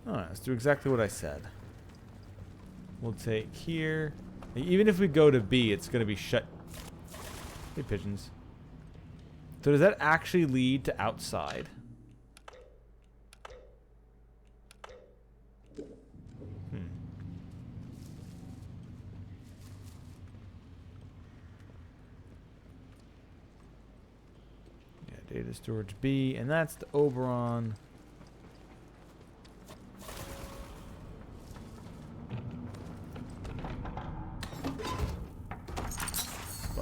Alright, let's do exactly what I said. We'll take here. Even if we go to B, it's going to be shut. Hey, pigeons. So does that actually lead to outside? Yeah, data storage B, and that's the Oberon.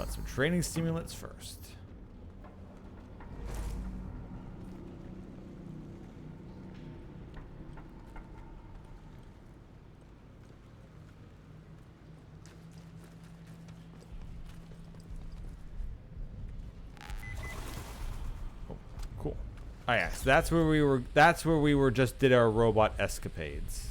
Some training stimulants first. Oh, cool. Oh yeah, so that's where we were. That's where we were. Just did our robot escapades.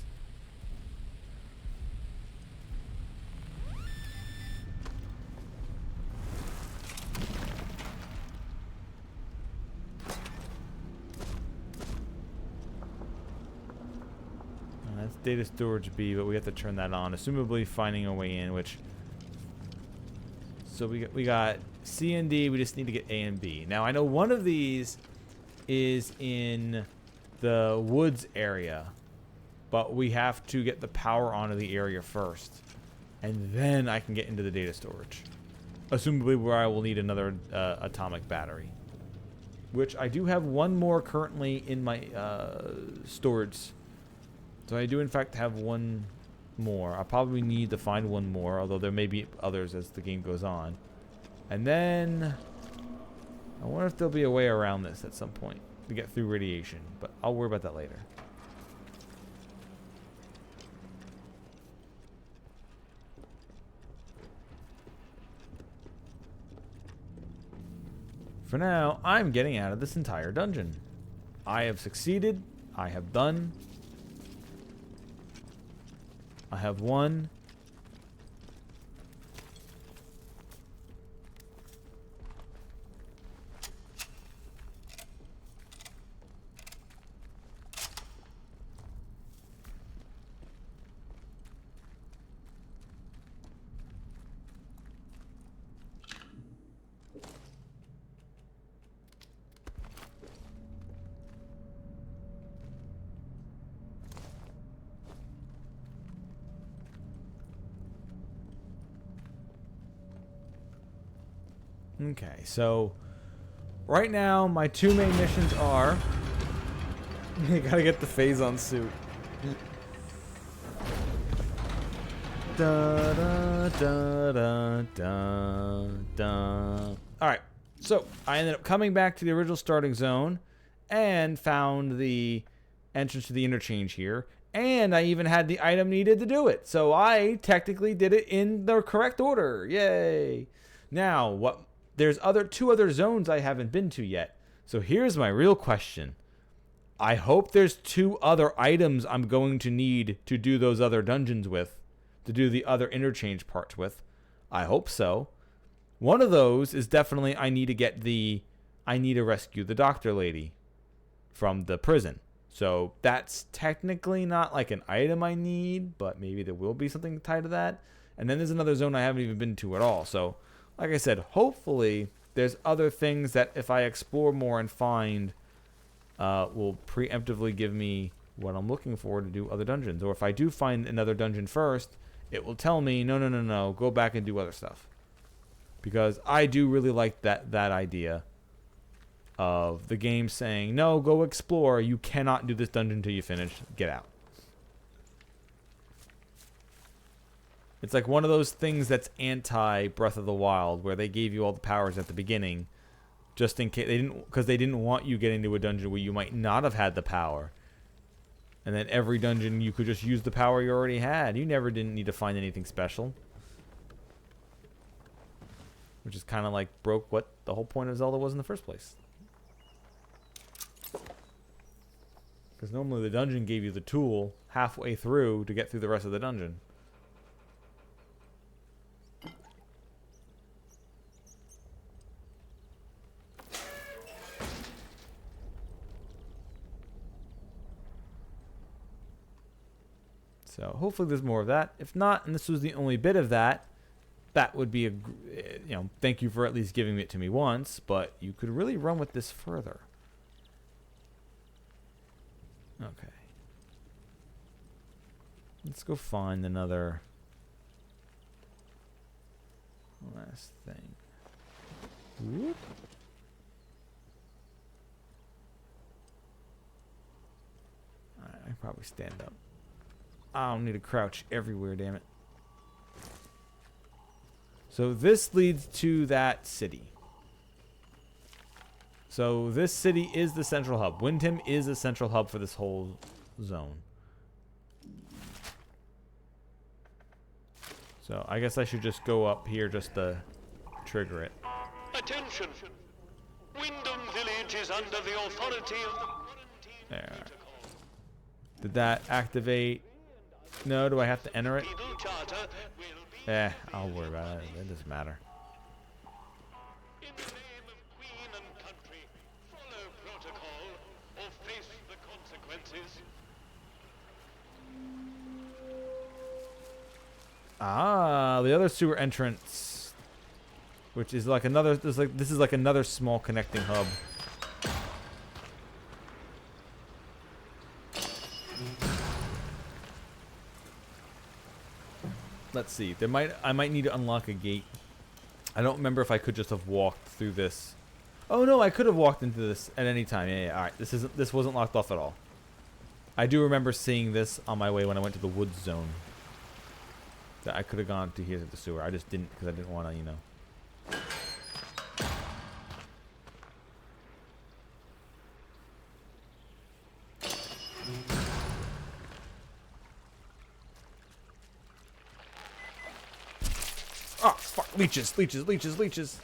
It's data storage B, but we have to turn that on. Assumably finding a way in, which... So we got C and D. We just need to get A and B. Now, I know one of these is in the woods area, but we have to get the power onto the area first. And then I can get into the data storage. Assumably where I will need another atomic battery. Which I do have one more currently in my storage. So I do in fact have one more. I probably need to find one more, although there may be others as the game goes on. And then I wonder if there'll be a way around this at some point to get through radiation, but I'll worry about that later. For now, I'm getting out of this entire dungeon. I have succeeded. I have done. I have won. Okay, so right now my two main missions are you gotta get the Phazon suit. Da, da, da, da, da, da. Alright, so I ended up coming back to the original starting zone and found the entrance to the interchange here. And I even had the item needed to do it. So I technically did it in the correct order. Yay! Now, there's two other zones I haven't been to yet. So here's my real question. I hope there's two other items I'm going to need to do those other dungeons with. To do the other interchange parts with. I hope so. One of those is definitely I need to rescue the doctor lady from the prison. So that's technically not like an item I need, but maybe there will be something tied to that. And then there's another zone I haven't even been to at all. So like I said, hopefully there's other things that if I explore more and find will preemptively give me what I'm looking for to do other dungeons. Or if I do find another dungeon first, it will tell me, no, go back and do other stuff. Because I do really like that idea of the game saying, no, go explore. You cannot do this dungeon until you finish. Get out. It's like one of those things that's anti Breath of the Wild, where they gave you all the powers at the beginning, just in case they didn't want you getting to a dungeon where you might not have had the power, and then every dungeon you could just use the power you already had. You didn't need to find anything special, which is kind of like broke what the whole point of Zelda was in the first place. Because normally the dungeon gave you the tool halfway through to get through the rest of the dungeon. So hopefully there's more of that. If not, and this was the only bit of that, that would be thank you for at least giving it to me once, but you could really run with this further. Okay. Let's go find another last thing. Whoop. Alright, I can probably stand up. I don't need to crouch everywhere, damn it. So this leads to that city. So this city is the central hub. Windham is the central hub for this whole zone. So I guess I should just go up here just to trigger it. Attention! Windham Village is under the authority of the quarantine There. protocol. Did that activate? No, do I have to enter it? Penal charter will be I'll worry about it. It doesn't matter. in the name of Queen and country. Follow protocol or face the consequences. Ah, the other sewer entrance, which is like another. This is like another small connecting hub. Let's see. I might need to unlock a gate. I don't remember if I could just have walked through this. Oh no, I could have walked into this at any time. Yeah. All right. This wasn't locked off at all. I do remember seeing this on my way when I went to the woods zone. That I could have gone to here to the sewer. I just didn't because I didn't want to, you know. Oh, fuck. Leeches, leeches, leeches, leeches.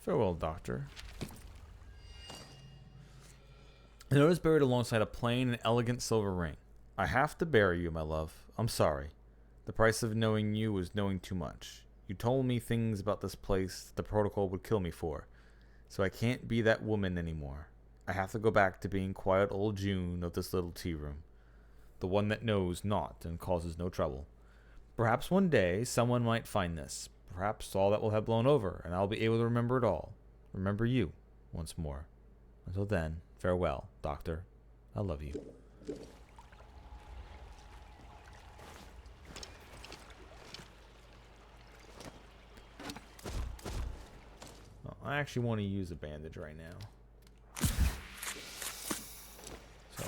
Farewell, Doctor. A note is buried alongside a plain and elegant silver ring. I have to bury you, my love. I'm sorry. The price of knowing you was knowing too much. You told me things about this place the protocol would kill me for, so I can't be that woman anymore. I have to go back to being quiet old June of this little tea room, the one that knows not and causes no trouble. Perhaps one day someone might find this. Perhaps all that will have blown over, and I'll be able to remember it all. Remember you once more. Until then, farewell, Doctor. I love you. Well, I actually want to use a bandage right now. So,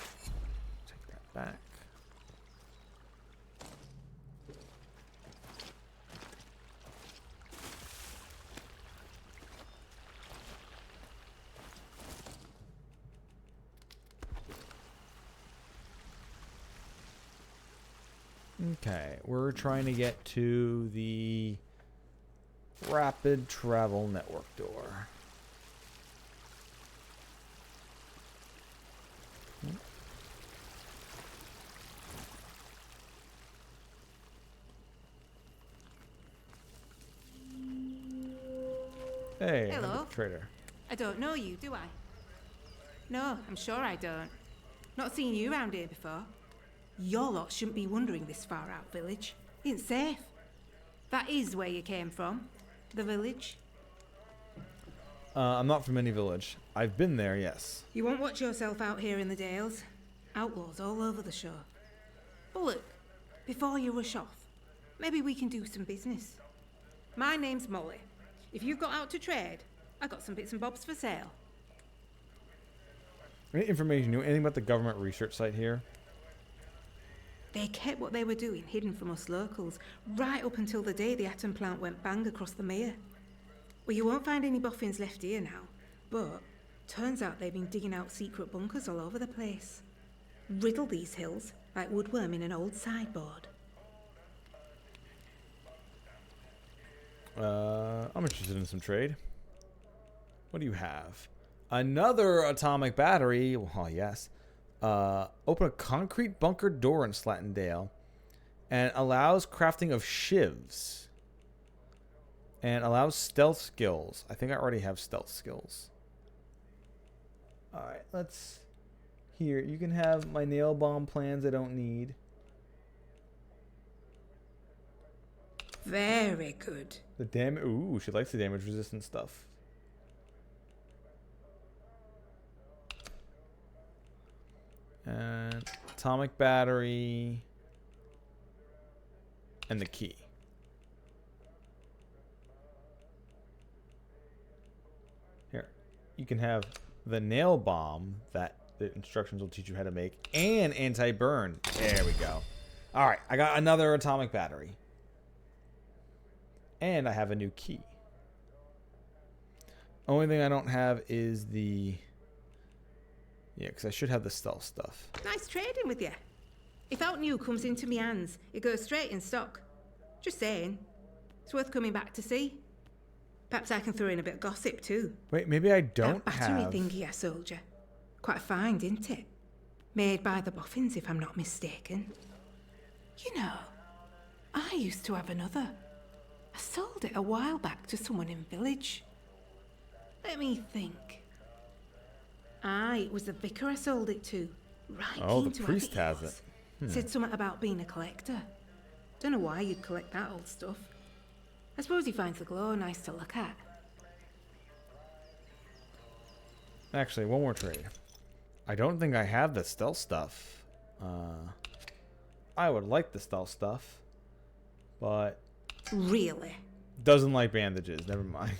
take that back. Okay, we're trying to get to the rapid travel network door. Hey, Hello. trader. I don't know you, do I? No, I'm sure I don't. Not seen you around here before. Your lot shouldn't be wandering this far out village. It's safe. That is where you came from. The village. I'm not from any village. I've been there, yes. You won't watch yourself out here in the Dales. Outlaws all over the shore. But look, before you rush off, maybe we can do some business. My name's Molly. If you've got out to trade, I got some bits and bobs for sale. Any information, you know anything about the government research site here? They kept what they were doing hidden from us locals, right up until the day the atom plant went bang across the mere. Well, you won't find any boffins left here now, but turns out they've been digging out secret bunkers all over the place. Riddle these hills like woodworm in an old sideboard. I'm interested in some trade. What do you have? Another atomic battery. Well, yes. Open a concrete bunker door in Slattendale. And allows crafting of shivs. And allows stealth skills. I think I already have stealth skills. Alright, let's... Here, you can have my nail bomb plans I don't need. Very good. The damage... Ooh, she likes the damage resistant stuff. And atomic battery. And the key. Here. You can have the nail bomb that the instructions will teach you how to make. And anti-burn. There we go. Alright, I got another atomic battery. And I have a new key. Only thing I don't have is the Yeah, because I should have the stealth stuff. Nice trading with you. If out new comes into me hands, it goes straight in stock. Just saying. It's worth coming back to see. Perhaps I can throw in a bit of gossip too. Wait, maybe I don't That battery have... thingy I sold you. Quite a find, isn't it? Made by the Boffins, if I'm not mistaken. You know, I used to have another. I sold it a while back to someone in village. Let me think. It was the vicar I sold it to. Right, Oh, keen the to priest have has it. Said something about being a collector. Don't know why you'd collect that old stuff. I suppose he finds the glow nice to look at. Actually, one more trade. I don't think I have the stealth stuff. I would like the stealth stuff, but Really? doesn't like bandages. Never mind.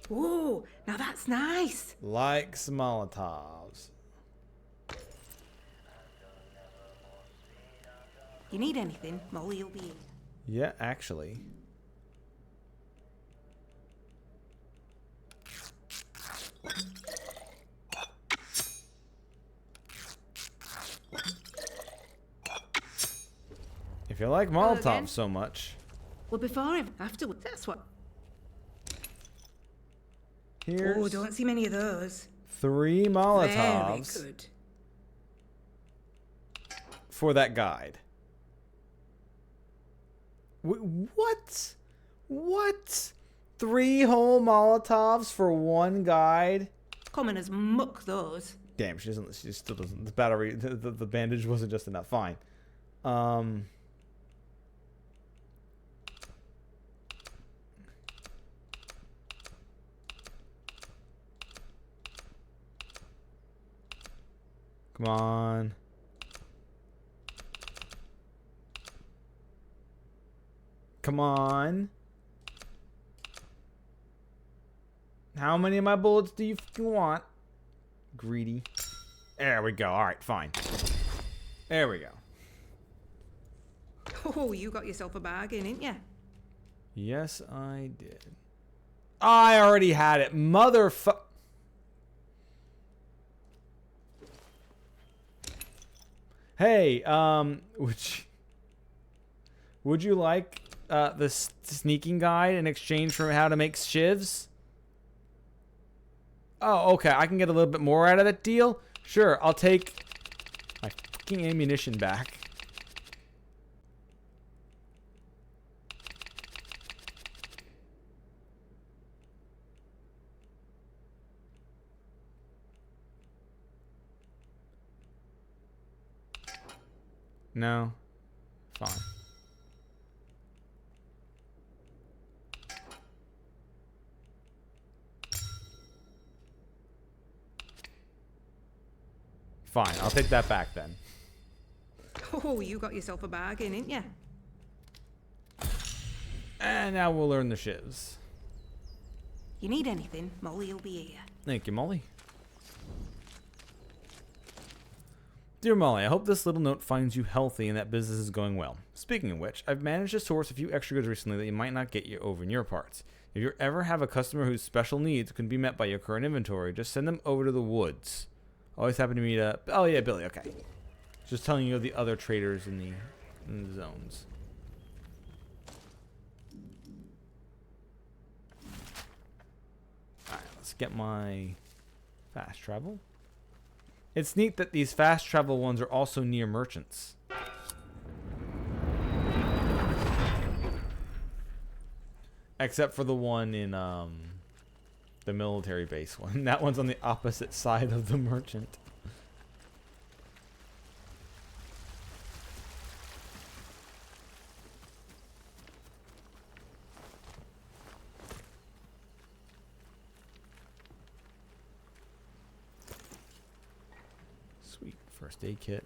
Whoa, now that's nice. Likes Molotovs. You need anything, Molly will be in. Yeah, actually. If you like Hello again. Molotovs so much, Well, before and afterwards, that's what. here's Oh, don't see many of those. 3 Molotovs Very good. for that guide. What? What? 3 whole Molotovs for 1 guide? Common as muck, those. Damn, she doesn't. She still doesn't. The battery, the bandage wasn't just enough. Fine. Come on. Come on. How many of my bullets do you fucking want? Greedy. There we go. All right, fine. There we go. Oh, you got yourself a bargain, didn't you? Yes, I did. I already had it. Motherfuck. Hey, would you like the sneaking guide in exchange for how to make shivs? Oh, okay. I can get a little bit more out of that deal. Sure, I'll take my fucking ammunition back. No. Fine. Fine, I'll take that back then. Oh, you got yourself a bargain, didn't you? And now we'll learn the shivs. You need anything, Molly will be here. Thank you, Molly. Dear Molly, I hope this little note finds you healthy and that business is going well. Speaking of which, I've managed to source a few extra goods recently that you might not get over in your parts. If you ever have a customer whose special needs can be met by your current inventory, just send them over to the woods. Always happen to meet a... Oh yeah, Billy, okay. Just telling you of the other traders in the zones. Alright, let's get my fast travel. It's neat that these fast travel ones are also near merchants. Except for the one in the military base one. That one's on the opposite side of the merchant. Sweet. First aid kit.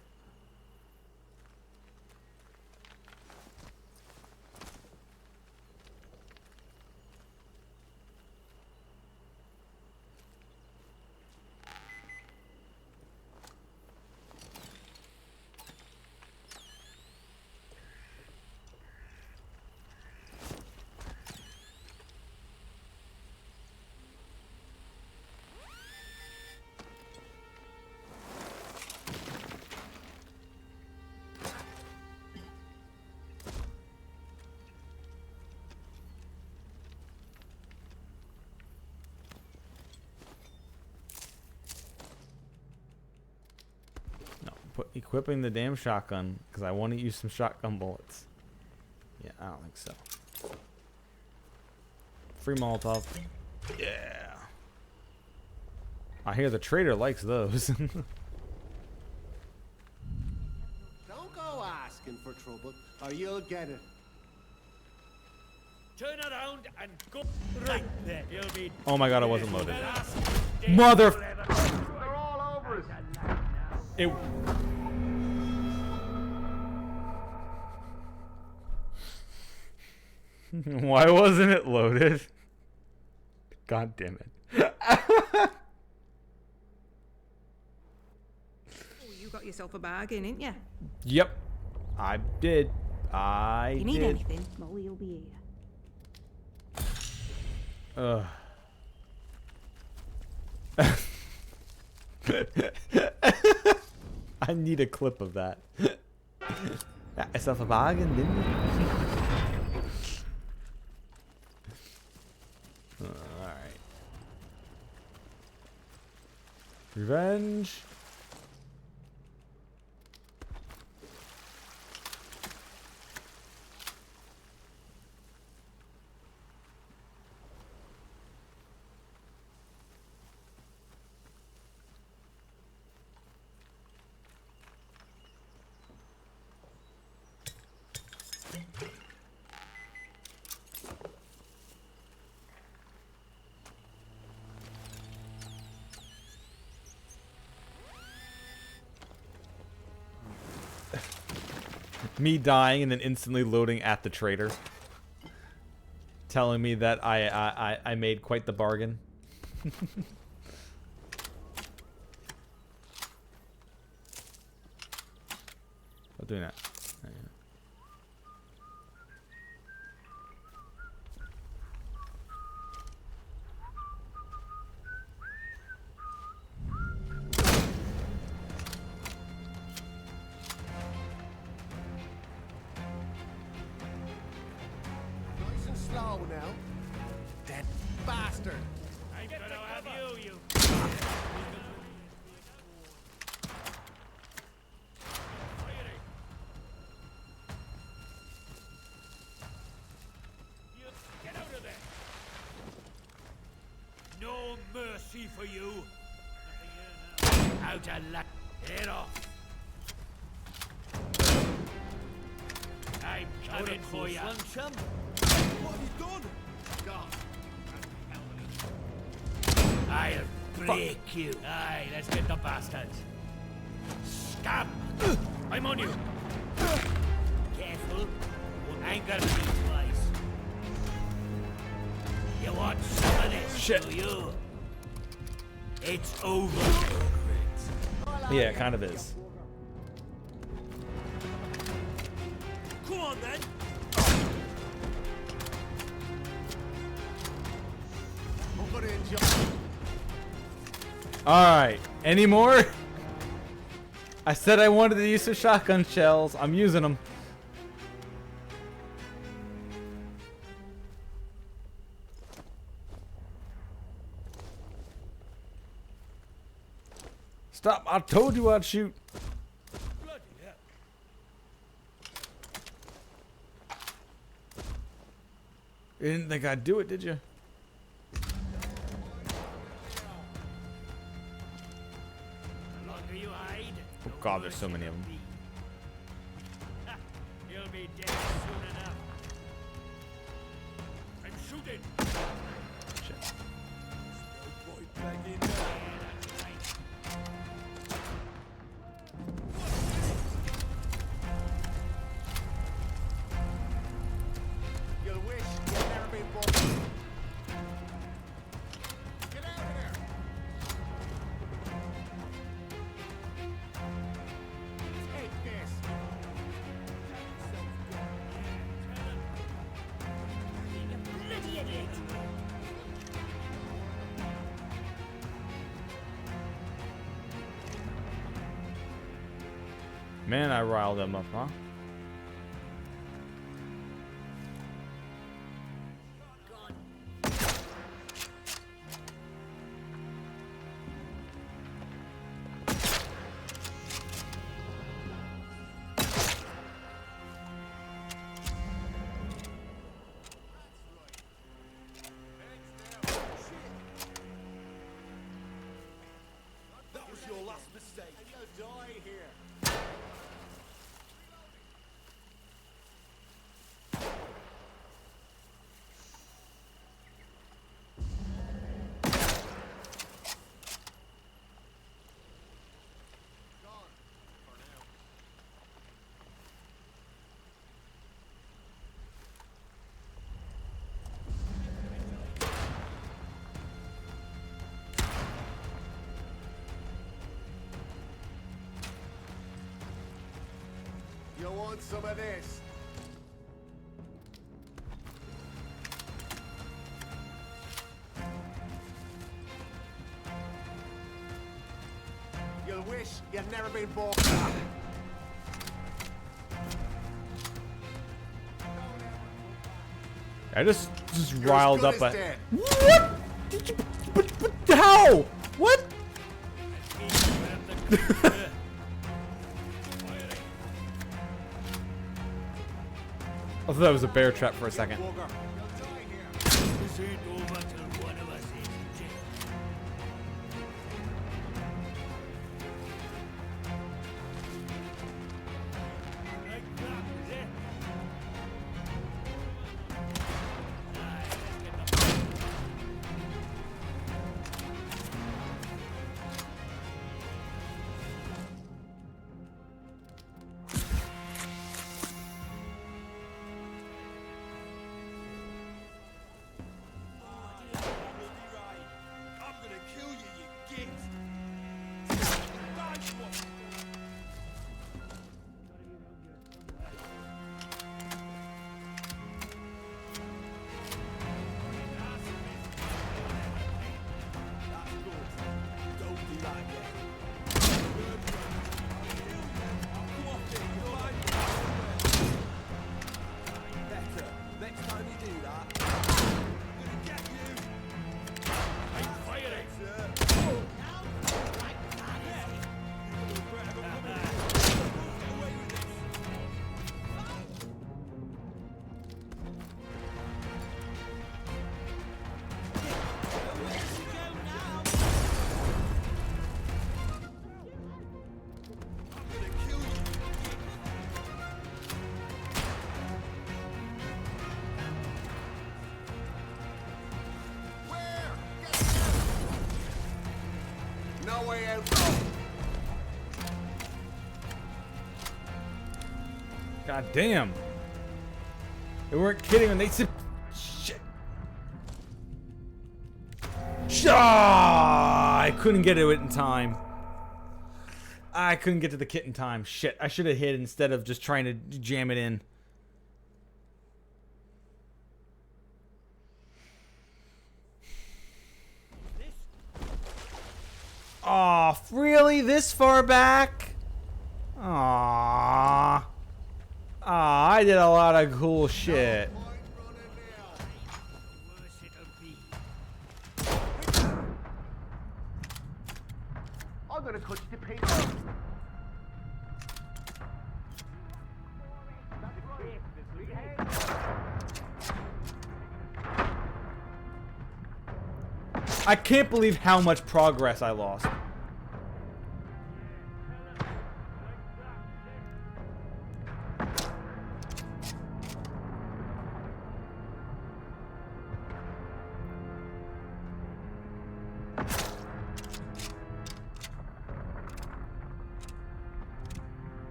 equipping the damn shotgun because I want to use some shotgun bullets. Yeah, I don't think so. Free Molotov. Yeah. I hear the trader likes those. Don't go asking for trouble, or you'll get it. Turn around and go right there. You'll be. Oh my god, I wasn't loaded. Mother. They're all over us. It. Why wasn't it loaded? God damn it. Oh, you got yourself a bargain, didn't you? Yep. I did. You need did. anything, Molly will be here. I need a clip of that. Got myself a bargain, didn't you? Alright. Revenge. Me dying and then instantly loading at the trader, telling me that I made quite the bargain. I'm doing that. Nice and slow now. That bastard. I'm gonna have you. Get out of there. No mercy for you. Out of luck. Head off. I'm coming for you. What have you done? God. I'll break you. Aye, let's get the bastards. Scum! I'm on you. Careful. Anger me twice. You want some of this, Shit. do you? It's over. Yeah, it kind of is. Come on then. I'm gonna enjoy. Alright, any more? I said I wanted to use some shotgun shells. I'm using them. Stop, I told you I'd shoot. Bloody hell. You didn't think I'd do it, did you? The longer you hide, Oh god, there's so many of them. you'll be dead soon enough. I'm shooting. Shit. You'll wish you'd never been born. Get out of there. Take this. Bloody idiot! Man, I riled them up, huh? want some of this? You'll wish you'd never been born. I just riled up. As dead. What? Did you? But how? What? I thought that was a bear trap for a second. This ain't over till one of us is dead. Like that, is it? Aye, let's get the I'm gonna kill you, you git! That's good. Don't do that again. Come off it, you're fine. Better. Next time you do that, I'm gonna get you. I'm firing! Sir. I'm gonna kill you. Where? Get down. No way out. God damn. They weren't kidding when they said shit. I couldn't get to it in time. I couldn't get to the kit in time. Shit. I should have hit instead of just trying to jam it in. Aw, really? This far back? Aww. Aw, I did a lot of cool shit. Worse it'll be. I'm gonna cut you to pieces. I can't believe how much progress I lost.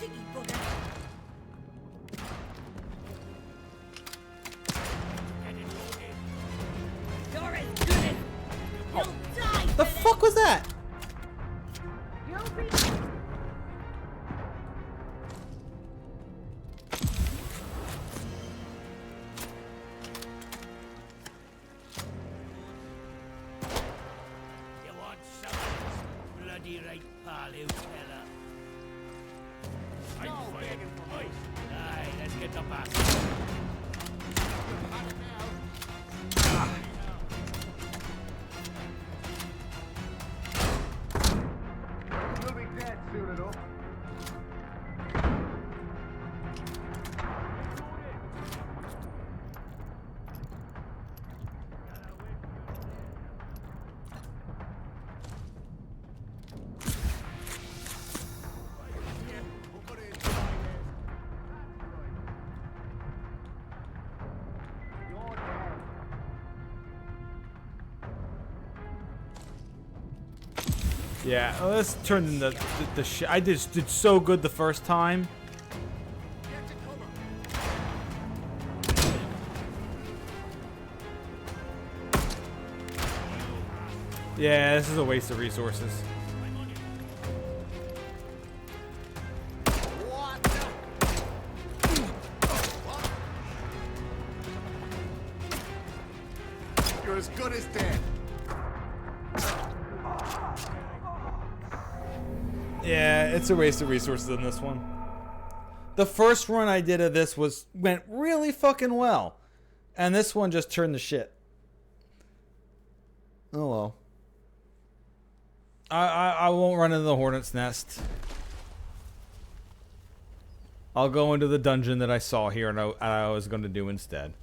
City bugger. You're as good as... You'll die! The fuck was that? You'll be... You want some of this bloody right, pal, you fella? I'm firing for mice. Aye, let's get the bastard. You'll be dead soon enough. Yeah, let's turn the shit. I just did so good the first time. Get to cover. Yeah, this is a waste of resources. What the? What? You're as good as dead. Yeah, it's a waste of resources in this one. The first run I did of this went really fucking well. And this one just turned to shit. Oh well. I won't run into the Hornet's Nest. I'll go into the dungeon that I saw here and I was going to do instead.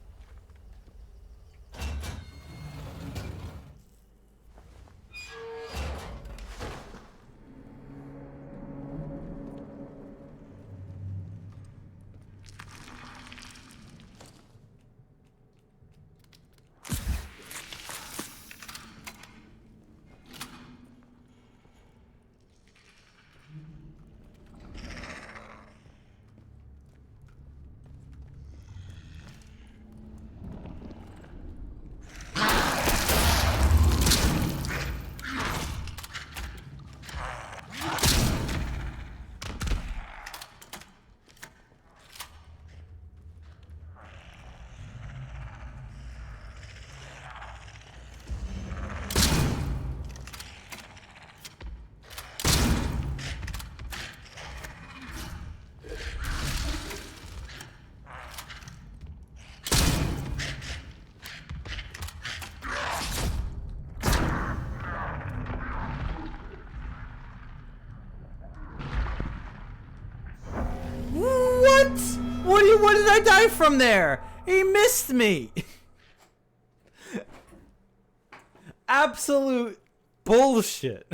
What did I die from there? He missed me. Absolute bullshit.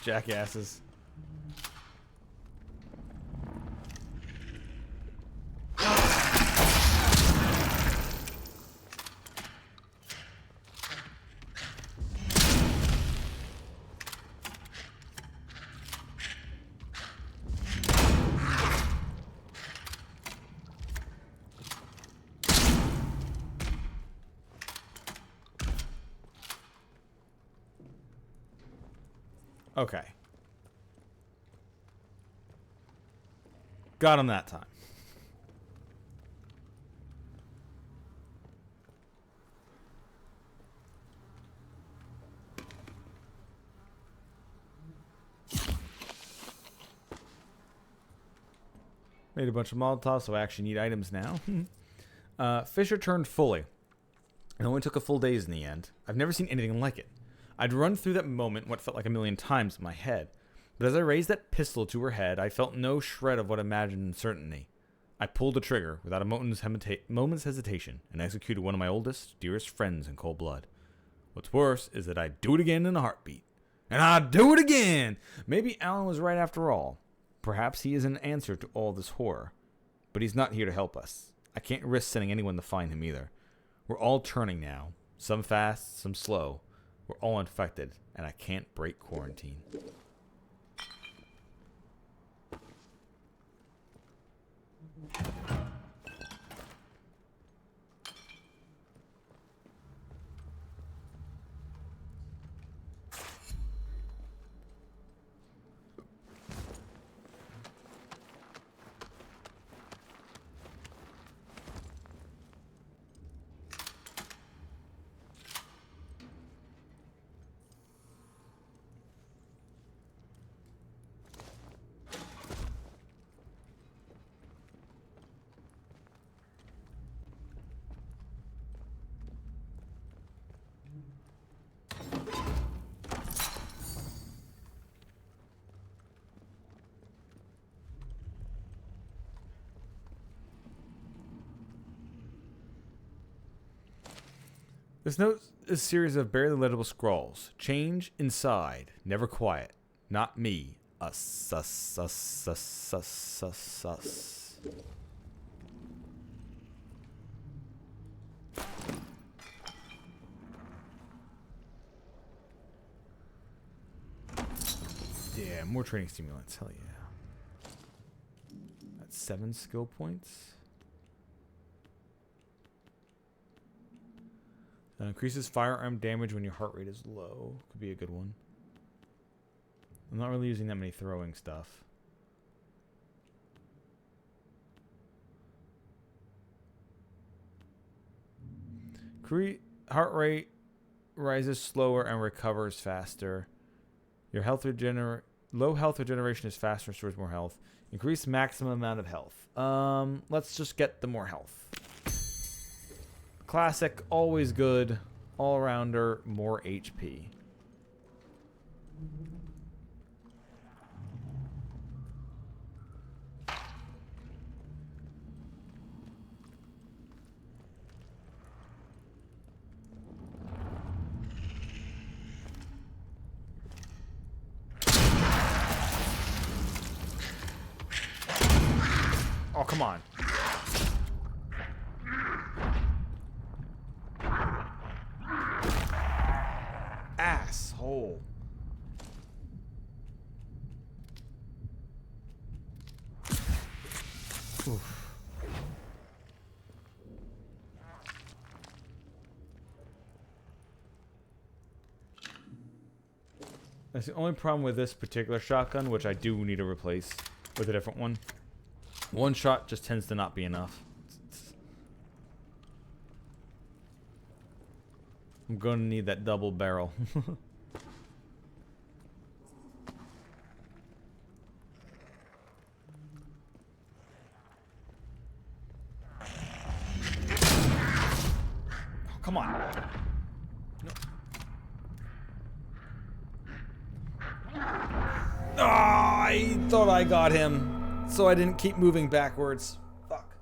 Jackasses. Okay. Got him that time. Made a bunch of Molotovs, so I actually need items now. Fisher turned fully. It only took a full days in the end. I've never seen anything like it. I'd run through that moment what felt like a million times in my head. But as I raised that pistol to her head, I felt no shred of what I imagined uncertainty. I pulled the trigger without a moment's hesitation and executed one of my oldest, dearest friends in cold blood. What's worse is that I'd do it again in a heartbeat. And I'd do it again! Maybe Alan was right after all. Perhaps he is an answer to all this horror. But he's not here to help us. I can't risk sending anyone to find him either. We're all turning now. Some fast, some slow. We're all infected, and I can't break quarantine. This note is a series of barely legible scrawls. Change inside, never quiet. Not me. Us, us, us, us, us, us, us. Yeah, more training stimulants. Hell yeah. That's 7 skill points. Increases firearm damage when your heart rate is low. Could be a good one. I'm not really using that many throwing stuff. Heart rate rises slower and recovers faster. Your low health regeneration is faster and stores more health. Increase maximum amount of health. Let's just get the more health. Classic, always good. All-rounder, more HP. Oh, come on. Asshole. Oof. That's the only problem with this particular shotgun, which I do need to replace with a different one. One shot just tends to not be enough. I'm going to need that double barrel. Oh, come on. No. Oh, I thought I got him, so I didn't keep moving backwards. Fuck.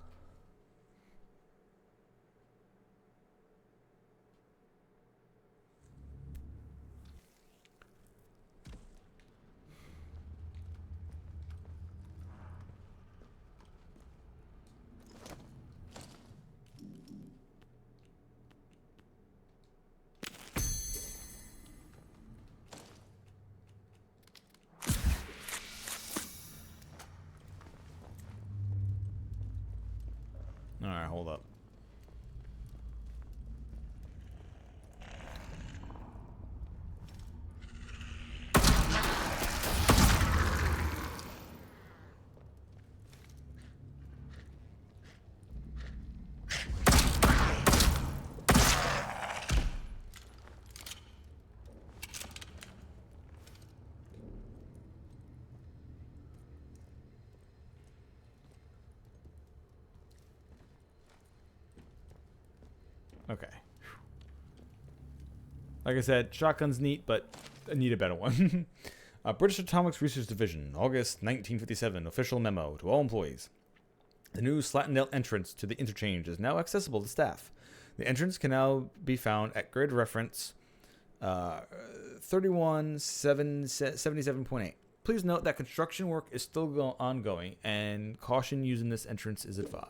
Alright, hold up. Okay. Like I said, shotgun's neat, but I need a better one. British Atomics Research Division, August 1957. Official memo to all employees. The new Slatendale entrance to the interchange is now accessible to staff. The entrance can now be found at grid reference 31777.8. Please note that construction work is still ongoing, and caution using this entrance is advised.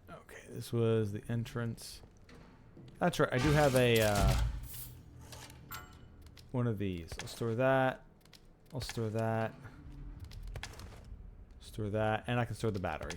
Okay, this was the entrance. That's right, I do have a one of these. I'll store that. I'll store that. Store that, and I can store the battery.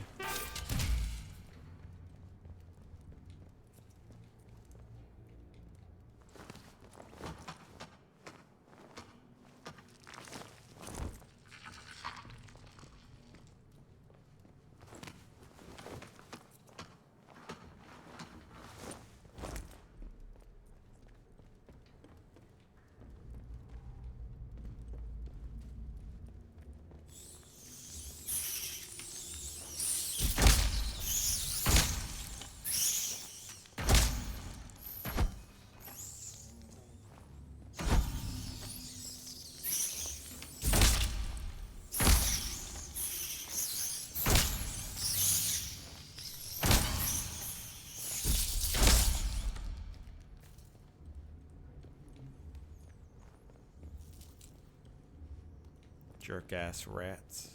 Jerk ass rats.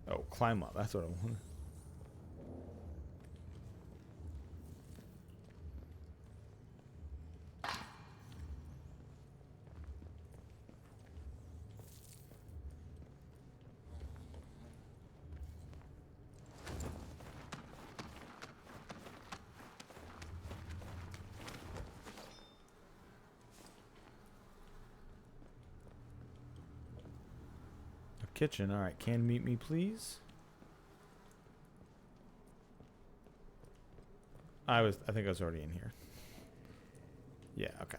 Oh, climb up. That's what I want. Kitchen. All right. Can meet me, please? I think I was already in here. Yeah. Okay.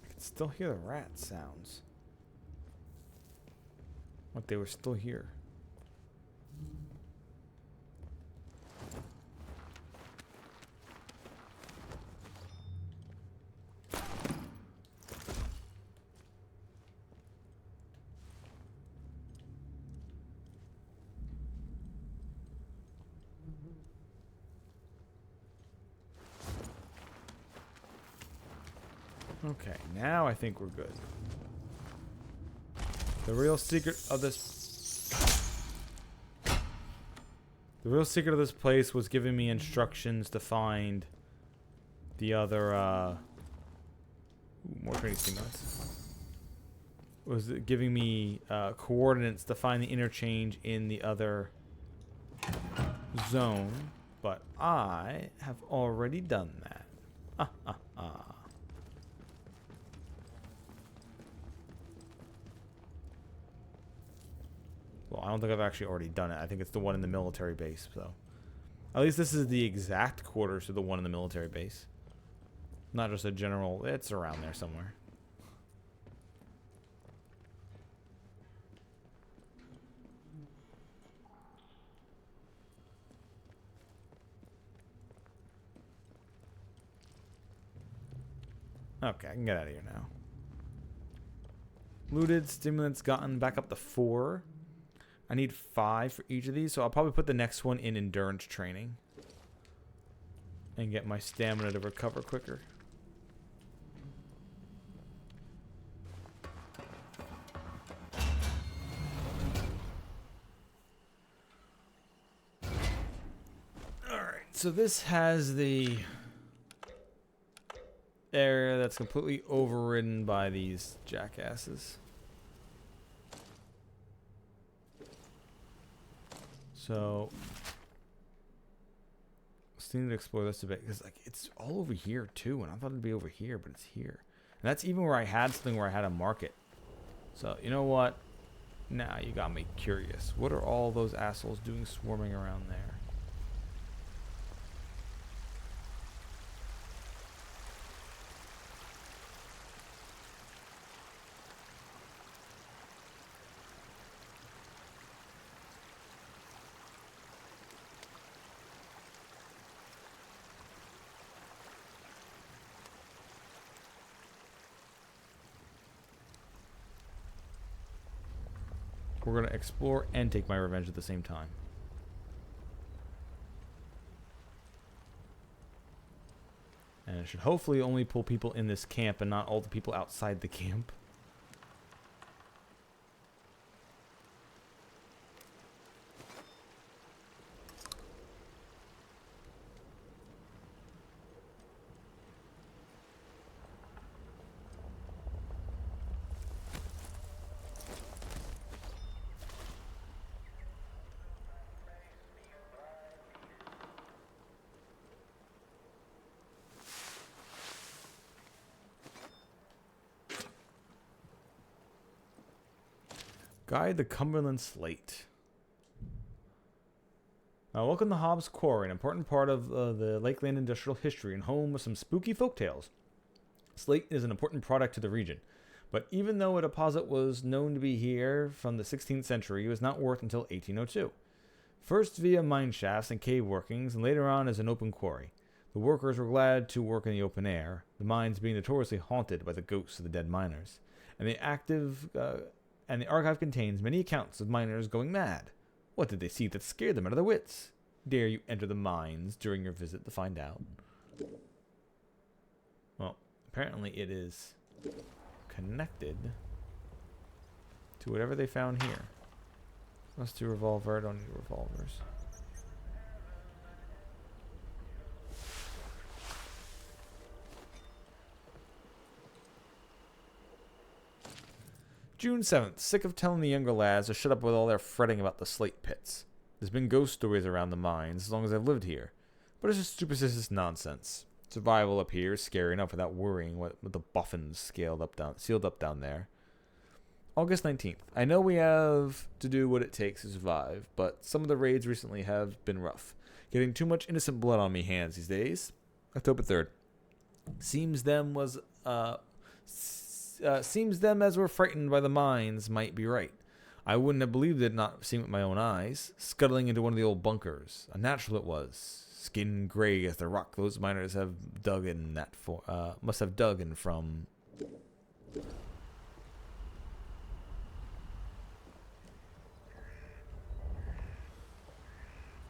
I can still hear the rat sounds. Like they were still here. Okay, now I think we're good. The real secret of this place was giving me instructions to find the other more training schemats. Was it giving me coordinates to find the interchange in the other zone, but I have already done that. Well, I don't think I've actually already done it. I think it's the one in the military base, so. At least this is the exact quarters to the one in the military base. Not just a general, it's around there somewhere. Okay, I can get out of here now. Looted, stimulants gotten back up to 4. I need 5 for each of these, so I'll probably put the next one in endurance training. And get my stamina to recover quicker. Alright, so this has the area that's completely overridden by these jackasses. So, still need to explore this a bit because like it's all over here too, and I thought it'd be over here, but it's here. And that's even where I had something where I had a market. So you know what? Now you got me curious. What are all those assholes doing swarming around there? We're going to explore and take my revenge at the same time. And it should hopefully only pull people in this camp and not all the people outside the camp. Guide the Cumberland Slate. Welcome to Hobbs Quarry, an important part of the Lakeland industrial history and home of some spooky folktales. Slate is an important product to the region. But even though a deposit was known to be here from the 16th century, it was not worked until 1802. First via mine shafts and cave workings, and later on as an open quarry. The workers were glad to work in the open air, the mines being notoriously haunted by the ghosts of the dead miners. And the archive contains many accounts of miners going mad. What did they see that scared them out of their wits? Dare you enter the mines during your visit to find out? Well, apparently it is connected to whatever they found here. Let's do revolver. I don't need revolvers. June 7th. Sick of telling the younger lads to shut up with all their fretting about the slate pits. There's been ghost stories around the mines as long as I've lived here. But it's just superstitious nonsense. Survival up here is scary enough without worrying what the boffins sealed up down there. August 19th. I know we have to do what it takes to survive, but some of the raids recently have been rough. Getting too much innocent blood on me hands these days. October 3rd. Seems them as were frightened by the mines might be right. I wouldn't have believed it not seen with my own eyes. Scuttling into one of the old bunkers. A natural it was. Skin gray as the rock those miners have dug in must have dug in from.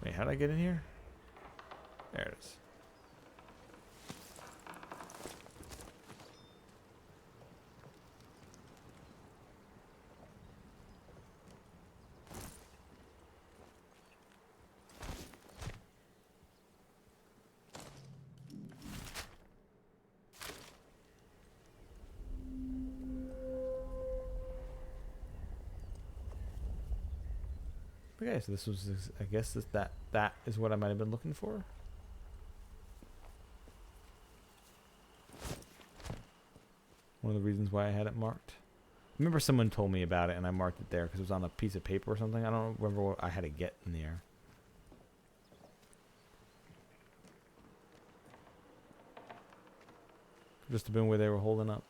Wait, how'd I get in here? There it is. Okay, so this was, I guess that is what I might have been looking for. One of the reasons why I had it marked. I remember someone told me about it and I marked it there because it was on a piece of paper or something. I don't remember what I had to get in there. Just have been where they were holding up.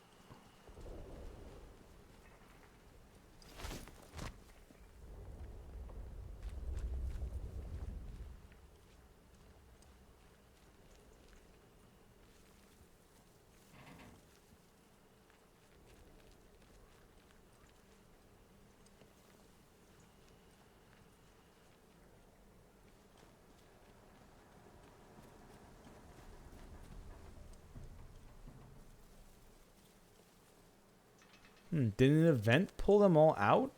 Did an event pull them all out?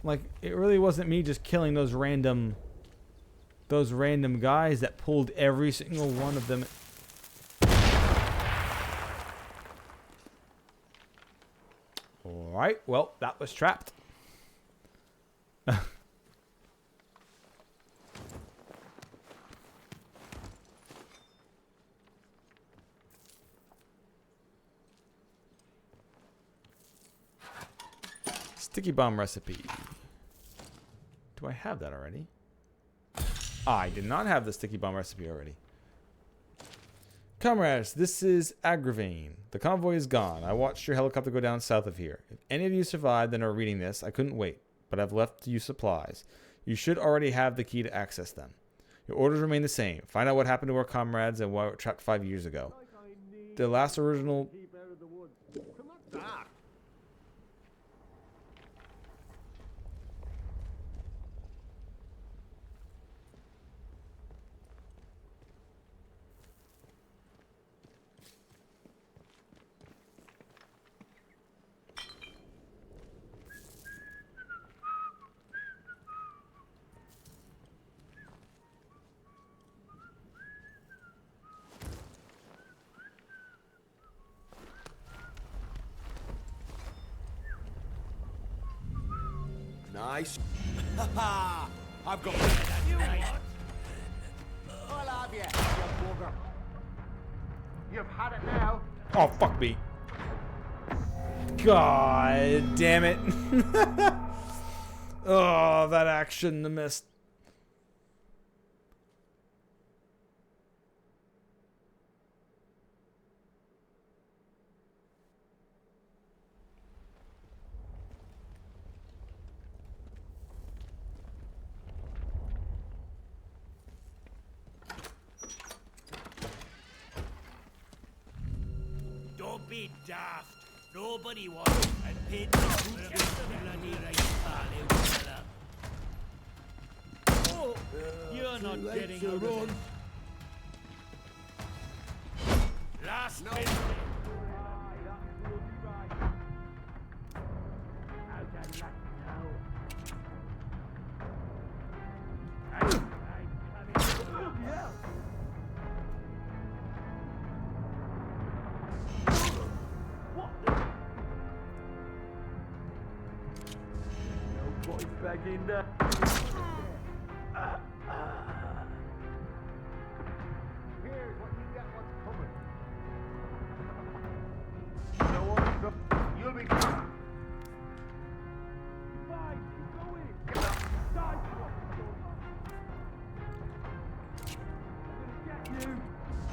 Like, it really wasn't me just killing those random guys that pulled every single one of them. Alright, well, that was trapped. Sticky bomb recipe. Do I have that already? I did not have the sticky bomb recipe already. Comrades, this is Agravane. The convoy is gone. I watched your helicopter go down south of here. If any of you survived and are reading this, I couldn't wait, but I've left you supplies. You should already have the key to access them. Your orders remain the same. Find out what happened to our comrades and why we were trapped 5 years ago. The last original... Nice. I've got better than you, mate. I'll have you, you bugger. You've had it now. Oh, fuck me. God damn it. Oh, that action the missed. be daft. Nobody wants a pin bloody right pal, you fella. Oh, you're not getting a run. Last no. Pin. Back in there. Here's what you get what's coming. You know what? You'll be fine. Fine, keep going. Get up. Die. I'm gonna get you.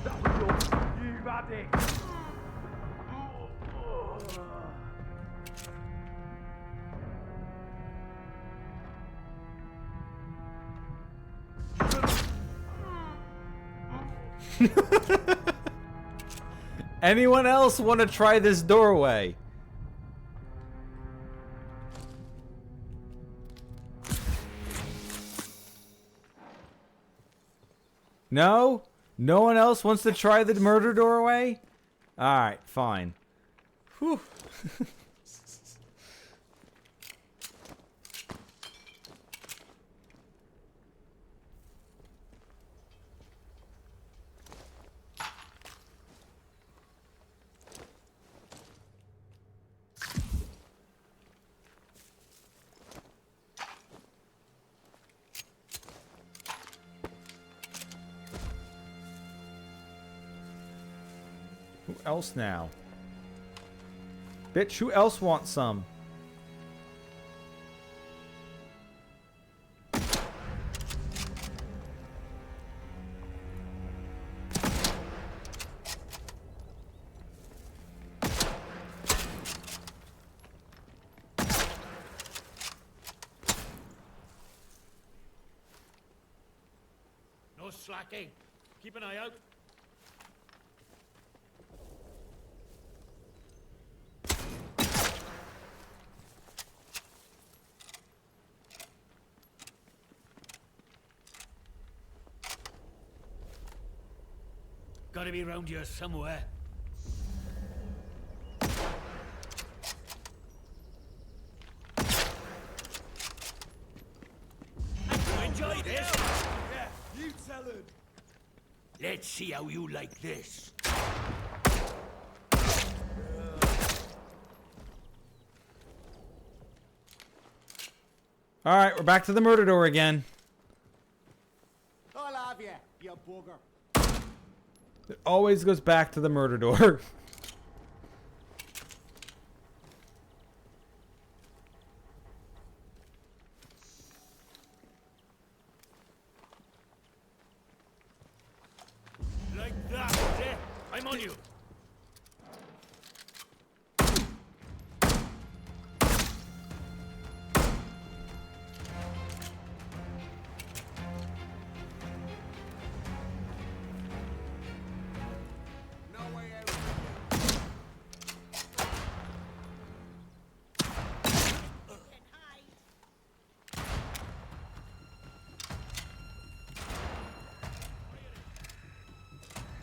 That was yours. You've had it. Anyone else want to try this doorway? No? No one else wants to try the murder doorway? Alright, fine. Whew. Who else now? Bitch, who else wants some? No slacking. Keep an eye out. Gotta be round here somewhere. Enjoy this? Yeah, you tell him. Let's see how you like this. Alright, we're back to the murder door again. I'll have you, you bugger. It always goes back to the murder door. Like that, eh? I'm on you. No way out.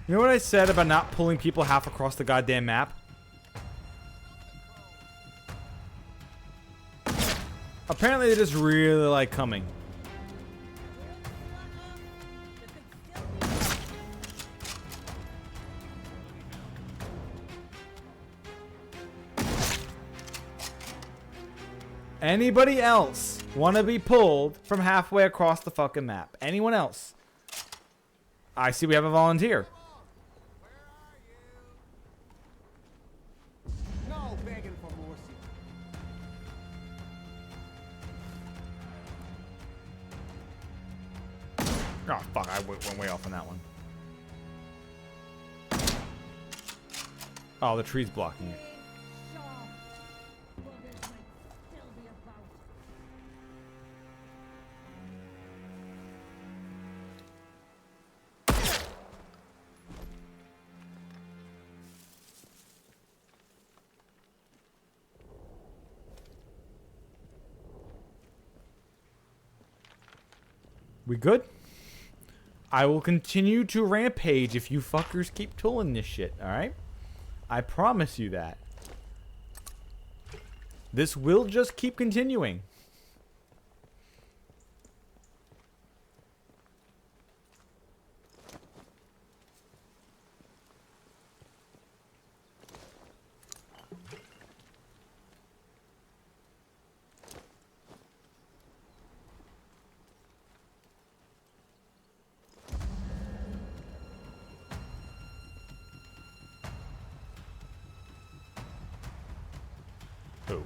You know what I said about not pulling people half across the goddamn map? Apparently they just really like coming. Anybody else want to be pulled from halfway across the fucking map? Anyone else? I see we have a volunteer. No begging for mercy. Oh, fuck. I went way off on that one. Oh, the tree's blocking it. We good? I will continue to rampage if you fuckers keep tooling this shit, alright? I promise you that. This will just keep continuing. Who?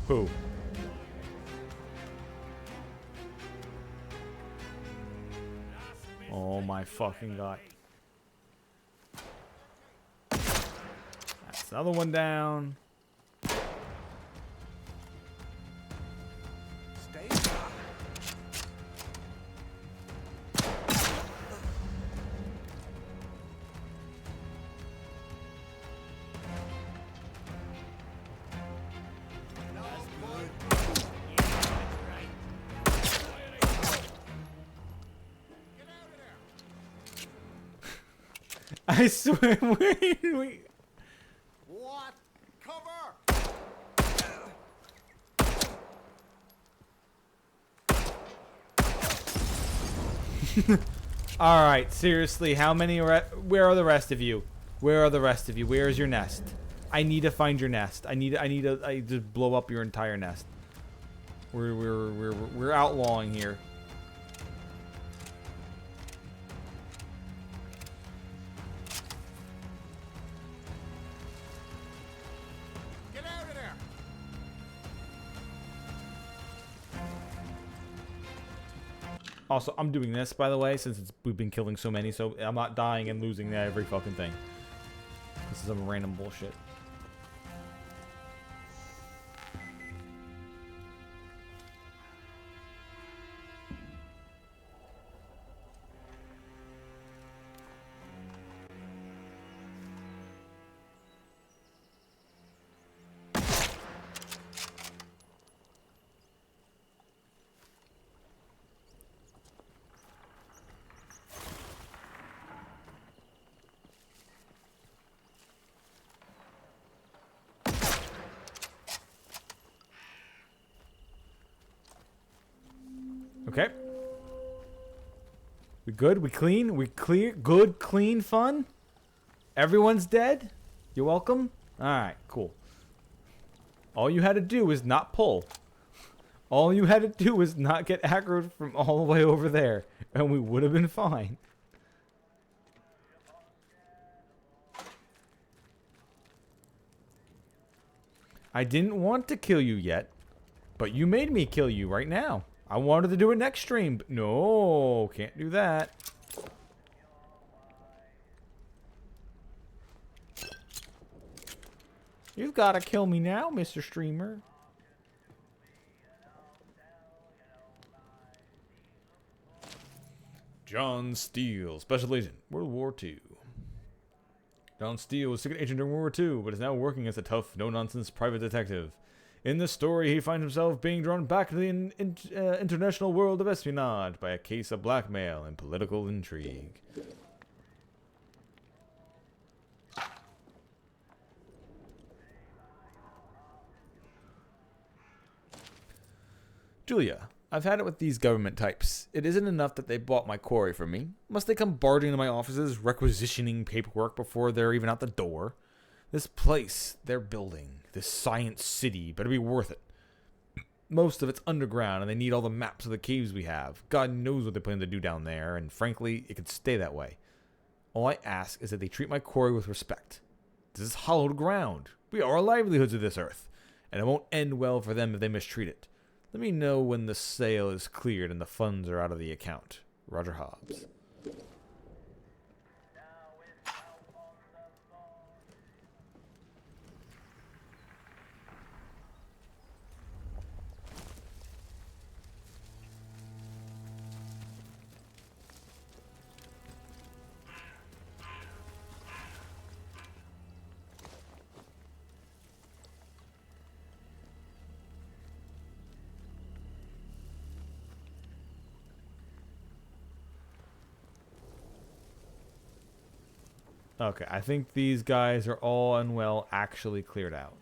Who? Oh my fucking god. That's another one down. Stay sharp. I swear, wait. What? Cover! All right, seriously, how many? Where are the rest of you? Where are the rest of you? Where is your nest? I need to find your nest. I just blow up your entire nest. We're outlawing here. Get out of there! Also, I'm doing this, by the way, since we've been killing so many, so I'm not dying and losing every fucking thing. This is some random bullshit. Okay. We good? We clean? We clear? Good, clean, fun? Everyone's dead? You're welcome? Alright, cool. All you had to do was not pull. All you had to do was not get aggroed from all the way over there. And we would have been fine. I didn't want to kill you yet. But you made me kill you right now. I wanted to do it next stream, but no, can't do that. You've got to kill me now, Mr. Streamer. John Steele, Special Agent, World War II. John Steele was secret agent during World War II, but is now working as a tough, no-nonsense private detective. In this story, he finds himself being drawn back to the international world of espionage by a case of blackmail and political intrigue. Julia, I've had it with these government types. It isn't enough that they bought my quarry from me. Must they come barging into my offices, requisitioning paperwork before they're even out the door? This place they're building, this science city, better be worth it. Most of it's underground, and they need all the maps of the caves we have. God knows what they plan to do down there, and frankly, it could stay that way. All I ask is that they treat my quarry with respect. This is hallowed ground. We are our livelihoods of this earth, and it won't end well for them if they mistreat it. Let me know when the sale is cleared and the funds are out of the account. Roger Hobbs. Okay, I think these guys are all unwell actually cleared out.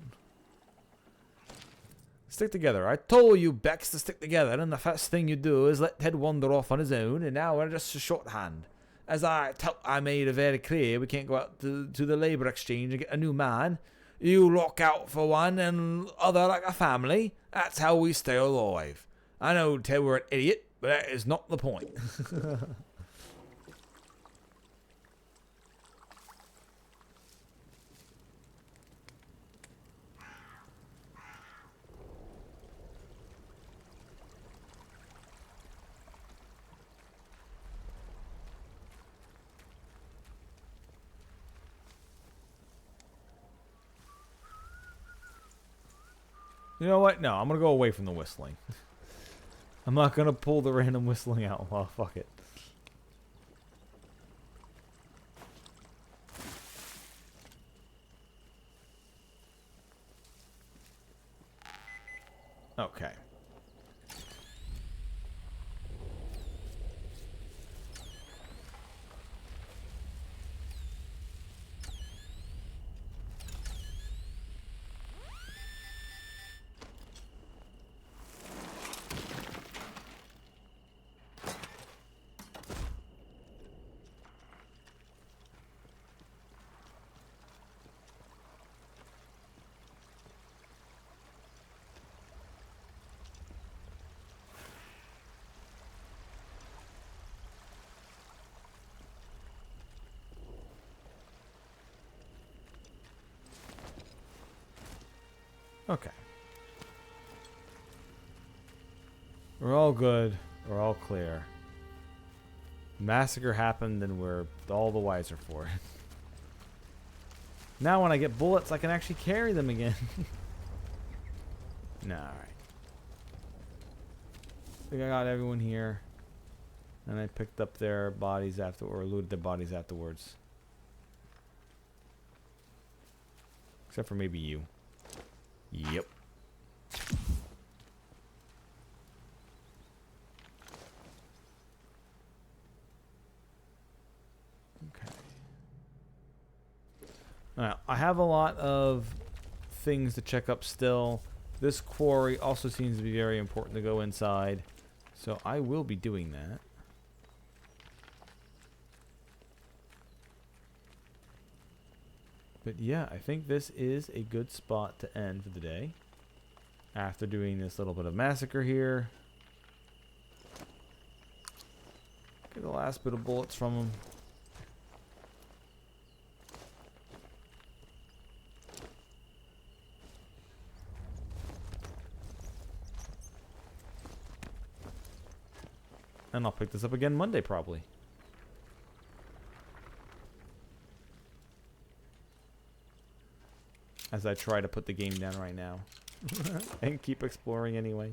Stick together. I told you, Bex, to stick together, and the first thing you do is let Ted wander off on his own, and now we're just a shorthand. As I made it very clear, we can't go out to the labour exchange and get a new man. You look out for one and other like a family. That's how we stay alive. I know, Ted, we're an idiot, but that is not the point. You know what? No, I'm going to go away from the whistling. I'm not going to pull the random whistling out. Oh, fuck it. Okay. Okay. We're all good. We're all clear. Massacre happened and we're all the wiser for it. Now when I get bullets, I can actually carry them again. Nah, alright. I think I got everyone here. And I picked up their bodies after, or looted their bodies afterwards. Except for maybe you. Yep. Okay. Alright, I have a lot of things to check up still. This quarry also seems to be very important to go inside. So I will be doing that. But yeah, I think this is a good spot to end for the day. After doing this little bit of massacre here. Get the last bit of bullets from him. And I'll pick this up again Monday probably. As I try to put the game down right now. And keep exploring anyway.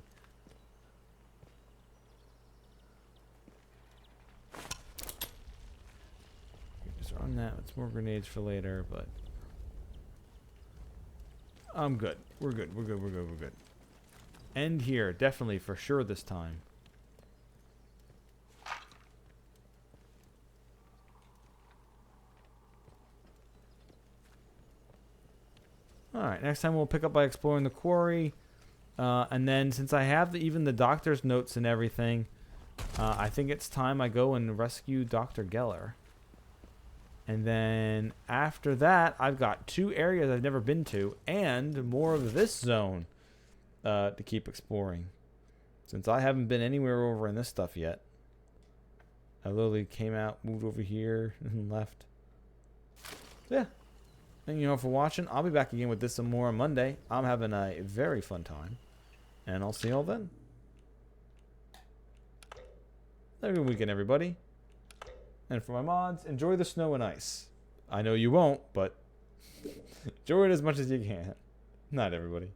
Disarm that. It's more grenades for later, but I'm good. We're good. We're good. We're good. We're good. End here. Definitely for sure this time. Alright, next time we'll pick up by exploring the quarry. And then since I have even the doctor's notes and everything, I think it's time I go and rescue Dr. Geller. And then after that, I've got 2 areas I've never been to and more of this zone to keep exploring. Since I haven't been anywhere over in this stuff yet. I literally came out, moved over here, and left. Yeah. Thank you all for watching. I'll be back again with this some more on Monday. I'm having a very fun time. And I'll see you all then. Have a good weekend, everybody. And for my mods, enjoy the snow and ice. I know you won't, but enjoy it as much as you can. Night, everybody.